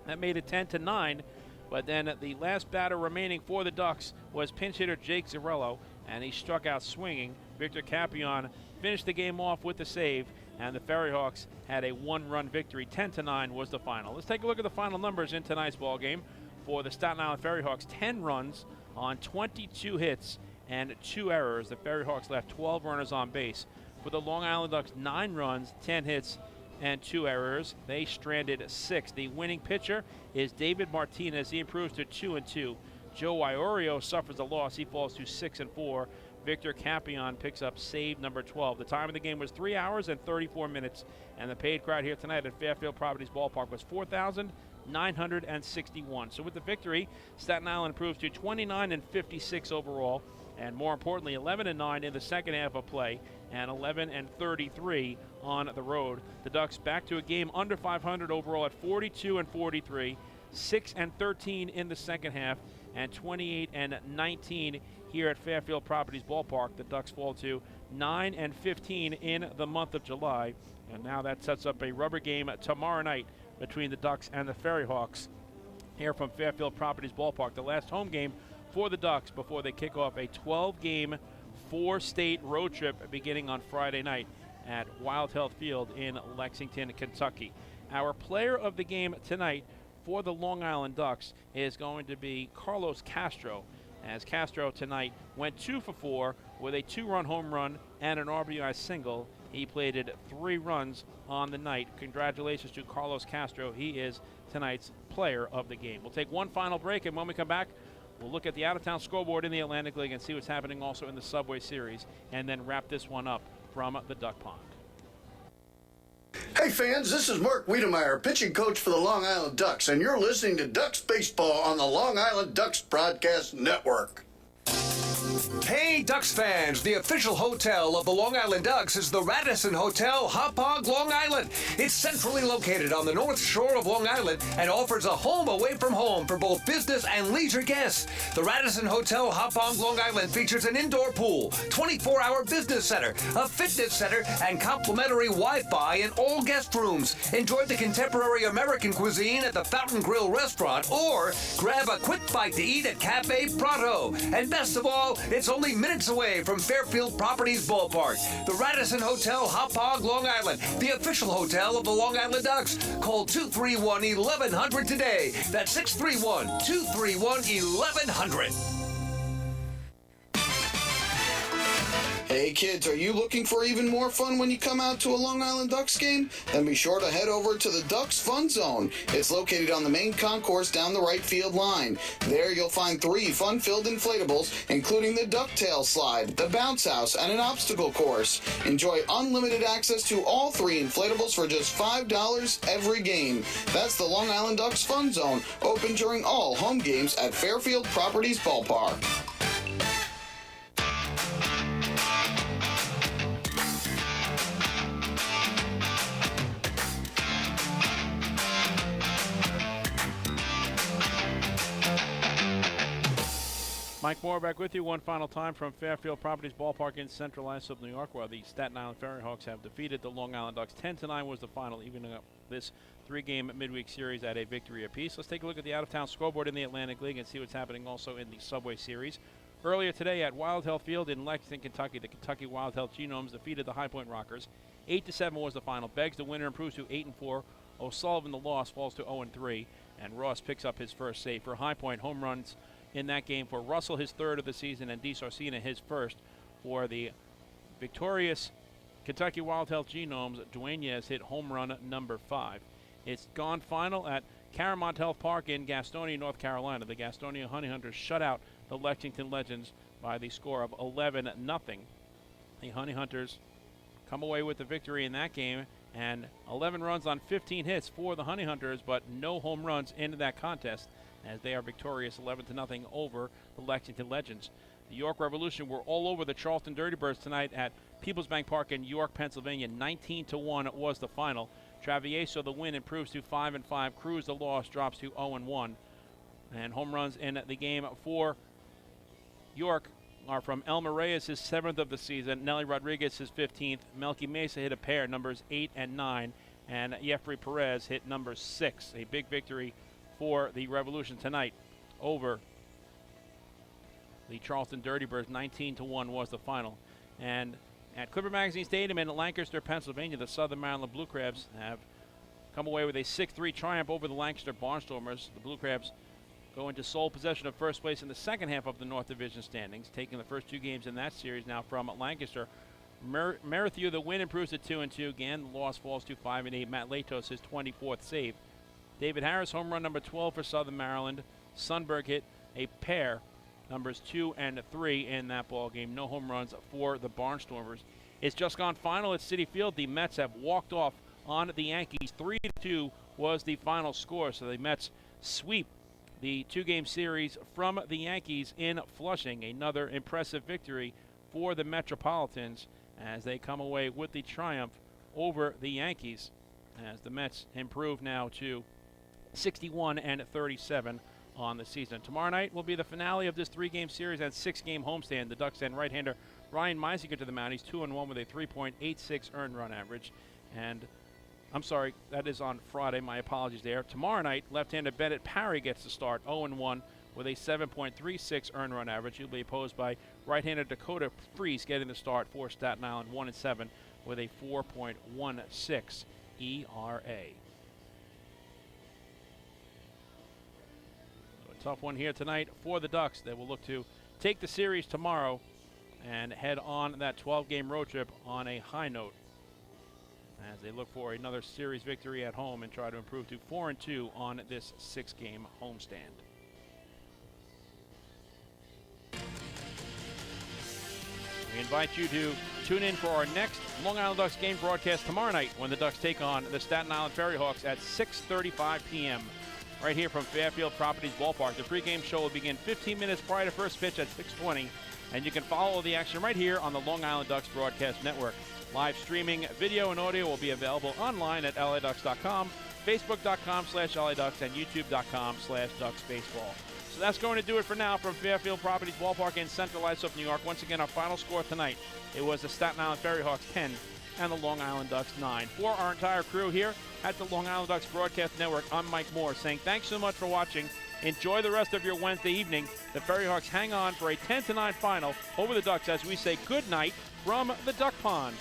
That made it 10-9. But then the last batter remaining for the Ducks was pinch hitter Jake Zarello, and he struck out swinging. Victor Capion finished the game off with the save, and the FerryHawks had a 1-run victory. 10-9 was the final. Let's take a look at the final numbers in tonight's ball game. For the Staten Island FerryHawks, 10 runs on 22 hits and 2 errors. The FerryHawks left 12 runners on base. For the Long Island Ducks, 9 runs, 10 hits, and 2 errors. They stranded 6. The winning pitcher is David Martinez. He improves to 2-2. Joe Iorio suffers a loss. He falls to 6-4. Victor Capion picks up save number 12. The time of the game was 3 hours and 34 minutes, and the paid crowd here tonight at Fairfield Properties Ballpark was 4,961. So with the victory, Staten Island improves to 29-56 overall, and more importantly, 11-9 in the second half of play, and 11-33 on the road. The Ducks back to a game under 500 overall at 42-43, 6-13 in the second half, and 28-19 here at Fairfield Properties Ballpark. The Ducks fall to 9-15 in the month of July, and now that sets up a rubber game tomorrow night between the Ducks and the FerryHawks here from Fairfield Properties Ballpark. The last home game for the Ducks before they kick off a 12-game 4-state road trip beginning on Friday night at Wild Health Field in Lexington, Kentucky. Our player of the game tonight for the Long Island Ducks is going to be Carlos Castro, as Castro tonight went 2 for 4 with a 2-run home run and an RBI single. He plated 3 runs on the night. Congratulations to Carlos Castro. He is tonight's player of the game. We'll take one final break, and when we come back, we'll look at the out-of-town scoreboard in the Atlantic League and see what's happening also in the Subway Series, and then wrap this one up from the Duck Pond. Hey fans, this is Mark Wiedemeyer, pitching coach for the Long Island Ducks, and you're listening to Ducks Baseball on the Long Island Ducks Broadcast Network. Hey, Ducks fans, the official hotel of the Long Island Ducks is the Radisson Hotel, Hauppauge, Long Island. It's centrally located on the north shore of Long Island and offers a home away from home for both business and leisure guests. The Radisson Hotel, Hauppauge, Long Island features an indoor pool, 24-hour business center, a fitness center, and complimentary Wi-Fi in all guest rooms. Enjoy the contemporary American cuisine at the Fountain Grill restaurant, or grab a quick bite to eat at Cafe Prato. And best of all, it's only minutes away from Fairfield Properties Ballpark. The Radisson Hotel, Hop Hog, Long Island, the official hotel of the Long Island Ducks. Call 231-1100 today. That's 631-231-1100. Hey kids, are you looking for even more fun when you come out to a Long Island Ducks game? Then be sure to head over to the Ducks Fun Zone. It's located on the main concourse down the right field line. There you'll find 3 fun-filled inflatables, including the ducktail slide, the bounce house, and an obstacle course. Enjoy unlimited access to all 3 inflatables for just $5 every game. That's the Long Island Ducks Fun Zone, open during all home games at Fairfield Properties Ballpark. Mike Moore back with you one final time from Fairfield Properties Ballpark in central Islip, New York, where the Staten Island FerryHawks have defeated the Long Island Ducks. 10-9 was the final, evening up this 3-game midweek series at a victory apiece. Let's take a look at the out-of-town scoreboard in the Atlantic League and see what's happening also in the Subway Series. Earlier today at Wild Health Field in Lexington, Kentucky, the Kentucky Wild Health Genomes defeated the High Point Rockers. 8-7 was the final. Beggs, the winner, improves to 8-4. O'Sullivan, the loss, falls to 0-3. And Ross picks up his first save. For High Point, home runs in that game for Russell, his 3rd of the season, and DeSarcina, his 1st. For the victorious Kentucky Wild Health Genomes, Dueñez hit home run number 5. It's gone final at Caramont Health Park in Gastonia, North Carolina. The Gastonia Honey Hunters shut out the Lexington Legends by the score of 11-0. The Honey Hunters come away with the victory in that game, and 11 runs on 15 hits for the Honey Hunters, but no home runs into that contest, as they are victorious 11-0 over the Lexington Legends. The York Revolution were all over the Charleston Dirty Birds tonight at Peoples Bank Park in York, Pennsylvania. 19-1 was the final. Travieso, the win, improves to 5-5. Cruz, the loss, drops to 0-1. And home runs in the game for York are from Elmer Reyes, his 7th of the season. Nelly Rodriguez, his 15th. Melky Mesa hit a pair, numbers 8 and 9. And Jeffrey Perez hit number 6. A big victory for the Revolution tonight over the Charleston Dirty Birds. 19-1 was the final. And at Clipper Magazine Stadium in Lancaster, Pennsylvania, the Southern Maryland Blue Crabs have come away with a 6-3 triumph over the Lancaster Barnstormers. The Blue Crabs go into sole possession of first place in the second half of the North Division standings, taking the first 2 games in that series now from Lancaster. Merrithew, the win, improves to 2-2. Again, the loss falls to 5-8. Matt Latos, his 24th save. David Harris, home run number 12 for Southern Maryland. Sundberg hit a pair, numbers 2 and 3 in that ball game. No home runs for the Barnstormers. It's just gone final at Citi Field. The Mets have walked off on the Yankees. 3-2 was the final score, so the Mets sweep the 2-game series from the Yankees in Flushing. Another impressive victory for the Metropolitans as they come away with the triumph over the Yankees, as the Mets improve now to 61-37 on the season. Tomorrow night will be the finale of this 3-game series and 6-game homestand. The Ducks send right-hander Ryan Meisinger to the mound. He's 2-1 with a 3.86 earned run average. And I'm sorry, that is on Friday. My apologies there. Tomorrow night, left-hander Bennett Parry gets the start, 0-1 with a 7.36 earned run average. He'll be opposed by right-hander Dakota Freese getting the start for Staten Island, 1-7 with a 4.16 ERA. Tough one here tonight for the Ducks. They will look to take the series tomorrow and head on that 12-game road trip on a high note as they look for another series victory at home and try to improve to 4-2 on this 6-game homestand. We invite you to tune in for our next Long Island Ducks game broadcast tomorrow night when the Ducks take on the Staten Island FerryHawks at 6:35 p.m. right here from Fairfield Properties Ballpark. The pregame show will begin 15 minutes prior to first pitch at 6:20, and you can follow the action right here on the Long Island Ducks Broadcast Network. Live streaming video and audio will be available online at LADucks.com, Facebook.com/LADucks, and YouTube.com/DucksBaseball. So that's going to do it for now from Fairfield Properties Ballpark in Central Islip, New York. Once again, our final score tonight, it was the Staten Island FerryHawks 10 and the Long Island Ducks 9. For our entire crew here at the Long Island Ducks Broadcast Network, I'm Mike Moore saying thanks so much for watching Enjoy the rest of your Wednesday evening. The FerryHawks hang on for a 10-9 final over the Ducks as we say good night from the Duck Pond.